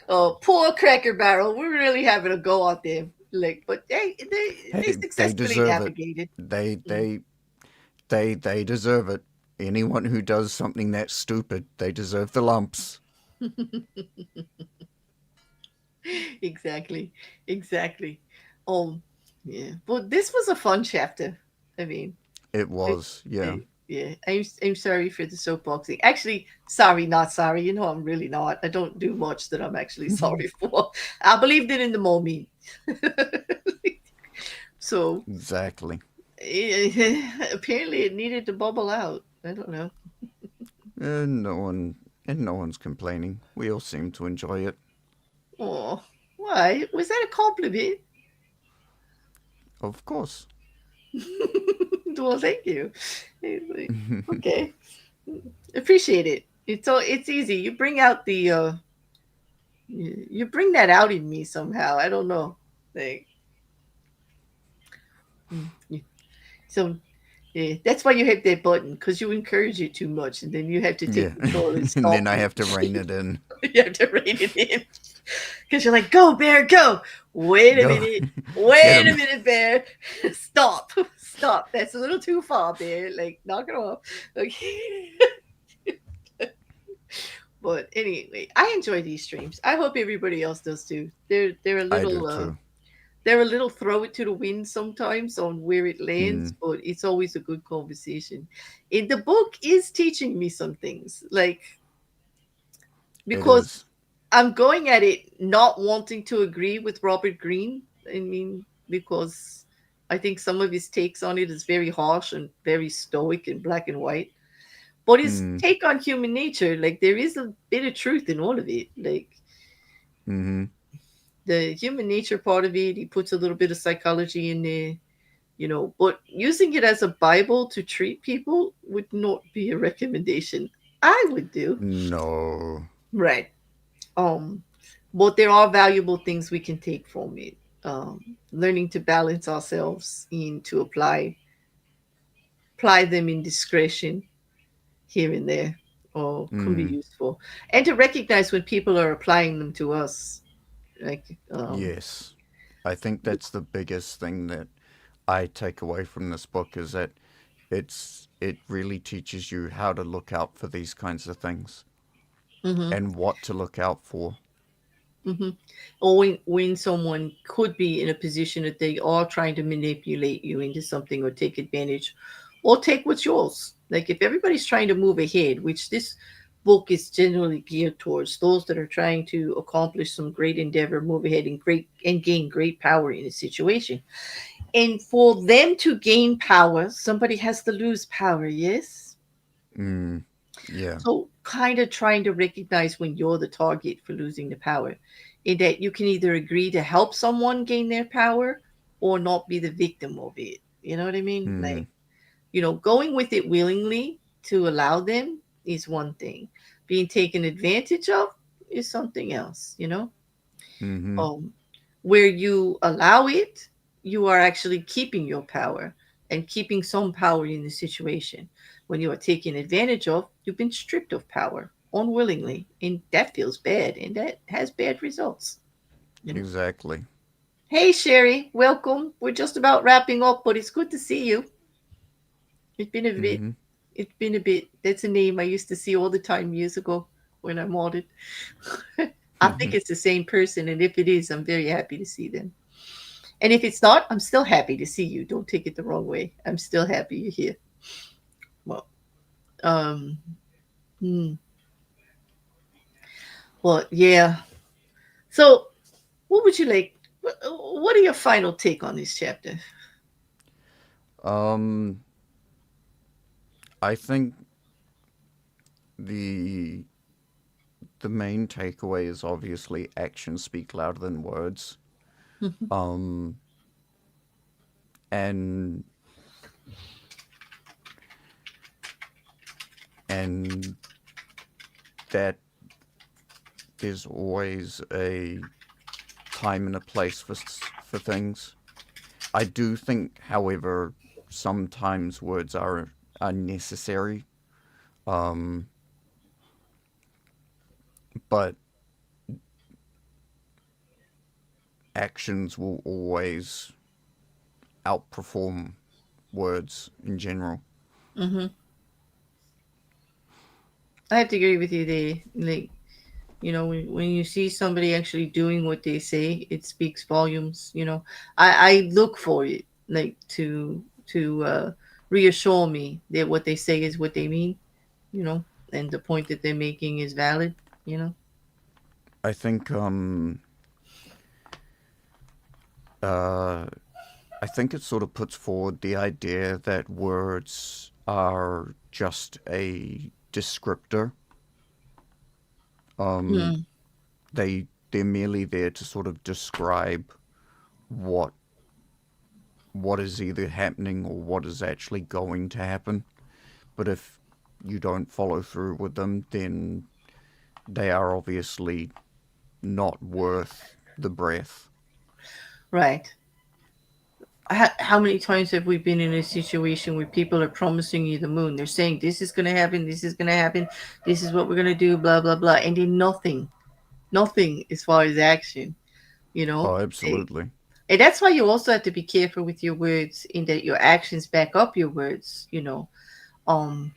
[SPEAKER 1] Oh, poor Cracker Barrel. We're really having a go out there. Like, but they
[SPEAKER 2] Hey, they
[SPEAKER 1] successfully
[SPEAKER 2] deserve it.
[SPEAKER 1] navigated.
[SPEAKER 2] They
[SPEAKER 1] Mhm.
[SPEAKER 2] they they deserve it. Anyone who does something that stupid, they deserve the lumps.
[SPEAKER 1] Exactly, exactly. Um, yeah. But this was a fun chapter. I mean,
[SPEAKER 2] It
[SPEAKER 1] it,
[SPEAKER 2] was, yeah.
[SPEAKER 1] yeah. I'm sorry for the soapboxing. Actually, sorry, not sorry. I'm really not. I don't do much that I'm actually sorry for. I believed it in the moment. So
[SPEAKER 2] Exactly.
[SPEAKER 1] apparently it needed to bubble out. I don't know.
[SPEAKER 2] And no one's complaining. We all seem to enjoy it.
[SPEAKER 1] Oh, why? Was that a compliment?
[SPEAKER 2] Of course.
[SPEAKER 1] Well, thank you. Okay, appreciate it. It's easy. You bring out the you bring that out in me somehow. I don't know. Like, yeah. So yeah, that's why you have that button, because you encourage it too much, and then you have to
[SPEAKER 2] Yeah.
[SPEAKER 1] take control and
[SPEAKER 2] And
[SPEAKER 1] stop
[SPEAKER 2] then I
[SPEAKER 1] it.
[SPEAKER 2] have to rein it in.
[SPEAKER 1] You have to rein it in because you're like, "Go, bear, go!" Wait a
[SPEAKER 2] Go.
[SPEAKER 1] minute.
[SPEAKER 2] Get
[SPEAKER 1] Wait a
[SPEAKER 2] him.
[SPEAKER 1] minute, bear. Stop. Stop. That's a little too far, bear. Like, knock it off. Okay. But anyway, I enjoy these streams. I hope everybody else does too.
[SPEAKER 2] I do too.
[SPEAKER 1] They're a little throw it to the wind sometimes on where it lands,
[SPEAKER 2] Mm,
[SPEAKER 1] but it's always a good conversation. In the book is teaching me some things, like,
[SPEAKER 2] it
[SPEAKER 1] because
[SPEAKER 2] is.
[SPEAKER 1] I'm going at it not wanting to agree with Robert Greene. I mean, because I think some of his takes on it is very harsh and very stoic and black and white. But his
[SPEAKER 2] Mm,
[SPEAKER 1] take on human nature, like, there is a bit of truth in all of it. Like,
[SPEAKER 2] mm-hmm.
[SPEAKER 1] the human nature part of it, he puts a little bit of psychology in there, but using it as a Bible to treat people would not be a recommendation I would do.
[SPEAKER 2] No.
[SPEAKER 1] Right. Um, but there are valuable things we can take from it. Learning to balance ourselves and to apply them in discretion here and there, or can be
[SPEAKER 2] Mm,
[SPEAKER 1] useful, and to recognize when people are applying them to us. Like,
[SPEAKER 2] yes. I think that's the biggest thing that I take away from this book is that it really teaches you how to look out for these kinds of things
[SPEAKER 1] mhm.
[SPEAKER 2] and what to look out for.
[SPEAKER 1] Hmm. Or when someone could be in a position that they are trying to manipulate you into something or take advantage or take what's yours. Like if everybody's trying to move ahead, which this book is generally geared towards those that are trying to accomplish some great endeavor, move ahead and gain great power in a situation. And for them to gain power, somebody has to lose power, yes?
[SPEAKER 2] Mm. Yeah.
[SPEAKER 1] So, kind of trying to recognize when you're the target for losing the power, in that you can either agree to help someone gain their power or not be the victim of it. You know what I mean?
[SPEAKER 2] Mm.
[SPEAKER 1] Like, going with it willingly to allow them is one thing, being taken advantage of is something else,
[SPEAKER 2] Mm-hmm.
[SPEAKER 1] um, where you allow it, you are actually keeping your power and keeping some power in the situation. When you are taken advantage of, you've been stripped of power unwillingly, and that feels bad and that has bad results. You know.
[SPEAKER 2] Exactly.
[SPEAKER 1] Hey Sherry, welcome. We're just about wrapping up, but it's good to see you. It's been a bit.
[SPEAKER 2] Mm-hmm.
[SPEAKER 1] It's been a bit. That's a name I used to see all the time years ago when I modded. I think it's the same person, and if it is, I'm very happy to see them. And if it's not, I'm still happy to see you. Don't take it the wrong way. I'm still happy you're here. Well, um, hmm. Well, yeah. So, what would you like? What are your final take on this chapter?
[SPEAKER 2] um, I think the the main takeaway is obviously actions speak louder than words. Um, and and that there's always a time and a place for things. I do think, however, sometimes words are necessary. Um, but actions will always outperform words in general.
[SPEAKER 1] Hmm. I have to agree with you there. Like, when you see somebody actually doing what they say, it speaks volumes. I look for it, like to reassure me that what they say is what they mean. You know, and the point that they're making is valid. You know.
[SPEAKER 2] I think uh, I think it sort of puts forward the idea that words are just a descriptor. Um,
[SPEAKER 1] Hmm.
[SPEAKER 2] they're merely there to sort of describe what what is either happening or what is actually going to happen. But if you don't follow through with them, then they are obviously not worth the breath.
[SPEAKER 1] Right. How many times have we been in a situation where people are promising you the moon? They're saying this is going to happen, this is going to happen, this is what we're going to do, blah blah blah, and then nothing as far as action. You know,
[SPEAKER 2] Oh,
[SPEAKER 1] They-
[SPEAKER 2] absolutely.
[SPEAKER 1] and that's why you also have to be careful with your words, in that your actions back up your words. Um,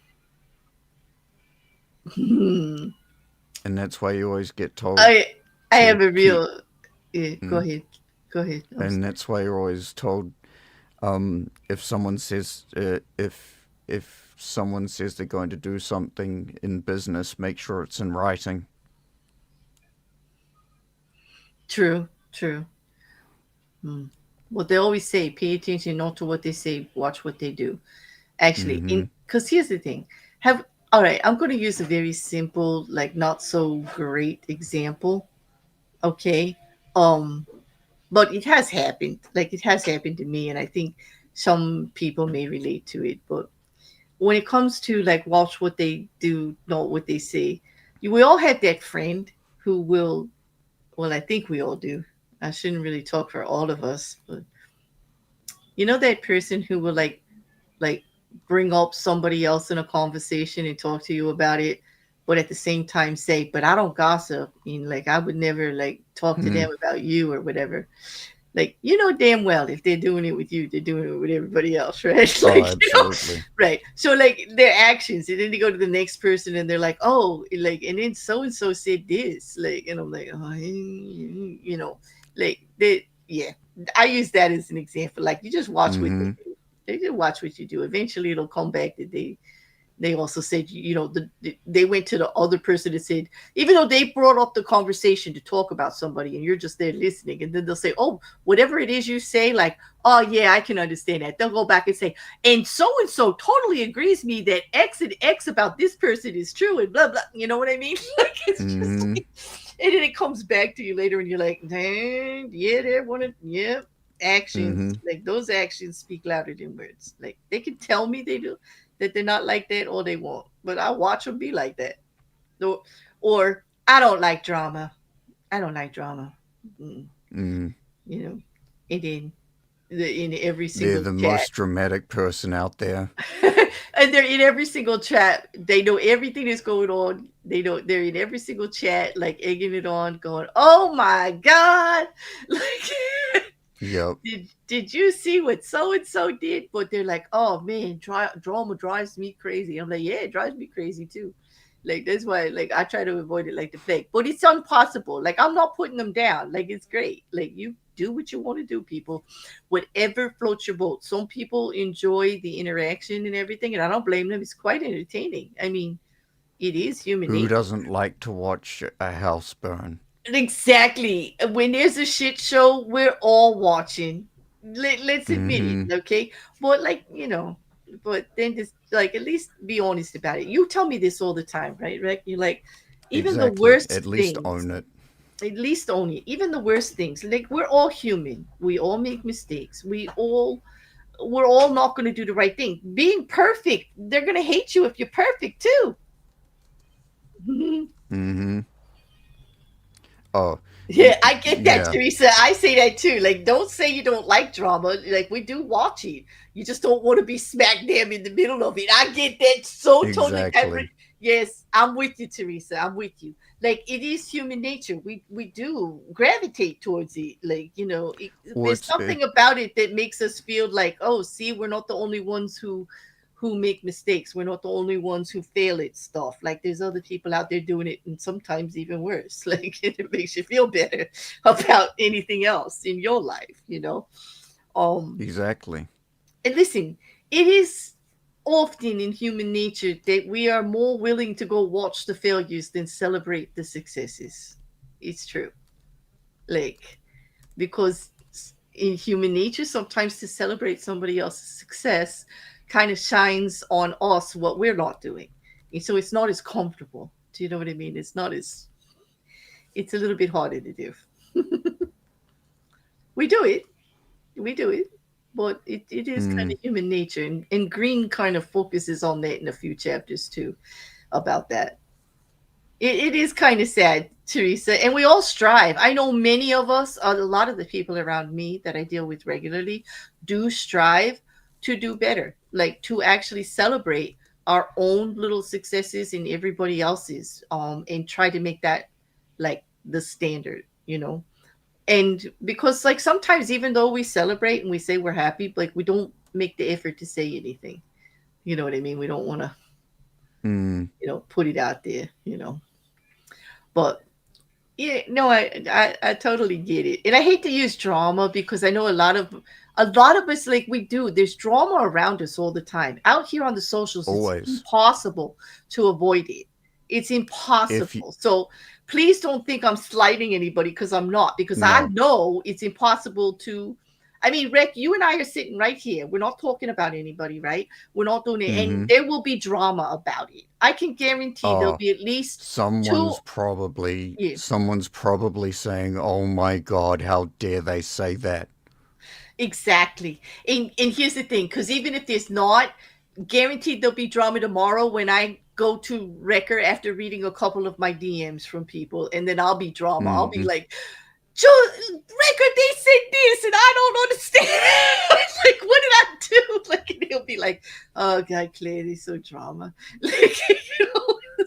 [SPEAKER 2] And that's why you always get told
[SPEAKER 1] I I
[SPEAKER 2] to
[SPEAKER 1] have a
[SPEAKER 2] keep.
[SPEAKER 1] real. Yeah,
[SPEAKER 2] Mm,
[SPEAKER 1] go ahead. I'm
[SPEAKER 2] and
[SPEAKER 1] sorry.
[SPEAKER 2] that's why you're always told, if someone says if someone says they're going to do something in business, make sure it's in writing.
[SPEAKER 1] True, true. Hmm. What they always say: pay attention not to what they say, watch what they do. Actually,
[SPEAKER 2] Mm-hmm.
[SPEAKER 1] because here's the thing. Have All right, I'm going to use a very simple, like not so great example. Okay. um but it has happened, like it has happened to me, and I think some people may relate to it. But when it comes to like watch what they do, not what they say, we all have that friend who will, well, I think we all do. I shouldn't really talk for all of us, but that person who will like bring up somebody else in a conversation and talk to you about it, but at the same time say, but I don't gossip, and like I would never like talk to
[SPEAKER 2] Mm-hmm.
[SPEAKER 1] them about you or whatever. Like, you know damn well if they're doing it with you, they're doing it with everybody else, right?
[SPEAKER 2] Oh,
[SPEAKER 1] Like,
[SPEAKER 2] absolutely.
[SPEAKER 1] right. So like their actions, and then they go to the next person and they're like, oh, like, and then so and so said this, like, and I'm like, oh, like they, yeah. I use that as an example. Like, you just watch what they
[SPEAKER 2] Mm-hmm.
[SPEAKER 1] do. They just watch what you do. Eventually, it'll come back that they also said, they went to the other person and said, even though they brought up the conversation to talk about somebody and you're just there listening, and then they'll say, oh, whatever it is you say, like, oh yeah, I can understand that. They'll go back and say, and so totally agrees me that X and X about this person is true, and blah blah, you know what I mean? Like, it's just
[SPEAKER 2] Mm-hmm.
[SPEAKER 1] like, and then it comes back to you later and you're like, dang, yeah, they want to, yeah. Actions,
[SPEAKER 2] Mm-hmm.
[SPEAKER 1] like those actions speak louder than words. Like, they can tell me they do, that they're not like that, or they won't. But I watch them be like that. Or I don't like drama. I don't like drama. Mm,
[SPEAKER 2] Mm-hmm.
[SPEAKER 1] you know, and then in every
[SPEAKER 2] They're
[SPEAKER 1] single
[SPEAKER 2] the
[SPEAKER 1] chat,
[SPEAKER 2] most dramatic person out there.
[SPEAKER 1] and they're in every single chat. They know everything that's going on. They know they're in every single chat, like egging it on, going, "Oh my god!" Like,
[SPEAKER 2] Yep.
[SPEAKER 1] did you see what so and so did? But they're like, oh man, drama drives me crazy. I'm like, yeah, it drives me crazy too. Like, that's why, like, I try to avoid it like the plague. But it's impossible. Like, I'm not putting them down. Like, it's great. Like, you do what you want to do, people. Whatever floats your boat. Some people enjoy the interaction and everything, and I don't blame them. It's quite entertaining. I mean, it is human
[SPEAKER 2] Who
[SPEAKER 1] nature.
[SPEAKER 2] doesn't like to watch a house burn?
[SPEAKER 1] Exactly. When there's a shit show, we're all watching. Let's admit it,
[SPEAKER 2] Mm-hmm.
[SPEAKER 1] okay? But like, but then just like at least be honest about it. You tell me this all the time, right, Rick? You're like, even the
[SPEAKER 2] Exactly.
[SPEAKER 1] worst
[SPEAKER 2] At least
[SPEAKER 1] things,
[SPEAKER 2] own it.
[SPEAKER 1] at least own it. Even the worst things, like, we're all human. We all make mistakes. We're all not going to do the right thing. Being perfect, they're going to hate you if you're perfect too.
[SPEAKER 2] Mm-hmm. Oh,
[SPEAKER 1] Yeah, I get that,
[SPEAKER 2] yeah.
[SPEAKER 1] Teresa. I say that too. Like, don't say you don't like drama. Like, we do watch it. You just don't want to be smack dab in the middle of it. I get that so totally.
[SPEAKER 2] Exactly.
[SPEAKER 1] Yes, I'm with you, Teresa. I'm with you. Like, it is human nature. We do gravitate towards it. Like,
[SPEAKER 2] Well,
[SPEAKER 1] there's something about it that makes us feel like, oh, see, we're not the only ones who make mistakes. We're not the only ones who fail at stuff. Like, there's other people out there doing it, and sometimes even worse. Like, it makes you feel better about anything else in your life. Um,
[SPEAKER 2] exactly.
[SPEAKER 1] and listen, it is often in human nature that we are more willing to go watch the failures than celebrate the successes. It's true. Like, because in human nature, sometimes to celebrate somebody else's success kind of shines on us what we're not doing. And so it's not as comfortable. Do you know what I mean? It's a little bit harder to do. We do it. We do it. But it is kind
[SPEAKER 2] Mm.
[SPEAKER 1] of human nature. And Green kind of focuses on that in a few chapters too, about that. It is kind of sad, Teresa, and we all strive. I know many of us, a lot of the people around me that I deal with regularly, do strive to do better, like to actually celebrate our own little successes and everybody else's, and try to make that like the standard. And because like sometimes even though we celebrate and we say we're happy, like we don't make the effort to say anything. You know what I mean? We don't want to,
[SPEAKER 2] Mm.
[SPEAKER 1] put it out there. But yeah, no, I totally get it. And I hate to use drama because I know a lot of us, like, we do. There's drama around us all the time. Out here on the socials, it's
[SPEAKER 2] Always.
[SPEAKER 1] impossible to avoid it. It's
[SPEAKER 2] If you,
[SPEAKER 1] impossible. So please don't think I'm slighting anybody, because I'm not, because I
[SPEAKER 2] no.
[SPEAKER 1] know it's impossible to. I mean, Rick, you and I are sitting right here. We're not talking about anybody, right? We're not doing it. And
[SPEAKER 2] Mm-hmm.
[SPEAKER 1] there will be drama about it. I can guarantee there'll
[SPEAKER 2] Uh,
[SPEAKER 1] be at least two. Yeah.
[SPEAKER 2] someone's probably saying, "Oh my God, how dare they say that?"
[SPEAKER 1] Exactly. And here's the thing, because even if there's not, guaranteed there'll be drama tomorrow when I go to Rekkr after reading a couple of my DMs from people, and then I'll be drama. I'll be
[SPEAKER 2] Mm-hmm.
[SPEAKER 1] like, Rekkr, they said this, and I don't understand. Like, what did I do? Like, and he'll be like, oh God, Claire, they're so drama. Like,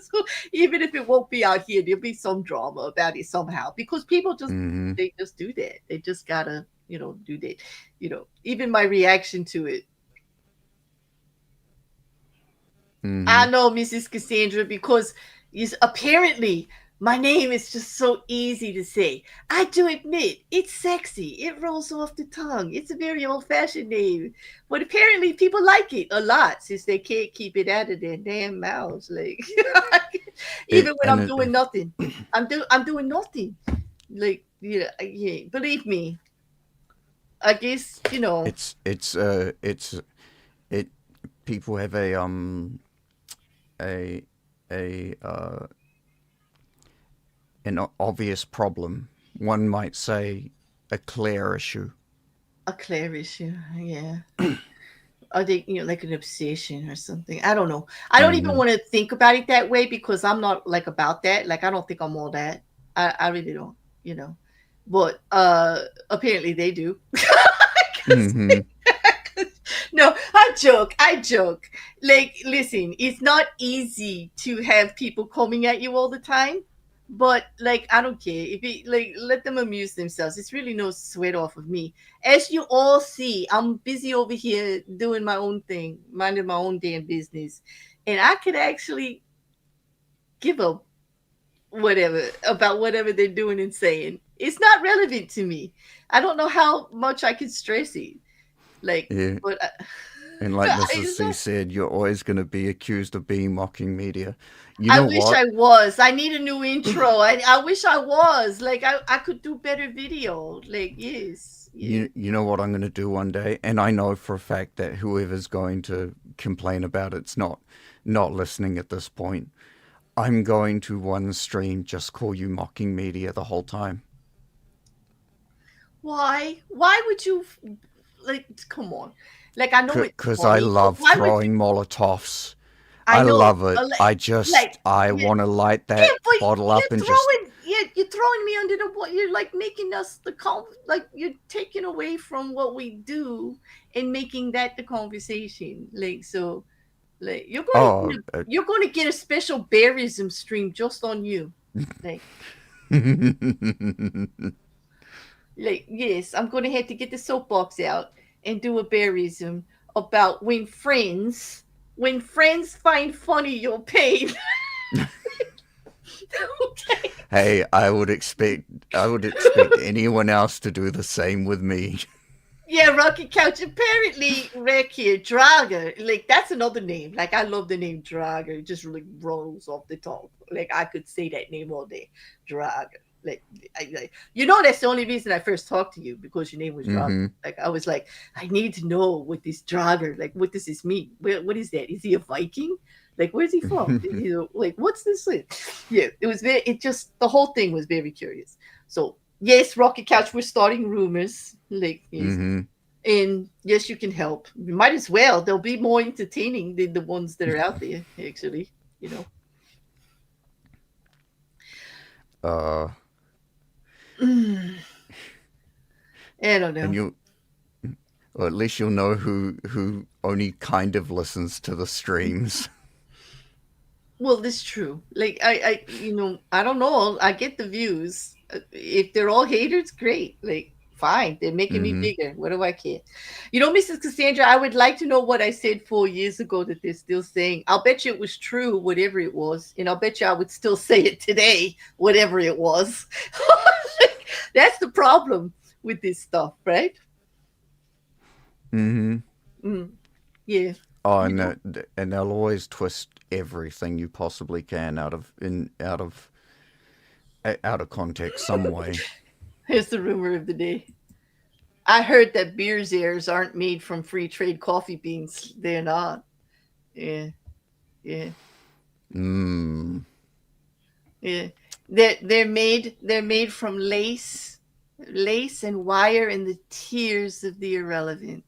[SPEAKER 1] so even if it won't be out here, there'll be some drama about it somehow, because people just
[SPEAKER 2] Mm-hmm.
[SPEAKER 1] they just do that. They just gotta. do that. Even my reaction to it. I
[SPEAKER 2] Mm-hmm.
[SPEAKER 1] know, Mrs. Cassandra, because apparently my name is just so easy to say. I do admit it's sexy. It rolls off the tongue. It's a very old fashioned name. But apparently people like it a lot since they can't keep it out of their damn mouths. Like even when
[SPEAKER 2] And
[SPEAKER 1] I'm
[SPEAKER 2] it,
[SPEAKER 1] doing nothing. I'm doing nothing. Like yeah, believe me. I guess,
[SPEAKER 2] it's it. People have a a an obvious problem. One might say a clear issue.
[SPEAKER 1] a clear issue. Yeah. Are they, like an obsession or something? I don't know. I don't even
[SPEAKER 2] Mm-hmm.
[SPEAKER 1] want to think about it that way because I'm not like about that. Like I don't think I'm all that. I really don't, you know. But apparently they do. 'Cause-
[SPEAKER 2] Mm-hmm.
[SPEAKER 1] no, I joke. I joke. Like, listen, it's not easy to have people coming at you all the time. But like, I don't care if it like let them amuse themselves. It's really no sweat off of me. As you all see, I'm busy over here doing my own thing, minding my own damn business, and I could actually give a whatever about whatever they're doing and saying. It's not relevant to me. I don't know how much I can stress it. Like,
[SPEAKER 2] Yeah.
[SPEAKER 1] but
[SPEAKER 2] And like Mrs.
[SPEAKER 1] it's
[SPEAKER 2] C
[SPEAKER 1] not.
[SPEAKER 2] said, you're always going to be accused of being mocking media. You
[SPEAKER 1] I
[SPEAKER 2] know
[SPEAKER 1] wish
[SPEAKER 2] what?
[SPEAKER 1] I was. I need a new intro. I wish I was. Like I could do better video. Like yes, yeah.
[SPEAKER 2] You know what I'm going to do one day, and I know for a fact that whoever's going to complain about it's not listening at this point. I'm going to one stream just call you mocking media the whole time.
[SPEAKER 1] Why? Why would you like? Come on. Like I know it's
[SPEAKER 2] Because I
[SPEAKER 1] funny, but
[SPEAKER 2] love
[SPEAKER 1] why would you?
[SPEAKER 2] throwing Molotovs.
[SPEAKER 1] I
[SPEAKER 2] I
[SPEAKER 1] know.
[SPEAKER 2] love it.
[SPEAKER 1] Like
[SPEAKER 2] I
[SPEAKER 1] yeah,
[SPEAKER 2] want to light
[SPEAKER 1] yeah,
[SPEAKER 2] that
[SPEAKER 1] but
[SPEAKER 2] bottle up and just.
[SPEAKER 1] you're throwing me under the what? You're like making us like you're taking away from what we do and making that the conversation. Like so, like
[SPEAKER 2] Oh.
[SPEAKER 1] you're going to get a special berryism stream just on you. Like like yes, I'm going to have to get the soapbox out and do a berryism about when friends find funny your pain. Okay.
[SPEAKER 2] Hey, I would expect anyone else to do the same with me.
[SPEAKER 1] Yeah, Rocky Couch. Apparently, Rek here, Draugr. Like that's another name. Like I love the name Draugr. It just really rolls off the tongue. Like I could say that name all day, Draugr. That's the only reason I first talked to you because your name was Draugr.
[SPEAKER 2] Mm-hmm.
[SPEAKER 1] Like I was like, I need to know what this Draugr. Like what does this mean? What is that? Is he a Viking? Like where's he from? Like what's this? Yeah, it was very. It just the whole thing was very curious. So yes, Rocky Couch. We're starting rumors. Like yes,
[SPEAKER 2] Mm-hmm.
[SPEAKER 1] and yes, you can help. You might as well. They'll be more entertaining than the ones that are out there, actually. You know.
[SPEAKER 2] Uh,
[SPEAKER 1] Mm, I don't
[SPEAKER 2] and
[SPEAKER 1] know.
[SPEAKER 2] you, or at least you'll know who only kind of listens to the streams.
[SPEAKER 1] Well, that's true. Like I don't know. I get the views. If they're all haters, great. Like fine, they're making me
[SPEAKER 2] Mm-hmm.
[SPEAKER 1] bigger. What do I care? Mrs. Cassandra, I would like to know what I said 4 years ago that they're still saying. I'll bet you it was true, whatever it was, and I'll bet you I would still say it today, whatever it was. That's the problem with this stuff, right?
[SPEAKER 2] Mm-hmm.
[SPEAKER 1] Mm, yeah.
[SPEAKER 2] Oh,
[SPEAKER 1] You know,
[SPEAKER 2] and they'll always twist everything you possibly can out of context some way.
[SPEAKER 1] here's the rumor of the day. I heard that beer's ears aren't made from free trade coffee beans. They're not. Yeah, yeah,
[SPEAKER 2] Mm.
[SPEAKER 1] yeah. They're made from lace and wire and the tears of the irrelevant.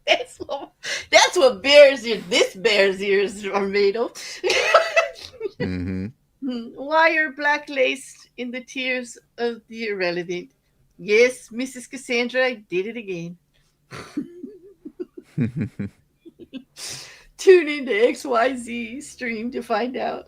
[SPEAKER 1] that's what that's what this bear's ears are made of.
[SPEAKER 2] Mm-hmm.
[SPEAKER 1] Wire black lace in the tears of the irrelevant. Yes, Mrs. Cassandra, I did it again. Tune in to XYZ stream to find out.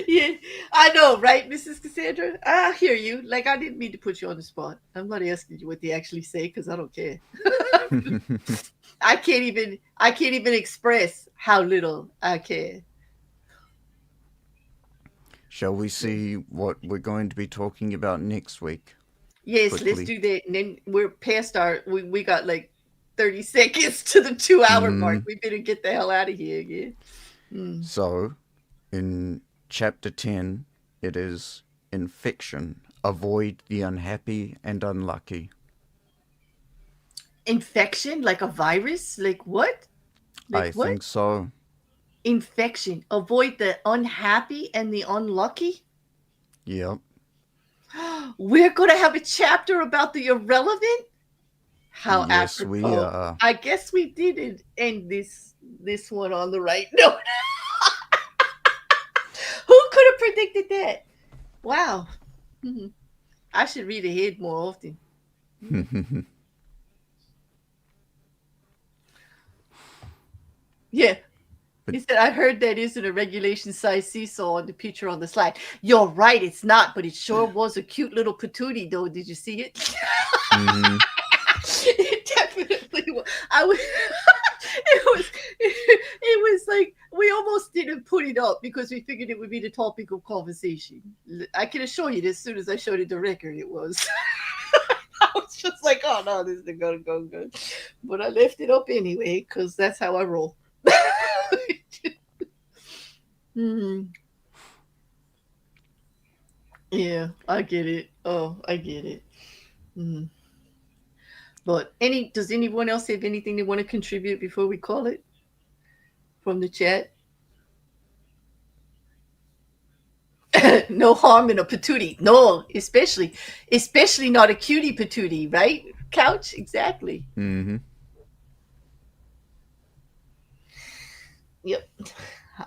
[SPEAKER 1] Yeah, I know, right, Mrs. Cassandra? I hear you. Like, I didn't mean to put you on the spot. I'm not asking you what they actually say because I don't care. I can't even express how little I care.
[SPEAKER 2] Shall we see what we're going to be talking about next week?
[SPEAKER 1] Yes, let's
[SPEAKER 2] Quickly.
[SPEAKER 1] do that. And then we're past we got like 30 seconds to the 2 hour mark.
[SPEAKER 2] Mm.
[SPEAKER 1] We better get the hell out of here again. Mm.
[SPEAKER 2] So, in chapter 10, it is infection. Avoid the unhappy and unlucky.
[SPEAKER 1] Infection, like a virus? Like what? Like
[SPEAKER 2] I
[SPEAKER 1] what?
[SPEAKER 2] think so.
[SPEAKER 1] Infection. Avoid the unhappy and the unlucky?
[SPEAKER 2] Yep.
[SPEAKER 1] We're going to have a chapter about the irrelevant? How
[SPEAKER 2] Yes, we
[SPEAKER 1] apropos.
[SPEAKER 2] are.
[SPEAKER 1] I guess we did end this one on the right note. Who could have predicted that? Wow. Mhm. I should read ahead more often. Mhm. Yeah.
[SPEAKER 2] But
[SPEAKER 1] He said, I heard that isn't a regulation size seesaw on the picture on the slide. You're right, it's not, but it sure was a cute little patootie, though. Did you see it?
[SPEAKER 2] mm-hmm.
[SPEAKER 1] It definitely was. I was. It was like we almost didn't put it up because we figured it would be the topic of conversation. I can assure you, as soon as I showed it the record, it was. I was just like, oh no, this isn't gonna go good. But I left it up anyway because that's how I roll. Hmm. Yeah, I get it. Oh, I get it. Mm. But does anyone else have anything they want to contribute before we call it from the chat? No harm in a patootie. No, especially not a cutie patootie, right? Couch, exactly.
[SPEAKER 2] Mm-hmm.
[SPEAKER 1] Yep,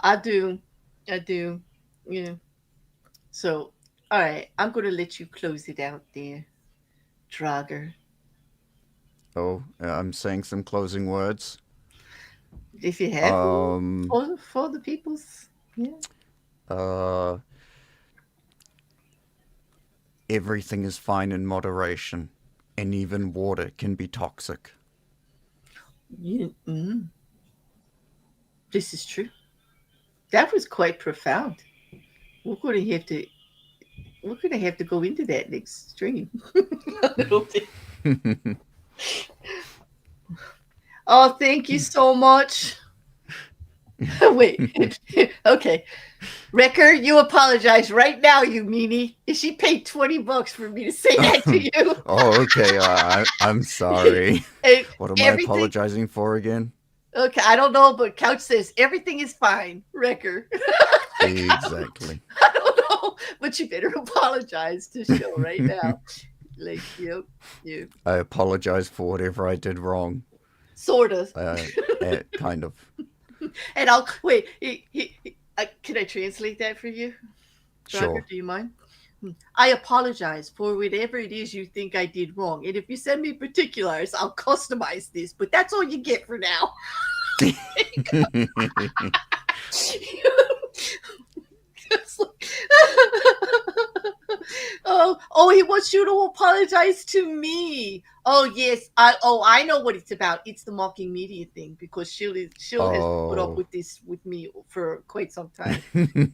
[SPEAKER 1] I do. I do. Yeah. So, all right, I'm gonna let you close it out there, Draugr.
[SPEAKER 2] Oh, I'm saying some closing words.
[SPEAKER 1] If you have one
[SPEAKER 2] Um,
[SPEAKER 1] for the peoples, yeah.
[SPEAKER 2] uh, everything is fine in moderation, and even water can be toxic.
[SPEAKER 1] Yeah. This is true. That was quite profound. We're gonna have to go into that next stream a little bit. Oh, thank you so much. Wait. Okay. Wrecker, you apologize right now, you meanie. She paid $20 for me to say that to you.
[SPEAKER 2] Oh, okay. I'm sorry.
[SPEAKER 1] And
[SPEAKER 2] What am I
[SPEAKER 1] everything.
[SPEAKER 2] apologizing for again?
[SPEAKER 1] Okay, I don't know, but Couch says everything is fine, Wrecker.
[SPEAKER 2] Exactly.
[SPEAKER 1] I don't know, but you better apologize to show right now. Like, yep, you
[SPEAKER 2] I apologize for whatever I did wrong.
[SPEAKER 1] sort of.
[SPEAKER 2] Kind of.
[SPEAKER 1] And I'll wait. Can I translate that for you, Roger?
[SPEAKER 2] Sure.
[SPEAKER 1] Do you mind? I apologize for whatever it is you think I did wrong. And if you send me particulars, I'll customize this. But that's all you get for now. Oh, he wants you to apologize to me. Oh yes, I know what it's about. It's the mocking media thing because she'll has put up
[SPEAKER 2] Oh.
[SPEAKER 1] with this with me for quite some time.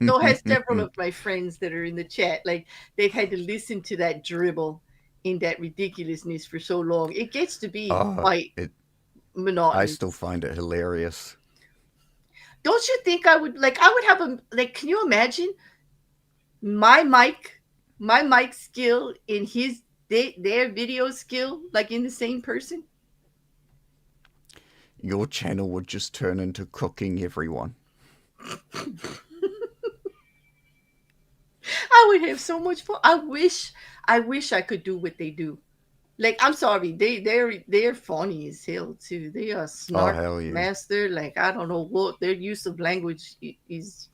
[SPEAKER 1] So has several of my friends that are in the chat. Like they've had to listen to that dribble in that ridiculousness for so long. It gets to be quite
[SPEAKER 2] it. I still
[SPEAKER 1] monotonous.
[SPEAKER 2] find it hilarious.
[SPEAKER 1] Don't you think I would have a like can you imagine my mic skill in their video skill like in the same person?
[SPEAKER 2] Your channel would just turn into cooking everyone.
[SPEAKER 1] I would have so much fun. I wish I could do what they do. Like I'm sorry, they're funny as hell too. They are
[SPEAKER 2] Oh,
[SPEAKER 1] snark
[SPEAKER 2] hell yeah.
[SPEAKER 1] master. Like I don't know what their use of language is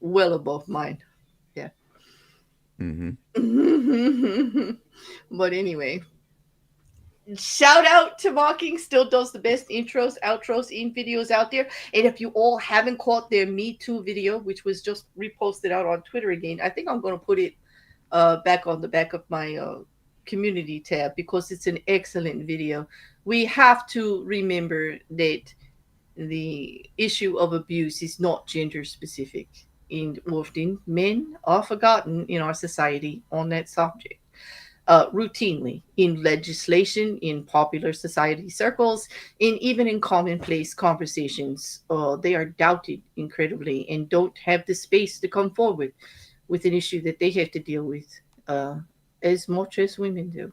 [SPEAKER 1] well above mine. Yeah.
[SPEAKER 2] Mm-hmm.
[SPEAKER 1] But anyway, shout out to Mocking, still does the best intros, outros in videos out there. And if you all haven't caught their Me Too video, which was just reposted out on Twitter again, I think I'm going to put it back on the back of my community tab because it's an excellent video. We have to remember that the issue of abuse is not gender specific, and often men are forgotten in our society on that subject. Routinely in legislation, in popular society circles, and even in commonplace conversations, they are doubted incredibly and don't have the space to come forward with an issue that they have to deal with uh, as much as women do,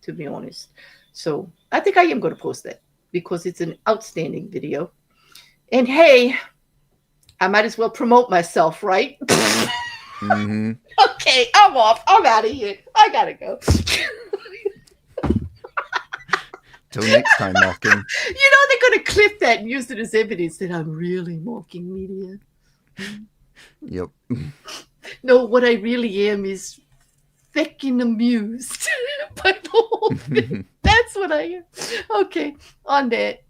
[SPEAKER 1] to be honest. So I think I am going to post that because it's an outstanding video. And hey, I might as well promote myself, right?
[SPEAKER 2] Mm-hmm.
[SPEAKER 1] Okay, I'm off. I'm out of here. I gotta go.
[SPEAKER 2] Till next time, Mocking.
[SPEAKER 1] They're gonna clip that and use it as evidence that I'm really mocking media.
[SPEAKER 2] Yep.
[SPEAKER 1] No, what I really am is fucking amused by the whole thing. That's what I am. Okay, on that.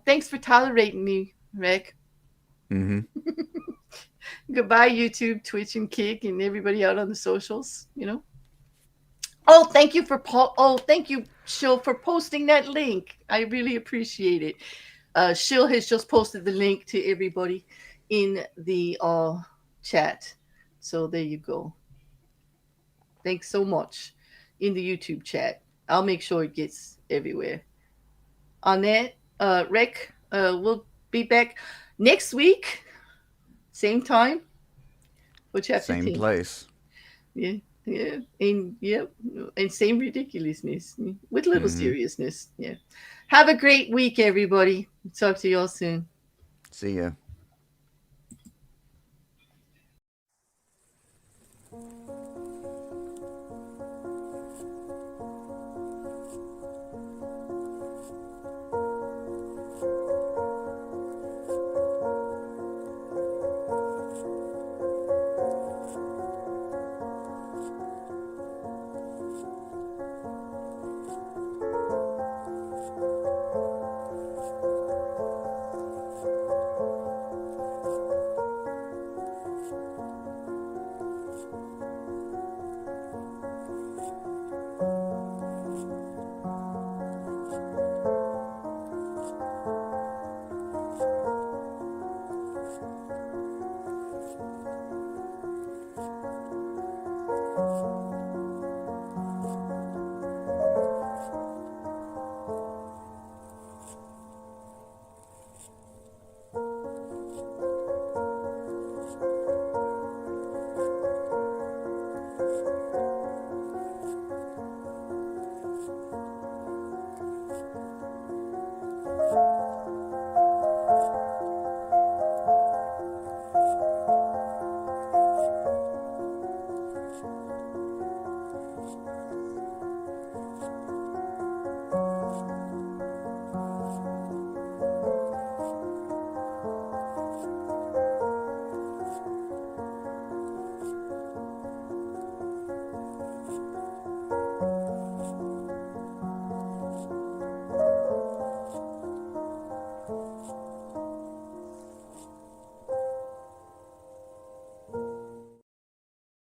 [SPEAKER 1] Thanks for tolerating me, Rick.
[SPEAKER 2] Mm-hmm.
[SPEAKER 1] Goodbye, YouTube, Twitch, and Kick, and everybody out on the socials. Oh, thank you thank you, Shill, for posting that link. I really appreciate it. Shill has just posted the link to everybody in the chat. So there you go. Thanks so much in the YouTube chat. I'll make sure it gets everywhere. On that, Rick, we'll be back next week, same time for chapter
[SPEAKER 2] Same
[SPEAKER 1] 10.
[SPEAKER 2] place.
[SPEAKER 1] Yeah, yeah, and same ridiculousness with little seriousness. Yeah. Have a great week, everybody. Talk to y'all soon.
[SPEAKER 2] See ya.